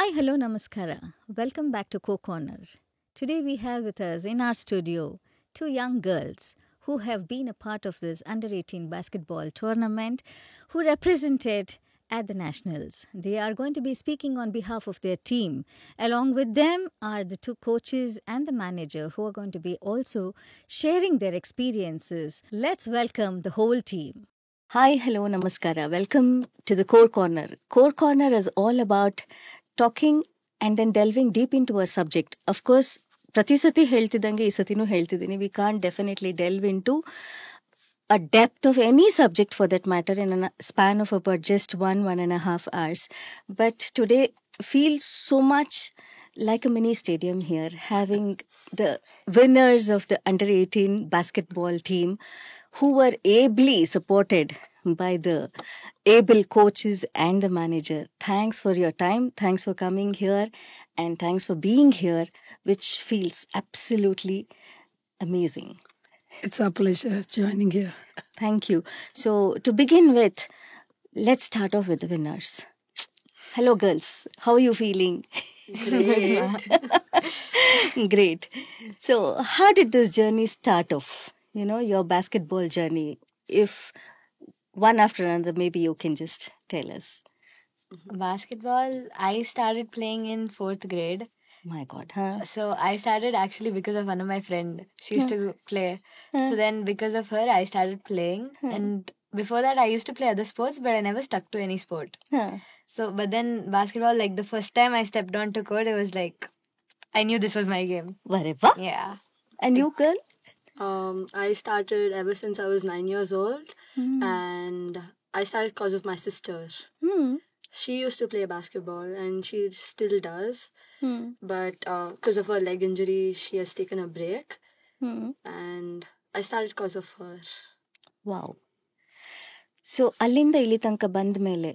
Hi, hello, namaskara. Welcome back to Co-Corner. Today we have with us in our studio two young girls who have been a part of this under-18 basketball tournament, who represented at the Nationals. They are going to be speaking on behalf of their team. Along with them are the two coaches and the manager who are going to be also sharing their experiences. Let's welcome the whole team. Hi, hello, namaskara. Welcome to the Core Corner. Core Corner is all about talking and then delving deep into a subject. Of course, ಪ್ರತಿ ಸತಿ ಹೇಳ್ತಿದ್ದಂಗೆ ಈ ಸತಿನೂ ಹೇಳ್ತಿದ್ದೀನಿ, we can't definitely delve into a depth of any subject for that matter in a span of about just 1.5 hours. But today feels so much like a mini stadium here, having the winners of the under-18 basketball team who were ably supported by the able coaches and the manager. Thanks for your time. Thanks for coming here. And thanks for being here, which feels absolutely amazing. It's our pleasure joining here. Thank you. So, to begin with, let's start off with the winners. Hello, girls. How are you feeling? Great. Great. So, how did this journey start off? You know, your basketball journey. If one after another, maybe you can just tell us. Basketball, I started playing in 4th grade. My God, huh? So I started actually because of one of my friend. She used to play. So then because of her, I started playing. And before that, I used to play other sports, but I never stuck to any sport. Huh. So, but then basketball, like the first time I stepped onto court, it was like, I knew this was my game. Whatever. Yeah. And you, girl? I started ever since I was 9 years old, and I started because of my sister. She used to play basketball, and she still does. But because of her leg injury, she has taken a break, and I started because of her. Wow. So, ಅಲ್ಲಿಂದ ಇಲ್ಲಿ ತನಕ ಬಂದ ಮೇಲೆ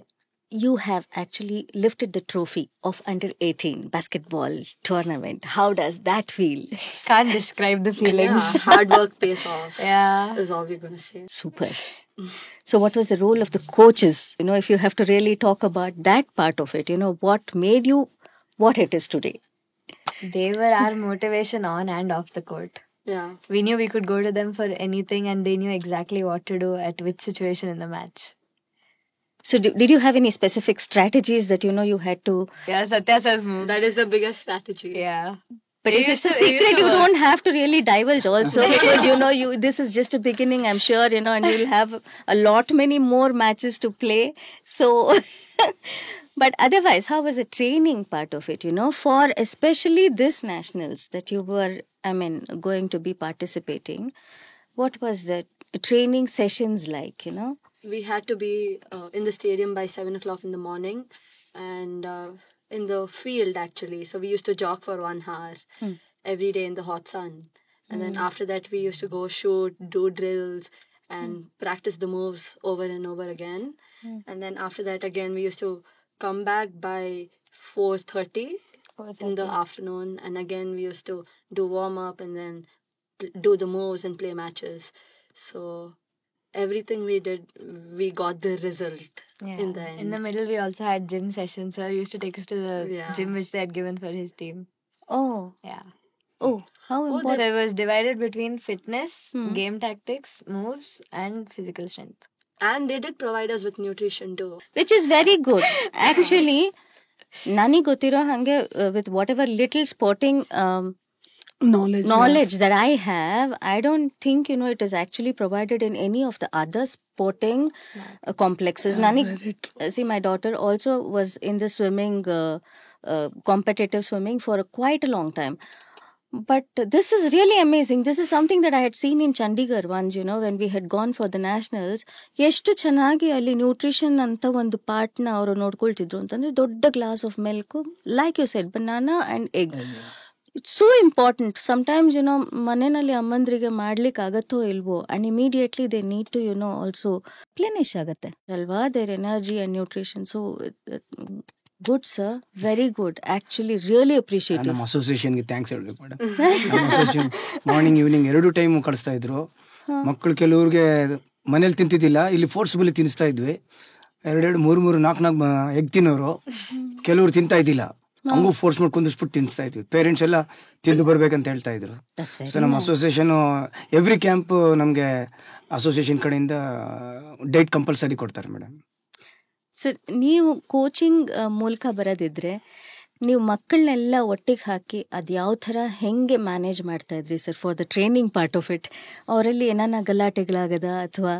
you have actually lifted the trophy of under-18 basketball tournament. How does that feel? Can't describe the feeling. Yeah, hard work pays off. Yeah. Is all we're going to say. Super. So what was the role of the coaches? You know, if you have to really talk about that part of it, you know, what made you what it is today? They were our motivation on and off the court. Yeah. We knew we could go to them for anything, and they knew exactly what to do at which situation in the match. So did you have any specific strategies that, you know, you had to... Yeah, Satya says moves. That is the biggest strategy. Yeah. But if it's a secret, you don't have to really divulge also because, you know, this is just a beginning, I'm sure, you know, and you'll have many more matches to play. So, but otherwise, how was the training part of it, you know, for especially this nationals that you were, going to be participating? What was the training sessions like, you know? We had to be in the stadium by 7 o'clock in the morning, and in the field actually. So we used to jog for 1 hour every day in the hot sun. And then after that we used to go shoot, do drills, and practice the moves over and over again. And then after that again we used to come back by 4:30 in the afternoon. And again we used to do warm up and then do the moves and play matches. So everything we did, we got the result in the end. In the middle, we also had gym sessions. Sir used to take us to the gym which they had given for his team. Oh. Yeah. Oh, how important. So it was divided between fitness, game tactics, moves, and physical strength. And they did provide us with nutrition too. Which is very good. Actually, ನನಗೆ ಗೊತ್ತಿರೋ ಹಾಗೆ with whatever little sporting knowledge that I have, I don't think, you know, it is actually provided in any of the other sporting complexes. See, my daughter also was in the swimming, competitive swimming for quite a long time. But this is really amazing. This is something that I had seen in Chandigarh once, you know, when we had gone for the nationals. ಎಷ್ಟು ಚೆನ್ನಾಗಿ ಅಲ್ಲಿ nutrition ಅಂತ ಒಂದು ಪಾರ್ಟ್ನ ಅವರು ನೋಡ್ಕೊಳ್ತಿದ್ರು ಅಂತಂದ್ರೆ ದೊಡ್ಡ glass of milk, like you said, banana and egg. It's so important. Sometimes, you know, ಮನೆಯಲ್ಲಿ ಅಮ್ಮಂದ್ರಿಗೆ ಮಾಡ್ಲಿಕ್ಕೆ ಆಗತ್ತೋ ಇಲ್ವೋ, and immediately they need to, you know, also plenish ಆಗತ್ತೆ ಅಲ್ವಾ, their energy and nutrition. So good sir, very good. Actually really appreciate. ನಮ್ಮ ಅಸೋಸಿಯೇಷನ್ಗೆ thanks ಹೇಳ್ಬೇಕು ಮೇಡಮ್. ನಮ್ಮ ಅಸೋಸಿಯೇಷನ್ ಮಾರ್ನಿಂಗ್ ಈವ್ನಿಂಗ್ 2 ಟೈಮ್ ಕಳಿಸ್ತಾ ಇದ್ರು. ಮಕ್ಕಳು ಕೆಲವ್ರಿಗೆ ಮನೇಲಿ ತಿಂತಿದ್ದಿಲ್ಲ, ಇಲ್ಲಿ ಫೋರ್ಸ್ಬಲಿ ತಿನ್ನಿಸ್ತಾ ಇದ್ವಿ. 2, 3, 4 ಎಗ್ ತಿನ್ನೋರು, ಕೆಲವ್ರು ತಿಂತಾ ಇದ್ದಿಲ್ಲ. ಹಂಗೂ ಫೋರ್ಸ್ ಮಾಡಿ ಕುಂದಿಸ್ಬಿಟ್ಟು ತಿನ್ನಿಸ್ತಾ ಇದ್ವಿ. ಪೇರೆಂಟ್ಸ್ ಎಲ್ಲ ತಿಂದು ಬರ್ಬೇಕಂತ ಹೇಳ್ತಾ ಇದ್ರು. ಸೊ ನಮ್ಮ ಅಸೋಸಿಯೇಷನ್ ಎವ್ರಿ ಕ್ಯಾಂಪ್ ನಮಗೆ ಅಸೋಸಿಯೇಷನ್ ಕಡೆಯಿಂದ ಡೇಟ್ ಕಂಪಲ್ಸರಿ ಕೊಡ್ತಾರೆ ಮೇಡಮ್. ಸರ್, ನೀವು ಕೋಚಿಂಗ್ ಮೂಲಕ ಬರೋದಿದ್ರೆ ನೀವು ಮಕ್ಕಳನ್ನೆಲ್ಲ ಒಟ್ಟಿಗೆ ಹಾಕಿ ಅದು ಯಾವ ಥರ ಹೆಂಗೆ ಮ್ಯಾನೇಜ್ ಮಾಡ್ತಾ ಇದ್ರಿ sir for the training part of it? ಅವರಲ್ಲಿ ಏನಾನ ಗಲಾಟೆಗಳಾಗದ ಅಥವಾ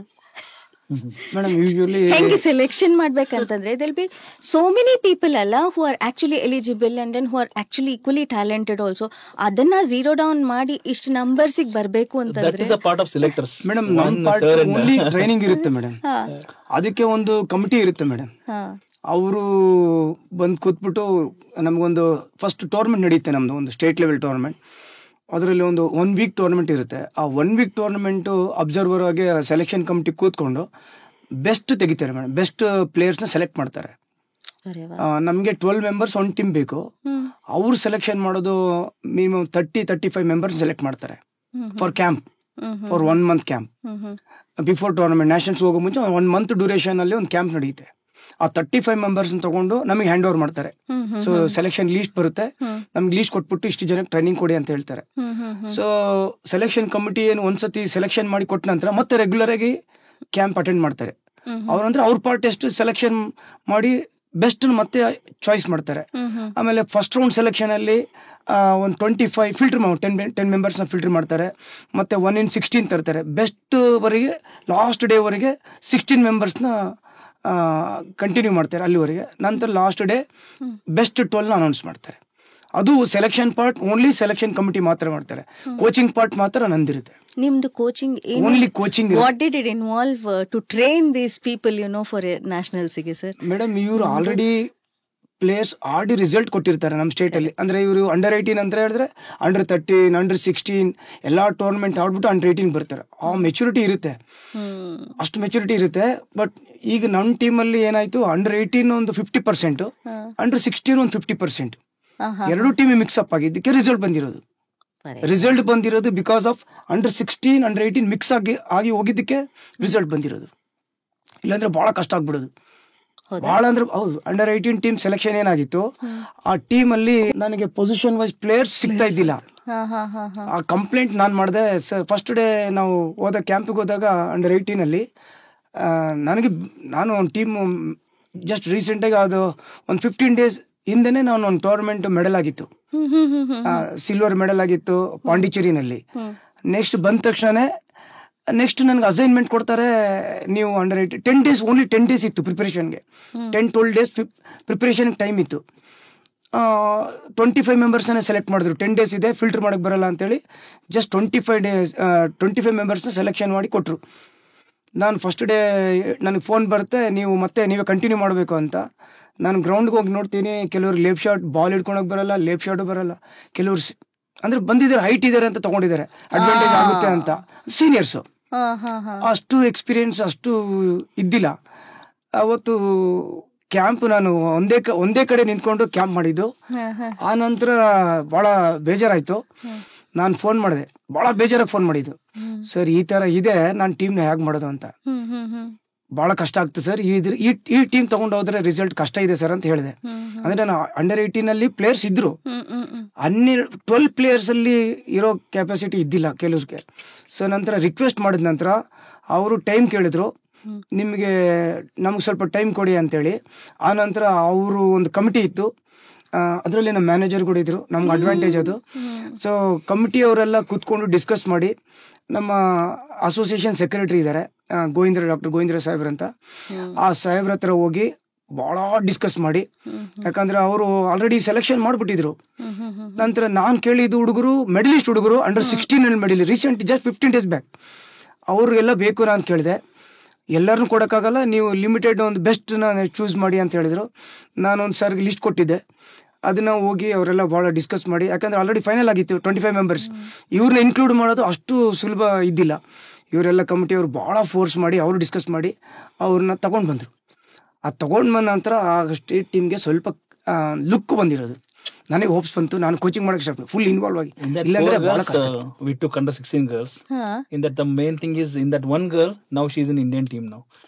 ಮೇಡಮ್ ಯೂಶುವಲಿ ಹೆಂಗೆ ಸೆಲೆಕ್ಷನ್ ಮಾಡ್ಬೇಕಂತಂದ್ರೆ there'll be so many people ಅಲ್ಲ who are actually eligible and then who are actually equally talented also. ಅದನ್ನ ಝೀರೋ ಡೌನ್ ಮಾಡಿ ಇಷ್ಟು ನಂಬರ್ಸಿಗೆ ಬರಬೇಕು ಅಂತಂದ್ರೆ ಮೇಡಮ್ ನಮ್ಮ ಪಾರ್ಟ್ ಓನ್ಲಿ ಟ್ರೈನಿಂಗ್ ಇರುತ್ತೆ ಮೇಡಮ್. ಅದಕ್ಕೆ ಒಂದು ಕಮಿಟಿ ಇರುತ್ತೆ ಮೇಡಮ್. ಅವರು ಬಂದು ಕೂತ್ಬಿಟ್ಟು ನಮಗೊಂದು ಫಸ್ಟ್ ಟೂರ್ನಮೆಂಟ್ ನಡೆಯುತ್ತೆ, ನಮ್ದು ಒಂದು ಸ್ಟೇಟ್ ಲೆವೆಲ್ ಟೂರ್ನಮೆಂಟ್. ಅದರಲ್ಲಿ ಒಂದು 1 ವೀಕ್ ಟೂರ್ನಮೆಂಟ್ ಇರುತ್ತೆ. ಆ 1 ವೀಕ್ ಟೂರ್ನಮೆಂಟು ಅಬ್ಸರ್ವರ್ ಆಗಿ ಸೆಲೆಕ್ಷನ್ ಕಮಿಟಿ ಕೂತ್ಕೊಂಡು ಬೆಸ್ಟ್ ತೆಗಿತಾರೆ ಮೇಡಮ್. ಬೆಸ್ಟ್ ಪ್ಲೇಯರ್ಸ್ನ ಸೆಲೆಕ್ಟ್ ಮಾಡ್ತಾರೆ. ನಮಗೆ 12 ಮೆಂಬರ್ಸ್ ಒಂದು ಟೀಮ್ ಬೇಕು. ಅವ್ರು ಸೆಲೆಕ್ಷನ್ ಮಾಡೋದು ಮಿನಿಮಮ್ 30-35 ಮೆಂಬರ್ಸ್ ಸೆಲೆಕ್ಟ್ ಮಾಡ್ತಾರೆ for camp, for 1 month camp. Before tournament nationals ಹೋಗೋ ಮುಂಚೆ 1 ಮಂತ್ ಡ್ಯೂರೇಷನ್ ಅಲ್ಲಿ ಒಂದು ಕ್ಯಾಂಪ್ ನಡೆಯುತ್ತೆ. ಆ 35 ಮೆಂಬರ್ಸ್ ತಗೊಂಡು ನಮಗೆ ಹ್ಯಾಂಡ್ ಓವರ್ ಮಾಡ್ತಾರೆ. ಸೊ ಸೆಲೆಕ್ಷನ್ ಲೀಸ್ಟ್ ಬರುತ್ತೆ, ನಮ್ಗೆ ಲೀಸ್ಟ್ ಕೊಟ್ಬಿಟ್ಟು ಇಷ್ಟು ಜನಕ್ಕೆ ಟ್ರೈನಿಂಗ್ ಕೊಡಿ ಅಂತ ಹೇಳ್ತಾರೆ. ಸೊ ಸೆಲೆಕ್ಷನ್ ಕಮಿಟಿ ಏನು ಒಂದ್ಸತಿ ಸೆಲೆಕ್ಷನ್ ಮಾಡಿ ಕೊಟ್ಟ ನಂತರ ಮತ್ತೆ ರೆಗ್ಯುಲರ್ ಆಗಿ ಕ್ಯಾಂಪ್ ಅಟೆಂಡ್ ಮಾಡ್ತಾರೆ. ಅವ್ರಂದ್ರೆ ಅವ್ರ ಪಾರ್ಟ್ ಎಷ್ಟು ಸೆಲೆಕ್ಷನ್ ಮಾಡಿ ಬೆಸ್ಟ್ ಮತ್ತೆ ಚಾಯ್ಸ್ ಮಾಡ್ತಾರೆ. ಆಮೇಲೆ ಫಸ್ಟ್ ರೌಂಡ್ ಸೆಲೆಕ್ಷನ್ ಅಲ್ಲಿ ಒಂದು 25 ಫಿಲ್ಟರ್ 10 ಮೆಂಬರ್ಸ್ನ ಫಿಲ್ಟರ್ ಮಾಡ್ತಾರೆ. ಮತ್ತೆ 1 in 16 ತರ್ತಾರೆ. ಬೆಸ್ಟ್ ವರೆಗೆ ಲಾಸ್ಟ್ ಡೇ ವರೆಗೆ 16 ಮೆಂಬರ್ಸ್ನ ಕಂಟಿನ್ಯೂ ಮಾಡ್ತಾರೆ ಅಲ್ಲಿವರೆಗೆ. ನಂತರ ಲಾಸ್ಟ್ ಡೇ ಬೆಸ್ಟ್ 12ನ ಅನೌನ್ಸ್ ಮಾಡ್ತಾರೆ. ಅದು selection part only selection committee ಮಾತ್ರ ಮಾಡ್ತಾರೆ. ಕೋಚಿಂಗ್ ಪಾರ್ಟ್ ಮಾತ್ರ ನಂದಿರುತ್ತೆ. ನಿಮ್ದು coaching only coaching. What did it involve to train these people you know for ನ್ಯಾಷನಲ್ಸ್ಗೆ ಸರ್? ಮೇಡಮ್ ಇವರು ಆಲ್ರೆಡಿ ಪ್ಲೇಯರ್ಸ್ ಆಡಿ ರಿಸಲ್ಟ್ ಕೊಟ್ಟಿರ್ತಾರೆ ನಮ್ಮ ಸ್ಟೇಟ್ ಅಲ್ಲಿ. ಅಂದ್ರೆ ಇವರು ಅಂಡರ್ 18 ಅಂತ ಹೇಳಿದ್ರೆ ಅಂಡರ್ 13, ಅಂಡರ್ 16 ಎಲ್ಲಾ ಟೂರ್ನಮೆಂಟ್ ಆಡ್ಬಿಟ್ಟು ಅಂಡರ್ 18 ಬರ್ತಾರೆ. ಆ ಮೆಚುರಿಟಿ ಇರುತ್ತೆ, ಅಷ್ಟು ಮೆಚುರಿಟಿ ಇರುತ್ತೆ. ಬಟ್ ಈಗ ನಮ್ಮ ಟೀಮ್ ಅಲ್ಲಿ ಏನಾಯ್ತು, ಅಂಡರ್ 18 ಒಂದು 50%, ಅಂಡರ್ 16 ಒಂದು 50%, ಎರಡು ಟೀಮ್ ಮಿಕ್ಸ್ ಅಪ್ ಆಗಿದ್ದಕ್ಕೆ ರಿಸಲ್ಟ್ ಬಂದಿರೋದು because of under 16 under 18 mix ಆಗಿ ಹೋಗಿದ್ದಕ್ಕೆ ರಿಸಲ್ಟ್ ಬಂದಿರೋದು. ಇಲ್ಲಾಂದ್ರೆ ಬಹಳ ಕಷ್ಟ ಆಗ್ಬಿಡೋದು. ಬಹಳ ಅಂದ್ರೆ ಹೌದು. ಅಂಡರ್ 18 ಟೀಮ್ ಸೆಲೆಕ್ಷನ್ ಏನಾಗಿತ್ತು, ಆ ಟೀಮ್ ಅಲ್ಲಿ ನನಗೆ ಪೊಸಿಷನ್ ವೈಸ್ ಪ್ಲೇಯರ್ಸ್ ಸಿಗ್ತಾ ಇದ್ದಿಲ್ಲ. ಆ ಕಂಪ್ಲೇಂಟ್ ನಾನು ಮಾಡಿದೆ. ಫಸ್ಟ್ ಡೇ ನಾವು ಹೋದ ಕ್ಯಾಂಪಿಗೆ ಹೋದಾಗ ಅಂಡರ್ 18 ಅಲ್ಲಿ ನಾನು ಒಂದು ಟೀಮ್ ಜಸ್ಟ್ ರೀಸೆಂಟಾಗಿ ಅದು ಒಂದು 15 days ಹಿಂದೆನೆ ನಾನು ಒಂದು ಟೂರ್ನಮೆಂಟ್ ಮೆಡಲ್ ಆಗಿತ್ತು, ಸಿಲ್ವರ್ ಮೆಡಲ್ ಆಗಿತ್ತು ಪಾಂಡಿಚೇರಿನಲ್ಲಿ. ನೆಕ್ಸ್ಟ್ ಬಂದ ತಕ್ಷಣನೇ ನೆಕ್ಸ್ಟ್ ನನಗೆ ಅಸೈನ್ಮೆಂಟ್ ಕೊಡ್ತಾರೆ, ನೀವು ಅಂಡರ್ 18 10 days ಓನ್ಲಿ 10 days ಇತ್ತು ಪ್ರಿಪರೇಷನ್ಗೆ. 10-12 days ಪ್ರಿಪರೇಷನ್ ಟೈಮ್ ಇತ್ತು. 25 ಮೆಂಬರ್ಸ್ನ ಸೆಲೆಕ್ಟ್ ಮಾಡಿದ್ರು. 10 days ಇದೆ, ಫಿಲ್ಟರ್ ಮಾಡಕ್ಕೆ ಬರಲ್ಲ ಅಂತೇಳಿ ಜಸ್ಟ್ 25 ಮೆಂಬರ್ಸ್ನ ಸೆಲೆಕ್ಷನ್ ಮಾಡಿ ಕೊಟ್ಟರು. ನಾನು ಫಸ್ಟ್ ಡೇ ನನಗೆ ಫೋನ್ ಬರುತ್ತೆ, ನೀವೇ ಕಂಟಿನ್ಯೂ ಮಾಡಬೇಕು ಅಂತ. ನಾನು ಗ್ರೌಂಡ್ಗೆ ಹೋಗಿ ನೋಡ್ತೀನಿ, ಕೆಲವರು ಲೇಫ್ಟ್ ಶಾಟ್ ಬಾಲ್ ಹಿಡ್ಕೊಳಕ್ ಬರಲ್ಲ, ಲೇಫ್ಟ್ ಶಾಟು ಬರಲ್ಲ. ಕೆಲವರು ಅಂದ್ರೆ ಬಂದಿದ್ದಾರೆ, ಹೈಟ್ ಇದ್ದಾರೆ ಅಂತ ತಗೊಂಡಿದ್ದಾರೆ, ಅಡ್ವಾಂಟೇಜ್ ಆಗುತ್ತೆ ಅಂತ. ಸೀನಿಯರ್ಸು ಅಷ್ಟು ಎಕ್ಸ್ಪೀರಿಯನ್ಸ್ ಅಷ್ಟು ಇದ್ದಿಲ್ಲ. ಅವತ್ತು ಕ್ಯಾಂಪ್ ನಾನು ಒಂದೇ ಕಡೆ ನಿಂತ್ಕೊಂಡು ಕ್ಯಾಂಪ್ ಮಾಡಿದ್ದು. ಆ ನಂತರ ಬಹಳ ಬೇಜಾರಾಯ್ತು. ನಾನು ಫೋನ್ ಮಾಡಿದೆ, ಬಹಳ ಬೇಜಾರಾಗಿ ಫೋನ್ ಮಾಡಿದ್ದು, ಸರ್ ಈ ತರ ಇದೆ, ನಾನು ಟೀಮ್ನ ಹೇಗೆ ಮಾಡೋದು ಅಂತ. ಬಹಳ ಕಷ್ಟ ಆಗ್ತದೆ ಸರ್, ಈ ಟೀಮ್ ತಗೊಂಡು ಹೋದ್ರೆ ರಿಸಲ್ಟ್ ಕಷ್ಟ ಇದೆ ಸರ್ ಅಂತ ಹೇಳಿದೆ. ಅಂದ್ರೆ ನಾನು ಅಂಡರ್ 18 ಅಲ್ಲಿ ಪ್ಲೇಯರ್ಸ್ ಇದ್ರು, 12 ಪ್ಲೇಯರ್ಸ್ ಅಲ್ಲಿ ಇರೋ ಕೆಪಾಸಿಟಿ ಇದ್ದಿಲ್ಲ ಕೆಲವ್ರಿಗೆ. ಸೊ ನಂತರ ರಿಕ್ವೆಸ್ಟ್ ಮಾಡಿದ ನಂತರ ಅವರು ಟೈಮ್ ಕೇಳಿದ್ರು, ನಮ್ಗೆ ಸ್ವಲ್ಪ ಟೈಮ್ ಕೊಡಿ ಅಂತೇಳಿ. ಆ ನಂತರ ಅವರು ಒಂದು ಕಮಿಟಿ ಇತ್ತು, ಅದರಲ್ಲಿ ನಮ್ಮ ಮ್ಯಾನೇಜರ್ ಕೂಡ ಇದ್ರು, ನಮ್ಗೆ ಅಡ್ವಾಂಟೇಜ್ ಅದು. ಸೊ ಕಮಿಟಿ ಅವರೆಲ್ಲ ಕೂತ್ಕೊಂಡು ಡಿಸ್ಕಸ್ ಮಾಡಿ, ನಮ್ಮ ಅಸೋಸಿಯೇಷನ್ ಸೆಕ್ರೆಟರಿ ಇದ್ದಾರೆ ಡಾಕ್ಟರ್ ಗೋವಿಂದ್ರ ಸಾಹೇಬ್ರ ಅಂತ, ಆ ಸಾಹೇಬ್ರ ಹತ್ರ ಹೋಗಿ ಬಹಳ ಡಿಸ್ಕಸ್ ಮಾಡಿ, ಯಾಕಂದ್ರೆ ಅವರು ಆಲ್ರೆಡಿ ಸೆಲೆಕ್ಷನ್ ಮಾಡ್ಬಿಟ್ಟಿದ್ರು. ನಂತರ ನಾನು ಕೇಳಿದ್ದು ಮೆಡಲಿಸ್ಟ್ ಹುಡುಗರು ಅಂಡರ್ 16 ಅಲ್ಲಿ medal recent just 15 days back, ಅವ್ರಿಗೆಲ್ಲ ಬೇಕು ನಾನು ಕೇಳಿದೆ. ಎಲ್ಲರನ್ನೂ ಕೊಡೋಕ್ಕಾಗಲ್ಲ, ನೀವು ಲಿಮಿಟೆಡ್ ಒಂದು ಬೆಸ್ಟ್ನ ಚೂಸ್ ಮಾಡಿ ಅಂತ ಹೇಳಿದ್ರು. ನಾನೊಂದು ಸರ್ಗೆ ಲಿಸ್ಟ್ ಕೊಟ್ಟಿದ್ದೆ, ಅದನ್ನ ಹೋಗಿ ಅವರೆಲ್ಲ ಭಾಳ ಡಿಸ್ಕಸ್ ಮಾಡಿ, ಯಾಕಂದ್ರೆ ಆಲ್ರೆಡಿ ಫೈನಲ್ ಆಗಿತ್ತು 25 ಮೆಂಬರ್ಸ್, ಇವ್ರನ್ನ ಇನ್ಕ್ಲೂಡ್ ಮಾಡೋದು ಅಷ್ಟು ಸುಲಭ ಇದ್ದಿಲ್ಲ. ಇವರೆಲ್ಲ ಕಮಿಟಿಯವರು ಭಾಳ ಫೋರ್ಸ್ ಮಾಡಿ ಅವರು ಡಿಸ್ಕಸ್ ಮಾಡಿ ಅವ್ರನ್ನ ತಗೊಂಡು ಬಂದರು. ಅದು ತಗೊಂಡು ಬಂದ ನಂತರ ಆ ಸ್ಟೇಟ್ ಟೀಮ್ಗೆ ಸ್ವಲ್ಪ ಲುಕ್ ಬಂದಿರೋದು, ನನಗೆ ಹೋಪ್ಸ್ ಬಂತು. ನಾನು ಕೋಚಿಂಗ್ ಮಾಡಕ್ಕೆ ಸ್ಟಾರ್ಟ್ ಫುಲ್ ಇನ್ವಾಲ್ವ್ ಆಗಿ. ಇಲ್ಲಾಂದ್ರೆ ಬಹಳ ಕಷ್ಟ. We took under 16 girls. In that the main thing is in that one girl now she is in Indian team now.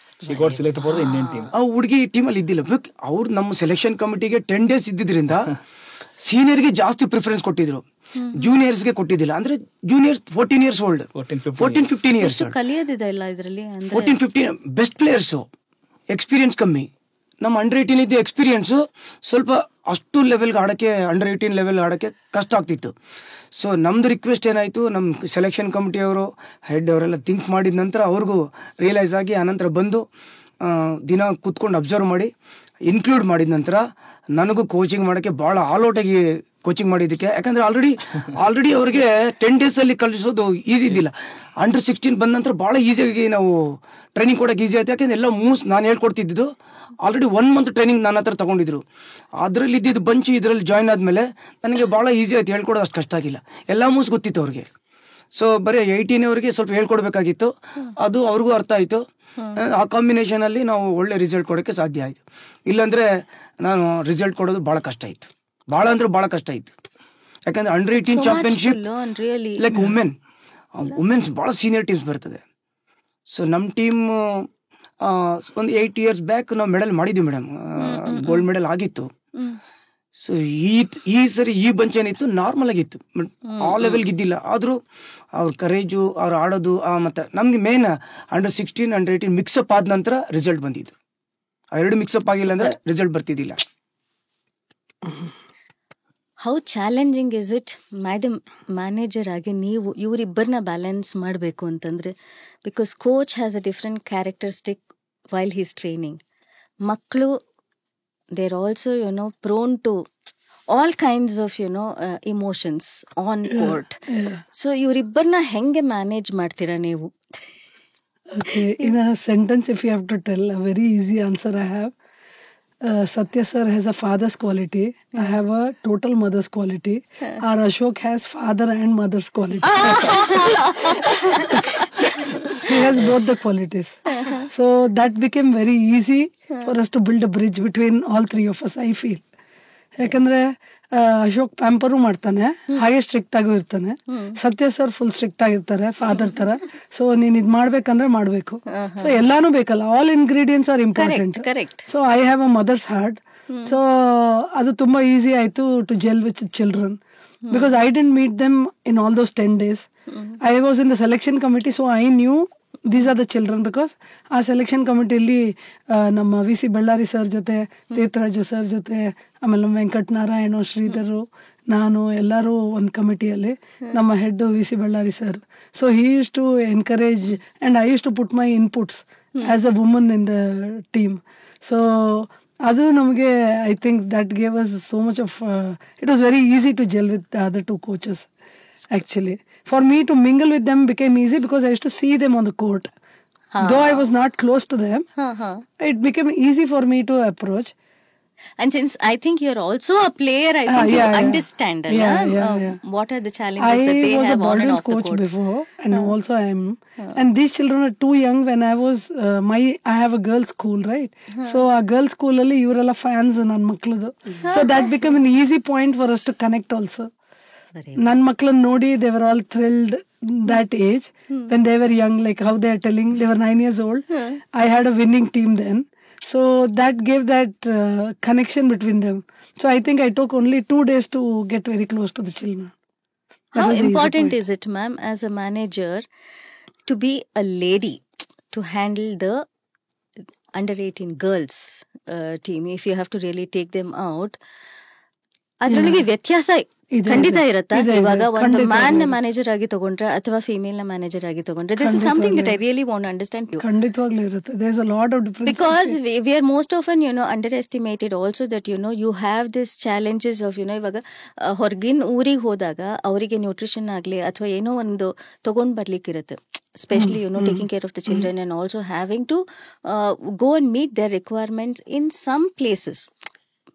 She got selected for the Indian team. ಆ ಹುಡುಗಿ ಟೀಮಲ್ಲಿ ಇದ್ದಿಲ್ಲ. ಅವ್ರು ನಮ್ಮ ಸೆಲೆಕ್ಷನ್ ಕಮಿಟಿಗೆ 10 days ಇದ್ದಿದ್ರಿಂದ ಸೀನಿಯರ್ಗೆ ಜಾಸ್ತಿ ಪ್ರಿಫರೆನ್ಸ್ ಕೊಟ್ಟಿದ್ರು, ಜೂನಿಯರ್ಸ್ಗೆ ಕೊಟ್ಟಿದ್ದಿಲ್ಲ. ಅಂದ್ರೆ juniors 14 years old, 14-15 years ಕಲಿಯೋದಿದೆ ಇಲ್ಲ ಇದರಲ್ಲಿ. 14-15 ಬೆಸ್ಟ್ ಪ್ಲೇಯರ್ಸು, ಎಕ್ಸ್ಪೀರಿಯನ್ಸ್ ಕಮ್ಮಿ. ನಮ್ಮ ಅಂಡರ್-18 ಇದ್ದ ಎಕ್ಸ್ಪೀರಿಯನ್ಸು ಸ್ವಲ್ಪ ಅಷ್ಟು ಲೆವೆಲ್ಗೆ ಆಡೋಕ್ಕೆ, ಅಂಡರ್-18 ಲೆವೆಲ್ ಆಡೋಕ್ಕೆ ಕಷ್ಟ ಆಗ್ತಿತ್ತು. ಸೊ ನಮ್ಮದು ರಿಕ್ವೆಸ್ಟ್ ಏನಾಯಿತು, ನಮ್ಮ ಸೆಲೆಕ್ಷನ್ ಕಮಿಟಿಯವರು, ಹೆಡ್ ಅವರೆಲ್ಲ ಥಿಂಕ್ ಮಾಡಿದ ನಂತರ ಅವ್ರಿಗೂ ರಿಯಲೈಸ್ ಆಗಿ ಆನಂತರ ಬಂದು ದಿನ ಕೂತ್ಕೊಂಡು ಅಬ್ಸರ್ವ್ ಮಾಡಿ ಇನ್ಕ್ಲೂಡ್ ಮಾಡಿದ ನಂತರ ನನಗೂ ಕೋಚಿಂಗ್ ಮಾಡೋಕ್ಕೆ ಭಾಳ ಆಲ್ಔಟಾಗಿ ಕೋಚಿಂಗ್ ಮಾಡಿದ್ದಕ್ಕೆ. ಯಾಕಂದರೆ ಆಲ್ರೆಡಿ ಅವ್ರಿಗೆ 10 days ಕಲಿಸೋದು ಈಸಿ ಇದ್ದಿಲ್ಲ. ಅಂಡರ್-16 ಬಂದ ನಂತರ ಭಾಳ ಈಸಿಯಾಗಿ ನಾವು ಟ್ರೈನಿಂಗ್ ಕೊಡೋಕೆ ಈಸಿ ಆಯ್ತು. ಯಾಕೆಂದರೆ ಎಲ್ಲ ನಾನು ಹೇಳ್ಕೊಡ್ತಿದ್ದು ಆಲ್ರೆಡಿ 1 month ಟ್ರೈನಿಂಗ್ ನನ್ನ ಹತ್ರ ತೊಗೊಂಡಿದ್ರು. ಅದರಲ್ಲಿ ಇದ್ದಿದ್ದು ಬಂಚು ಇದರಲ್ಲಿ ಜಾಯ್ನ್ ಆದಮೇಲೆ ನನಗೆ ಭಾಳ ಈಸಿ ಆಯ್ತು, ಹೇಳ್ಕೊಡೋದು ಅಷ್ಟು ಕಷ್ಟ ಆಗಿಲ್ಲ. ಎಲ್ಲ ಮೂಸ್ ಗೊತ್ತಿತ್ತು ಅವ್ರಿಗೆ. ಸೊ ಬರೀ 18 ಅವರಿಗೆ ಸ್ವಲ್ಪ ಹೇಳ್ಕೊಡ್ಬೇಕಾಗಿತ್ತು, ಅದು ಅವ್ರಿಗೂ ಅರ್ಥ ಆಯಿತು. ಆ ಕಾಂಬಿನೇಷನಲ್ಲಿ ನಾವು ಒಳ್ಳೆ ರಿಸಲ್ಟ್ ಕೊಡೋಕ್ಕೆ ಸಾಧ್ಯ ಆಯಿತು. ಇಲ್ಲಾಂದರೆ ನಾನು ರಿಸಲ್ಟ್ ಕೊಡೋದು ಭಾಳ ಕಷ್ಟ ಇತ್ತು, ಭಾಳ ಕಷ್ಟ ಇತ್ತು. ಯಾಕಂದರೆ ಅಂಡರ್-18 ಚಾಂಪಿಯನ್ಶಿಪ್ ಲೈಕ್ ವುಮೆನ್ಸ್ ಭಾಳ ಸೀನಿಯರ್ ಟೀಮ್ಸ್ ಬರ್ತದೆ. ಸೊ ನಮ್ಮ ಟೀಮ್ ಒಂದು 8 years ಬ್ಯಾಕ್ ನಾವು ಮೆಡಲ್ ಮಾಡಿದ್ವಿ ಮೇಡಮ್, ಗೋಲ್ಡ್ ಮೆಡಲ್ ಆಗಿತ್ತು. ಸೊ ಈ ಸರಿ ಈ ಬಂಚ್ ಏನಿತ್ತು ನಾರ್ಮಲ್ ಆಗಿತ್ತು, ಆ ಲೆವೆಲ್ಗೆ ಇದ್ದಿಲ್ಲ. ಆದರೂ ಅವ್ರ ಕರೇಜು, ಅವ್ರು ಆಡೋದು, ಮತ್ತು ನಮಗೆ ಮೇನ್ ಅಂಡರ್-16 ಅಂಡರ್-18 ಮಿಕ್ಸಪ್ ಆದ ನಂತರ ರಿಸಲ್ಟ್ ಬಂದಿದ್ದು. ಆ ಎರಡು ಮಿಕ್ಸಪ್ ಆಗಿಲ್ಲ ಅಂದರೆ ರಿಸಲ್ಟ್ ಬರ್ತಿದ್ದಿಲ್ಲ. How challenging is it madam, manager ಆಗಿ ನೀವು ಇವರಿಬ್ಬರನ್ನ ಬ್ಯಾಲೆನ್ಸ್ ಮಾಡಬೇಕು ಅಂತಂದರೆ? Because coach has a different characteristic while he's training. ಮಕ್ಕಳು they are also prone to all kinds of emotions on court. So ಇವರಿಬ್ಬರನ್ನ ಹೆಂಗೆ ಮ್ಯಾನೇಜ್ ಮಾಡ್ತೀರಾ ನೀವು? Okay, in a sentence, if you have to tell, a very easy answer I have. Satya sir has a father's quality. I have a total mother's quality. Our Ashok has father and mother's quality. He has both the qualities. So that became very easy for us to build a bridge between all three of us, I feel. ಯಾಕಂದ್ರೆ ಅಶೋಕ್ ಪ್ಯಾಂಪರು ಮಾಡ್ತಾನೆ, ಹಾಗೆ strict ಆಗೂ ಇರ್ತಾನೆ. Satya sir full strict ಆಗಿರ್ತಾರೆ, father ತರ. So ನೀನ್ ಇದ್ ಮಾಡ್ಬೇಕಂದ್ರೆ ಮಾಡ್ಬೇಕು. ಸೊ ಎಲ್ಲಾನು ಬೇಕಲ್ಲ, all ingredients are important. So I have a mother's heart. So ಅದು ತುಂಬಾ ಈಸಿ ಆಯ್ತು to gel with children, because I didn't meet them in all those 10 days. I was in the selection committee, so I knew these are the children. Because ಆ selection ಕಮಿಟಿಯಲ್ಲಿ ನಮ್ಮ VC Ballari sir ಜೊತೆ, ತೀರ್ಥರಾಜು sir ಜೊತೆ, ಆಮೇಲೆ ನಮ್ಮ ವೆಂಕಟನಾರಾಯಣ, ಶ್ರೀಧರು, ನಾನು ಎಲ್ಲರೂ ಒಂದು ಕಮಿಟಿಯಲ್ಲಿ. ನಮ್ಮ head VC Ballari sir. So he used to encourage and I used to put my inputs as a woman in the team. So ಅದು ನಮಗೆ I think that gave us so much of it was very easy to gel with the other 2 coaches. Actually, for me to mingle with them became easy because I used to see them on the court. Though I was not close to them, it became easy for me to approach. And since I think you're also a player, I think you understand what are the challenges that they have on and off the court. I was a coach before, and also I am. And these children are too young. When I was I have a girls' school, right? So a girls' school alli ivrella fans nan makladu. So that became an easy point for us to connect also. ನನ್ನ ಮಕ್ಕಳನ್ನ ನೋಡಿ they were all thrilled that age when they were young, like how they are telling they were 9 years old. I had a winning team then, so that gave that connection between them. So I think I took only 2 days to get very close to the children. How important is it, ma'am, as a manager, to be a lady to handle the under-18 girls team? If you have to really take them out, ಅದರೊಳಗೆ ವ್ಯತ್ಯಾಸ ಖಂಡಿತ ಇರತ್ತಾ? ಇವಾಗ ಒಂದು man ನ manager ಆಗಿ ತಗೊಂಡ್ರೆ ಅಥವಾ ಫೀಮೇಲ್ ನ ಮ್ಯಾನೇಜರ್ ಆಗಿ ತಗೊಂಡ್ರೆ, this is something that I really want to understand. ಖಂಡಿತವಾಗ್ಲೂ ಇರುತ್ತೆ. There is a lot of difference because we are most often underestimated also that you have this challenges of ಇವಾಗ ಹೊರಗಿನ ಊರಿಗೆ ಹೋದಾಗ ಅವರಿಗೆ ನ್ಯೂಟ್ರಿಷನ್ ಆಗಲಿ ಅಥವಾ ಏನೋ ಒಂದು ತಗೊಂಡ್ ಬರ್ಲಿಕ್ಕೆ ಇರುತ್ತೆ. Especially, taking care of the children and also having to go and meet their requirements in some places.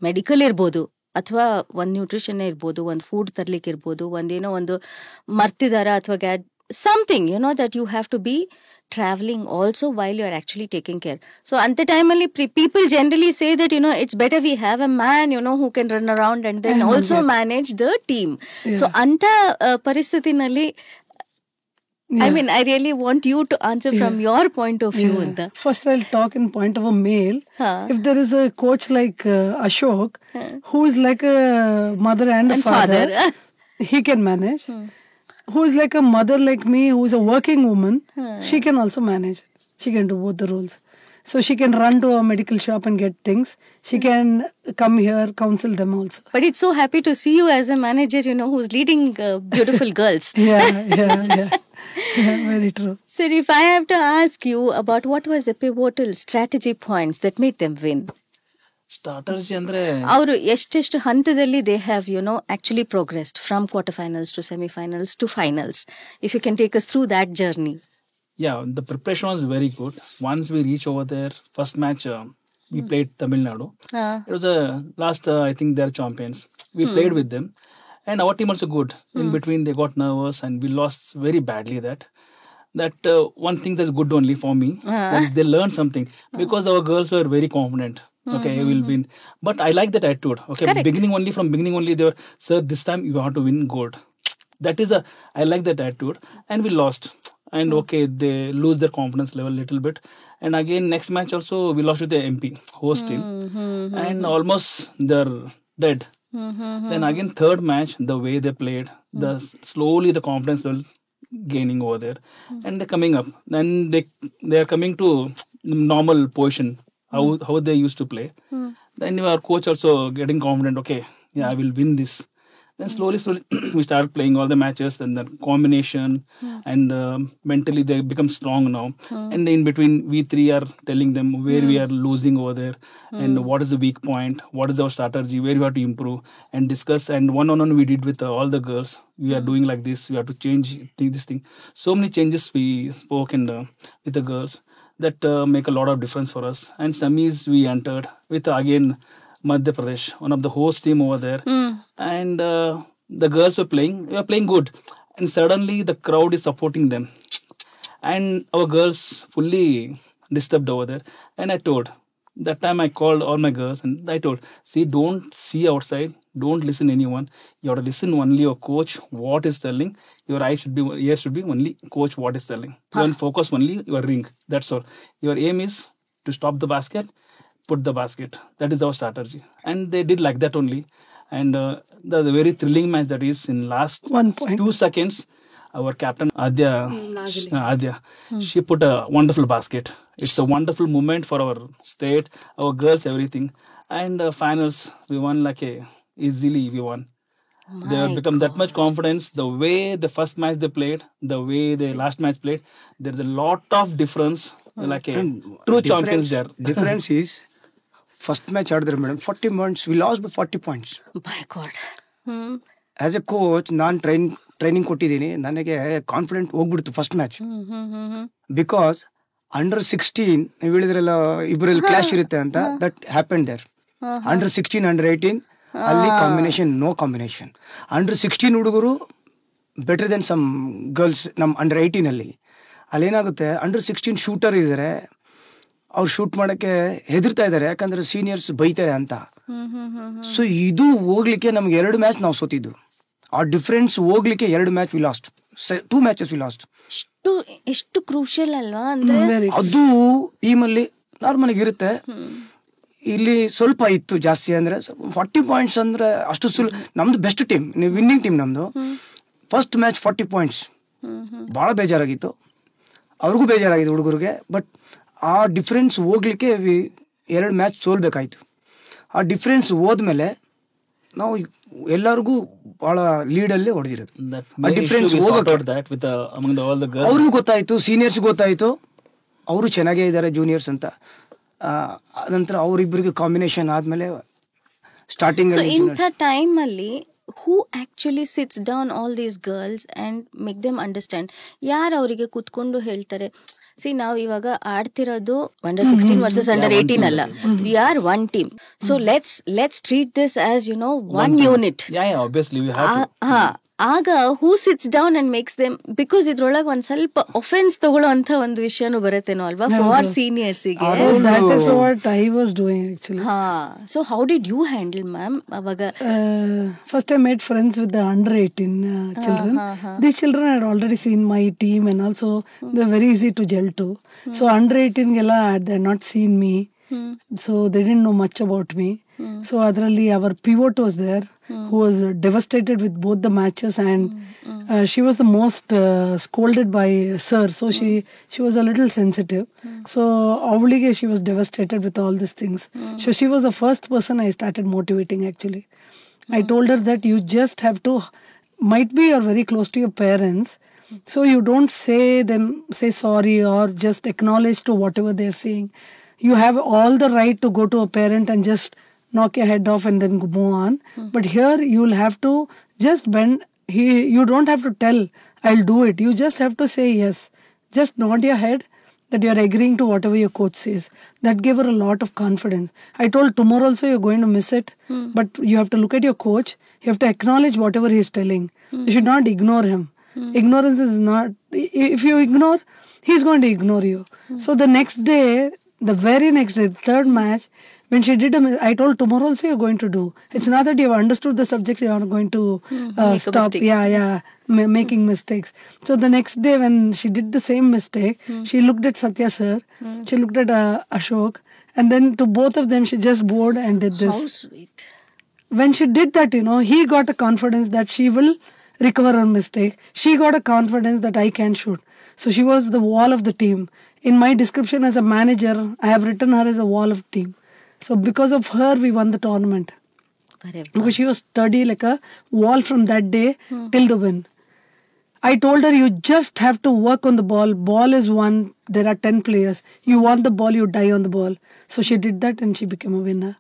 Medical ಇರ್ಬೋದು, ಅಥವಾ ಒಂದು ನ್ಯೂಟ್ರಿಷನ್ ಇರ್ಬೋದು, ಒಂದು ಫುಡ್ ತರ್ಲಿಕ್ಕೆ ಇರ್ಬೋದು, ಒಂದೇನೋ ಒಂದು ಮರ್ತಿದಾರ ಅಥವಾ something that you have to be traveling also while you are actually taking care. So at the time people generally say that it's better we have a man who can run around and then also manage the team. So anta ಪರಿಸ್ಥಿತಿನಲ್ಲಿ I mean, I really want you to answer from your point of view. Anta. First, I'll talk in point of a male. If there is a coach like Ashok, who is like a mother and a father, he can manage. Who is like a mother like me, who is a working woman, she can also manage. She can do both the roles. So she can run to a medical shop and get things. She can come here, counsel them also. But it's so happy to see you as a manager, who's leading beautiful girls. Yeah, very true. Sir, if I have to ask you about what was the pivotal strategy points that made them win? Strategy ಅಂದ್ರೆ ಅವರು ಎಷ್ಟೆಷ್ಟು ಹಂತದಲ್ಲಿ they have actually progressed from quarter finals to semifinals to finals. If you can take us through that journey. Yeah, the preparation was very good. Once we reach over there, first match we played Tamil Nadu. It was last I think they're champions. We played with them, and our team also good. In between they got nervous and we lost very badly. That one thing that's good only for me was they learned something because our girls were very confident. Okay, we'll win. But I like that attitude. Okay, from beginning only they were, sir, this time you have to win gold. I like that attitude, and we lost. And okay, they lose their confidence level a little bit. And again, next match also we lost with the MP host team, and almost they're dead. Then again, third match, the way they played, slowly the confidence level gaining over there, and they're coming up. Then they are coming to normal position how they used to play. Then our coach also getting confident. Okay, yeah, I will win this. Then slowly we started playing all the matches, and the combination and mentally they become strong now. And in between we three are telling them where we are losing over there and what is the weak point, what is our strategy, where we have to improve and discuss. And one-on-one we did with all the girls. We are doing like this, we have to change this thing. So many changes we spoke and with the girls that make a lot of difference for us. And semis we entered with again Madhya Pradesh, one of the host team over there, and the girls were playing good, and suddenly the crowd is supporting them, and our girls fully disturbed over there. And I told, that time I called all my girls and I told, see, don't see outside, don't listen anyone, you have to listen only your coach what is telling. Your ears should be only coach what is telling. You can focus only your ring, that's all. Your aim is to stop the basket, put the basket. That is our strategy, and they did like that only. And the very thrilling match that is in last 2 seconds, our captain Adya, she put a wonderful basket. It's a wonderful moment for our state, our girls, everything. And finals we won easily we won. They have become that much confidence. The way the first match they played, the way the last match played, there's a lot of difference. True champions there. Difference is first match ಆಡಿದ್ರೆ madam 40 points, we lost by 40 points. By God. As a coach ನಾನು training ಕೊಟ್ಟಿದ್ದೀನಿ, ನನಗೆ confident ಹೋಗ್ಬಿಡ್ತು first match. Because under 16 ನೀವು ಹೇಳಿದ್ರಲ್ಲ ಇಬ್ಬರಲ್ಲಿ clash ಇರುತ್ತೆ ಅಂತ, that happen there. Under 16 under 18 ಅಲ್ಲಿ ನೋ ಕಾಂಬಿನೇಷನ್. ಅಂಡರ್ 16 ಹುಡುಗರು ಬೆಟರ್ ದೆನ್ ಸಮ್ ಗರ್ಲ್ಸ್ ನಮ್ಮ ಅಂಡರ್ 18 ಅಲ್ಲಿ. ಅಲ್ಲೇನಾಗುತ್ತೆ, ಅಂಡರ್ 16 ಶೂಟರ್ ಇದ್ದಾರೆ, ಅವ್ರು ಶೂಟ್ ಮಾಡೋಕ್ಕೆ ಹೆದರ್ತಾ ಇದ್ದಾರೆ, ಯಾಕಂದ್ರೆ ಸೀನಿಯರ್ಸ್ ಬೈತಾರೆ ಅಂತ. ಸೊ ಇದು ಹೋಗ್ಲಿಕ್ಕೆ ನಮ್ಗೆ 2 ಮ್ಯಾಚ್ ನಾವು ಸೋತಿದ್ದು. ಆ ಡಿಫರೆನ್ಸ್ ಹೋಗ್ಲಿಕ್ಕೆ 2 match we last, 2 matches V last. ಎಷ್ಟು ಕ್ರೂಷಿಯಲ್ ಅಲ್ವಾ ಅಂದ್ರೆ ಅದು ಟೀಮಲ್ಲಿ ನಾರ್ಮಲ್ ಇರುತ್ತೆ. ಇಲ್ಲಿ ಸ್ವಲ್ಪ ಇತ್ತು ಜಾಸ್ತಿ, ಅಂದ್ರೆ 40 points ಅಂದ್ರೆ ಅಷ್ಟು ನಮ್ದು ಬೆಸ್ಟ್ ಟೀಮ್, ವಿನ್ನಿಂಗ್ ಟೀಮ್ ನಮ್ದು. ಫಸ್ಟ್ ಮ್ಯಾಚ್ 40 points ಬಹಳ ಬೇಜಾರಾಗಿತ್ತು, ಅವ್ರಿಗೂ ಬೇಜಾರಾಗಿತ್ತು ಹುಡುಗರಿಗೆ. ಬಟ್ ಆ ಡಿಫ್ರೆನ್ಸ್ ಹೋಗ್ಲಿಕ್ಕೆ 2 ಮ್ಯಾಚ್ ಸೋಲ್ಬೇಕಾಯ್ತು. ಆ ಡಿಫ್ರೆನ್ಸ್ ಹೋದ್ಮೇಲೆ ನಾವು ಎಲ್ಲರಿಗೂ ಬಹಳ ಲೀಡಲ್ಲೇ ಹೊಡೆದಿರೋದು. ಆ ಡಿಫ್ರೆನ್ಸ್ ಅವ್ರಿಗೂ ಗೊತ್ತಾಯ್ತು, ಸೀನಿಯರ್ಸ್ ಗೊತ್ತಾಯ್ತು, ಅವರು ಚೆನ್ನಾಗೇ ಇದ್ದಾರೆ ಜೂನಿಯರ್ಸ್ ಅಂತ. ನಂತರ ಅವರಿಬ್ಬರಿಗೆ ಕಾಂಬಿನೇಷನ್ ಆದ್ಮೇಲೆ ಸ್ಟಾರ್ಟಿಂಗ್ ಇಂಥ ಟೈಮ್ ಅಲ್ಲಿ who actually sits down all these girls and make them understand? ಯಾರು ಅವರಿಗೆ ಕೂತ್ಕೊಂಡು ಹೇಳ್ತಾರೆ, ಸಿ ನಾವು ಇವಾಗ ಆಡ್ತಿರೋದು ಅಂಡರ್ 16 ವರ್ಸಸ್ ಅಂಡರ್ 18 ಅಲ್ಲ, we are one team, so let's treat this as one unit. ಆಗ who sits down and makes them, because ಇದ್ರೊಳಗೆ ಒಂದ್ ಸ್ವಲ್ಪ ಒಫೆನ್ಸ್ ತಗೊಳ್ಳೋ ಅಂತ ಒಂದು ವಿಷಯನೂ ಬರುತ್ತೇನೋ ಅಲ್ವಾ ಫಾರ್ ಸೀನಿಯರ್ಸಿಗೆ. That is what I was doing actually. So how did you handle ma'am ಅವಾಗ? First I made friends with the under 18 children. These children had already seen my team and also they were very easy to gel to. So under 18 gela they had not seen me. So they didn't know much about me. So adralli our pivot was there who was devastated with both the matches, and she was the most scolded by sir. So she was a little sensitive. So avlige she was devastated with all these things. So she was the first person I started motivating actually. I told her that you just have to, might be you're very close to your parents, so you don't say sorry or just acknowledge to whatever they're saying. You have all the right to go to a parent and just knock your head off and then move on. But here you'll have to just bend. You don't have to tell, I'll do it. You just have to say yes. Just nod your head that you're agreeing to whatever your coach says. That gave her a lot of confidence. I told tomorrow also you're going to miss it, but you have to look at your coach. You have to acknowledge whatever he's telling. You should not ignore him. Ignorance is not, if you ignore, he's going to ignore you. So the next day, the very next day, third match, when she did I told tomorrow also you're going to do. It's not that you've understood the subject, you're going to stop. Making mistakes. So the next day when she did the same mistake, she looked at Satya sir, she looked at Ashok, and then to both of them she just bowed and did this. How sweet. When she did that, he got a confidence that she will recover her mistake. She got a confidence that I can shoot. So she was the wall of the team. In my description as a manager, I have written her as a wall of team. So because of her, we won the tournament. Because she was sturdy like a wall from that day till the win. I told her, you just have to work on the ball. Ball is one. There are 10 players. You want the ball, you die on the ball. So she did that and she became a winner.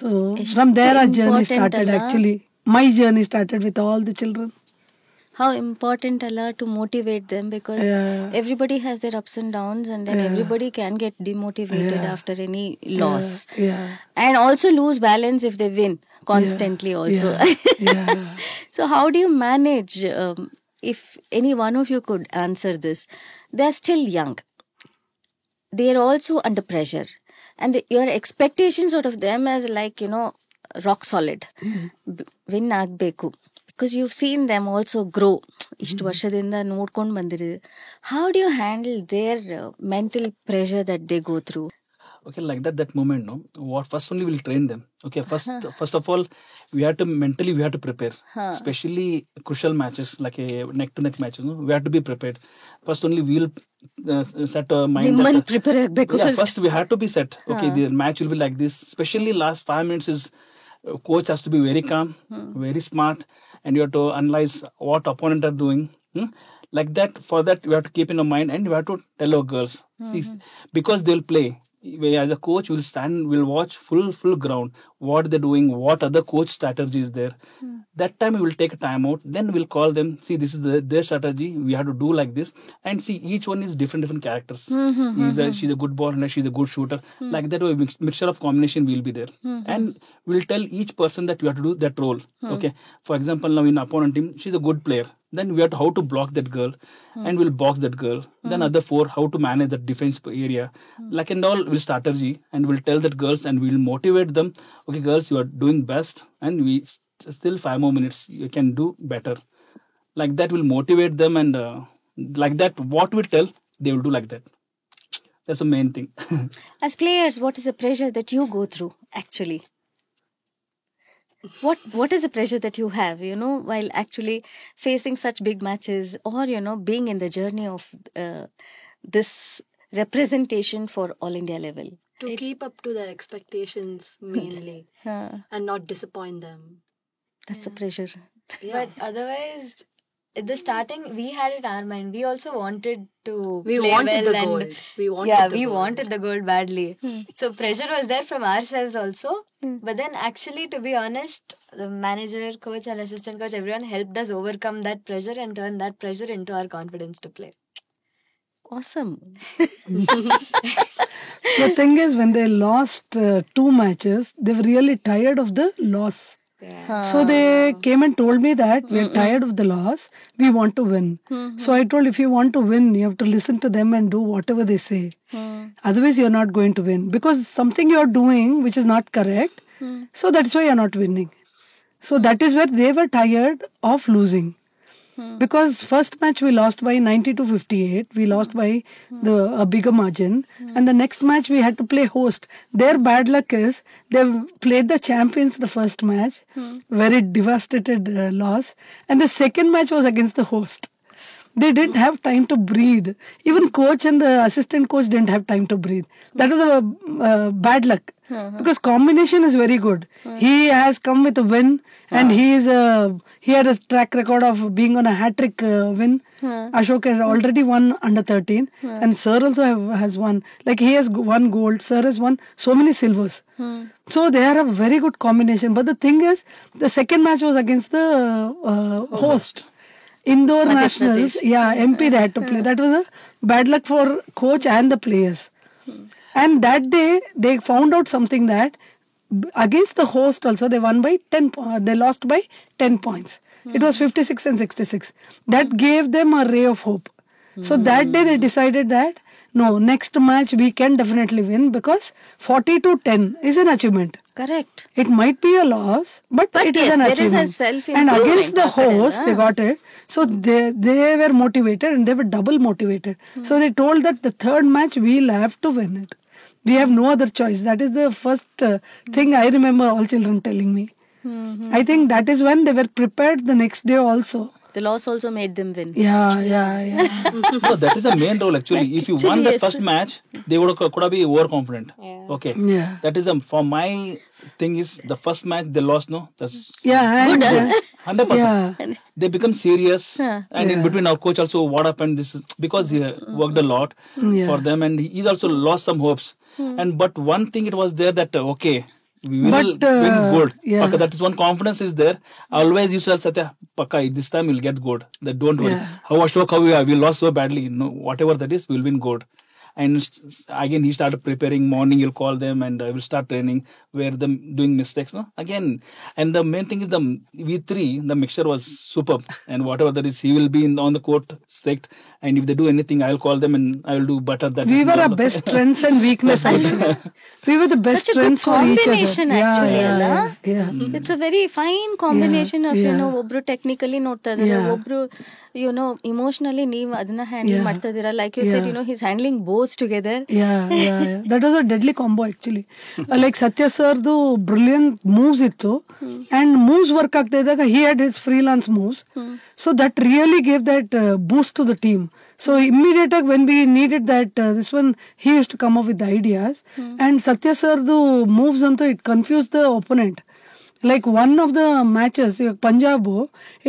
So from there our journey started actually. My journey started with all the children. How important Allah to motivate them, because everybody has their ups and downs, and then everybody can get demotivated after any loss. And also lose balance if they win constantly also. So how do you manage, if any one of you could answer this? They're still young. They're also under pressure. And your expectations out of them as like, rock solid. Win agbeku. Because you've seen them also grow. Ishtu ವರ್ಷದಿಂದ ನೋಡ್ಕೊಂಡು ಬಂದಿರಿ. How do you handle their mental pressure that they go through? Okay, like that moment, no. What first only we'll train them. Okay, first of all, we have to mentally prepare. Especially crucial matches like a neck to neck matches. No, we have to be prepared. First only we'll set a mind. Nimman prepare agbeku first. First we have to be set. Okay, the match will be like this. Especially last 5 minutes is coach has to be very calm, very smart, and you have to analyze what opponent are doing. Like that, for that you have to keep in your mind, and you have to tell our girls, see, because they will play. As a coach, will watch full ground, what they're doing, what other coach strategy is there. That time we will take a time out, then we'll call them, see, this is their strategy, we have to do like this, and see, each one is different characters. She's a good bowler, she's a good shooter. Like that, a mixture of combination will be there. And we'll tell each person that you have to do that role. Okay, for example, now in opponent team, she's a good player. Then we have to how to block that girl, and we'll box that girl. Then other 4, how to manage that defense area. Like and all, we'll strategy, and we'll tell that girls, and we'll motivate them. Okay, girls, you are doing best, and we still 5 more minutes. You can do better. Like that, we'll motivate them, and like that, what we tell, they will do like that. That's the main thing. As players, what is the pressure that you go through actually? What is the pressure that you have, while actually facing such big matches, or being in the journey of this representation for all India level? To keep up to their expectations mainly, and not disappoint them. That's the pressure. But otherwise, at the starting, we had it in our mind. We also wanted to We play wanted well the and gold. We wanted the gold badly. So pressure was there from ourselves also. But then actually, to be honest, the manager, coach and assistant coach, everyone helped us overcome that pressure and turn that pressure into our confidence to play. Awesome. The thing is, when they lost 2 matches, they were really tired of the loss. So they came and told me that we're tired of the loss, we want to win. So I told, if you want to win, you have to listen to them and do whatever they say. Otherwise you're not going to win, because something you're doing which is not correct. So that's why you're not winning. So that is where they were tired of losing. Because first match we lost by 90-58. We lost by a bigger margin. And the next match we had to play host. Their bad luck is they played the champions the first match. Very devastated loss. And the second match was against the host. They didn't have time to breathe. Even coach and the assistant coach didn't have time to breathe. That was a bad luck. Because combination is very good. He has come with a win, and he had a track record of being on a hat-trick win. Ashok has already won under 13, and Sir also has won. Like, he has won gold, Sir has won so many silvers. So they are a very good combination. But the thing is, the second match was against the host. Indore Nationals, MP they had to play. That was a bad luck for coach and the players. And that day, they found out something, that against the host also, they won by 10 they lost by 10 points. It was 56 and 66. That gave them a ray of hope. So that day they decided that, no, next match we can definitely win, because 40-10 is an achievement. Correct. It might be a loss, but it is an achievement. And against the host, they got it. So they were motivated, and they were double motivated. So they told that the third match we'll have to win it. We have no other choice. That is the first thing I remember all children telling me. I think that is when they were prepared the next day also. The loss also made them win. Yeah. No, that is the main role actually. If you won the first match, they could have been overconfident. Okay. Yeah. That is for my thing is the first match they lost. No, that's good. 100%. Yeah. They become serious, and in between our coach also, what happened? This is because he worked a lot for them, and he's also lost some hopes. But one thing it was there that okay, we will win gold. Paka, that is one confidence is there. Always you say, Satya, Paka, this time we'll get gold. That don't worry. How Ashok, how we lost so badly. No, whatever that is, we'll win gold. And again, he started preparing. Morning, he'll call them, and I will start training where them doing mistakes. No, again, and the main thing is the V3. The mixture was superb, and whatever that is, he will be on the court strict. And if they do anything, I'll call them and I will do better. That we were our best strengths and weakness. I feel we were the best Such a strengths good for each other. combination actually. Yeah. It's a very fine combination of ಒಬ್ರು technically ನೋಡ್ತಾ ಇದ್ದಾರೆ, ಒಬ್ರು emotionally ನೀವು ಅದನ್ನ handle ಮಾಡ್ತಾ ಇದ್ದೀರಾ. Like you said, he's handling both together. Yeah. That was a deadly combo actually. Like Satya sirdu brilliant moves ittu, and moves work ಆಗ್ತಾ ಇದ್ದಾಗ he had his freelance moves. So that really gave that boost to the team. So immediately when we needed that, this one, he used to come up with the ideas. And Satya sirdu moves antu, it confused the opponent. Like one of the matches, Punjab,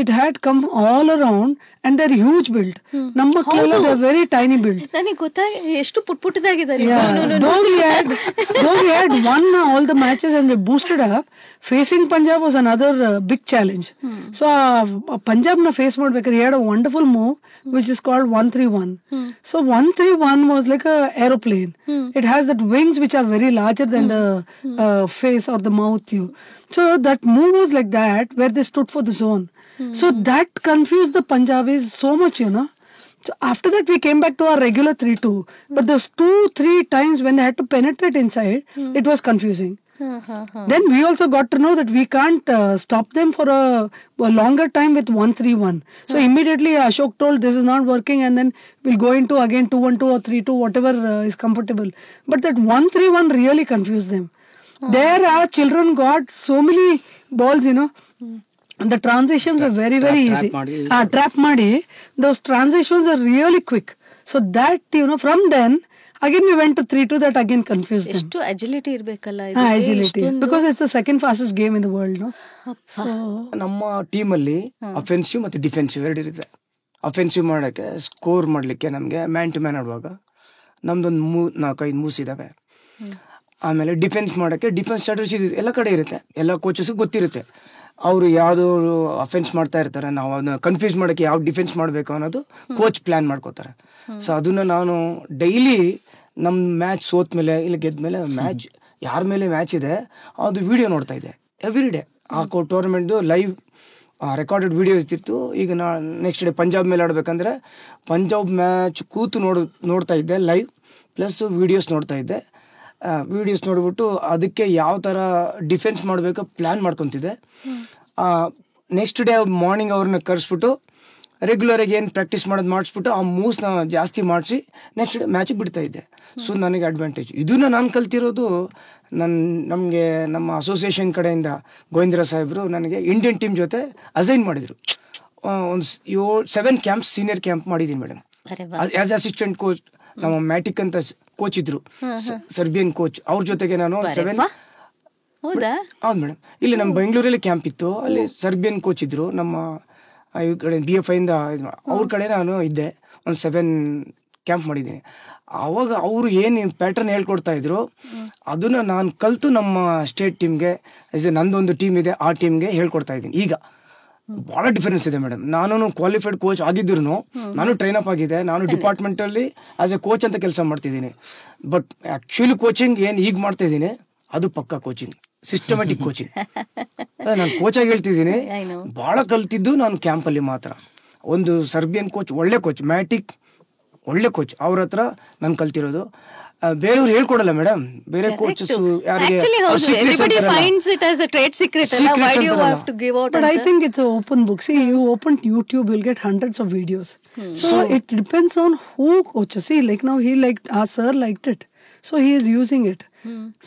it had come all around, and they're huge build. Namma Kerala, they're very tiny build. ನನಗೆ ಗೊತ್ತಾಗಿ ಎಷ್ಟು ಪುಟ್ಪುಟ್ಟದಾಗಿದ್ದಾರೆ. Though we had won all the matches and we boosted up, facing Punjab was another big challenge. So Punjab na face ಮಾಡ್ಬೇಕಾದ್ರೆ he had a wonderful move which is called 131. So 131 was like a aeroplane. It has that wings which are very larger than the face or the mouth. So that move was like that, where they stood for the zone. So that confused the Punjabis so much, So after that we came back to our regular 3-2. But those 2-3 times when they had to penetrate inside, it was confusing. Then we also got to know that we can't stop them for a longer time with 131. So immediately Ashok told, this is not working, and then we'll go into again 2-1-2 or 3-2, whatever is comfortable. But that 131 really confused them. There our children got so many balls, The transitions were very, very easy. Trap madi. Those transitions are really quick. So that, from then, again we went to 3-2, that again confused them. ಎಷ್ಟು agility ಇರಬೇಕಲ್ಲ. Agility. Because it's the second fastest game in the world, no? So ನಮ್ಮ ಟೀಮಲ್ಲಿ offensive ಮತ್ತು defensive ಎರಡು ಇರುತ್ತೆ. Offensive ಮಾಡೋಕ್ಕೆ, score ಮಾಡಲಿಕ್ಕೆ ನಮಗೆ ಮ್ಯಾನ್ ಟು ಮ್ಯಾನ್ ಆಡುವಾಗ ನಮ್ದೊಂದು 4-5 ಮೂವ್ಸ್ ಇದ್ದಾವೆ. ಆಮೇಲೆ ಡಿಫೆನ್ಸ್ ಮಾಡೋಕ್ಕೆ ಡಿಫೆನ್ಸ್ ಸ್ಟ್ರಾಟಜಿ ಎಲ್ಲ ಕಡೆ ಇರುತ್ತೆ, ಎಲ್ಲ ಕೋಚಸ್ಗೂ ಗೊತ್ತಿರುತ್ತೆ. ಅವರು ಯಾವುದೋ ಅಫೆನ್ಸ್ ಮಾಡ್ತಾ ಇರ್ತಾರೆ, ನಾವು ಅದನ್ನ ಕನ್ಫ್ಯೂಸ್ ಮಾಡೋಕ್ಕೆ ಯಾವ ಡಿಫೆನ್ಸ್ ಮಾಡಬೇಕು ಅನ್ನೋದು ಕೋಚ್ ಪ್ಲ್ಯಾನ್ ಮಾಡ್ಕೋತಾರೆ. ಸೊ ಅದನ್ನು ನಾನು ಡೈಲಿ ನಮ್ಮ ಮ್ಯಾಚ್ ಸೋತ ಮೇಲೆ ಇಲ್ಲ ಗೆದ್ದ ಮೇಲೆ ಮ್ಯಾಚ್ ಯಾರ ಮೇಲೆ ಮ್ಯಾಚ್ ಇದೆ ಅದು ವಿಡಿಯೋ ನೋಡ್ತಾ ಇದ್ದೆ ಎವ್ರಿ ಡೇ. ಆ ಟೂರ್ನಮೆಂಟ್ದು ಲೈವ್ ರೆಕಾರ್ಡೆಡ್ ವಿಡಿಯೋ ಇರ್ತಿತ್ತು. ಈಗ ನೆಕ್ಸ್ಟ್ ಡೇ ಪಂಜಾಬ್ ಮೇಲೆ ಆಡಬೇಕಂದ್ರೆ ಪಂಜಾಬ್ ಮ್ಯಾಚ್ ಕೂತು ನೋಡ್ತಾ ಇದ್ದೆ ಲೈವ್, ಪ್ಲಸ್ ವೀಡಿಯೋಸ್ ನೋಡ್ತಾ ಇದ್ದೆ. ವೀಡಿಯೋಸ್ ನೋಡ್ಬಿಟ್ಟು ಅದಕ್ಕೆ ಯಾವ ಥರ ಡಿಫೆನ್ಸ್ ಮಾಡಬೇಕು ಪ್ಲ್ಯಾನ್ ಮಾಡ್ಕೊತಿದ್ದೆ. ನೆಕ್ಸ್ಟ್ ಡೇ ಮಾರ್ನಿಂಗ್ ಅವ್ರನ್ನ ಕರೆಸ್ಬಿಟ್ಟು ರೆಗ್ಯುಲರಾಗಿ ಏನು ಪ್ರಾಕ್ಟೀಸ್ ಮಾಡಿಸ್ಬಿಟ್ಟು ಆ ಮೂವ್ಸ್ನ ಜಾಸ್ತಿ ಮಾಡಿಸಿ ನೆಕ್ಸ್ಟ್ ಡೇ ಮ್ಯಾಚಿಗೆ ಬಿಡ್ತಾ ಇದ್ದೆ. ಸೊ ನನಗೆ ಅಡ್ವಾಂಟೇಜ್. ಇದನ್ನ ನಾನು ಕಲ್ತಿರೋದು ನಮಗೆ ನಮ್ಮ ಅಸೋಸಿಯೇಷನ್ ಕಡೆಯಿಂದ ಗೋವಿಂದರಾಜ್ ಸಾಹೇಬರು ನನಗೆ ಇಂಡಿಯನ್ ಟೀಮ್ ಜೊತೆ ಅಸೈನ್ ಮಾಡಿದರು. ಒಂದು 7 ಕ್ಯಾಂಪ್ಸ್ ಸೀನಿಯರ್ ಕ್ಯಾಂಪ್ ಮಾಡಿದ್ದೀನಿ ಮೇಡಮ್. ಆಸ್ ಅಸಿಸ್ಟೆಂಟ್ ಕೋಚ್ ನಮ್ಮ ಮ್ಯಾಟಿಕ್ ಅಂತ ಕೋಚ್ ಇದ್ರು, ಸರ್ಬಿಯನ್ ಕೋಚ್. ಅವ್ರ ಜೊತೆಗೆ ನಾನು 7. ಹೌದು ಮೇಡಮ್. ಇಲ್ಲಿ ನಮ್ಮ ಬೆಂಗಳೂರಲ್ಲಿ ಕ್ಯಾಂಪ್ ಇತ್ತು, ಅಲ್ಲಿ ಸರ್ಬಿಯನ್ ಕೋಚ್ ಇದ್ರು. ನಮ್ಮ ಈ ಕಡೆ BFI ಇಂದ ಅವ್ರ ಕಡೆ ನಾನು ಇದ್ದೆ. ಒಂದು 7 ಕ್ಯಾಂಪ್ ಮಾಡಿದ್ದೀನಿ. ಆವಾಗ ಅವರು ಏನು ಪ್ಯಾಟರ್ನ್ ಹೇಳ್ಕೊಡ್ತಾ ಇದ್ರು ಅದನ್ನ ನಾನು ಕಲಿತು ನಮ್ಮ ಸ್ಟೇಟ್ ಟೀಮ್ಗೆ, ನಂದೊಂದು ಟೀಮ್ ಇದೆ, ಆ ಟೀಮ್ಗೆ ಹೇಳ್ಕೊಡ್ತಾ ಇದ್ದೀನಿ. ಈಗ ಭಾಳ ಡಿಫರೆನ್ಸ್ ಇದೆ ಮೇಡಮ್. ನಾನು ಕ್ವಾಲಿಫೈಡ್ ಕೋಚ್ ಆಗಿದ್ರು ನಾನು ಟ್ರೈನ್ ಅಪ್ ಆಗಿದೆ. ನಾನು ಡಿಪಾರ್ಟ್ಮೆಂಟಲ್ಲಿ ಆಸ್ ಎ ಕೋಚ್ ಅಂತ ಕೆಲಸ ಮಾಡ್ತಿದ್ದೀನಿ. ಬಟ್ ಆ್ಯಕ್ಚುಲಿ ಕೋಚಿಂಗ್ ಏನು ಈಗ ಮಾಡ್ತಾ ಇದ್ದೀನಿ ಅದು ಪಕ್ಕಾ ಕೋಚಿಂಗ್, ಸಿಸ್ಟಮ್ಯಾಟಿಕ್ ಕೋಚಿಂಗ್. ನಾನು ಕೋಚಾಗಿ ಹೇಳ್ತಿದ್ದೀನಿ, ಭಾಳ ಕಲ್ತಿದ್ದು ನಾನು ಕ್ಯಾಂಪಲ್ಲಿ ಮಾತ್ರ. ಒಂದು ಸರ್ಬಿಯನ್ ಕೋಚ್, ಒಳ್ಳೆ ಕೋಚ್, ಮ್ಯಾಟಿಕ್ ಒಳ್ಳೆ ಕೋಚ್, ಅವ್ರ ಹತ್ರ ನಾನು ಕಲ್ತಿರೋದು. ಬೇರೆಯವ್ರು ಹೇಳ್ಕೊಡಲ್ಲ ಮೇಡಮ್. ಬೇರೆ ಕೋಚಸ್ ಯಾರಿಗೆ But I think it's an open book. See, you open YouTube, you'll get hundreds of videos. So it depends on who coaches. See, like now our sir liked it, so he is using it.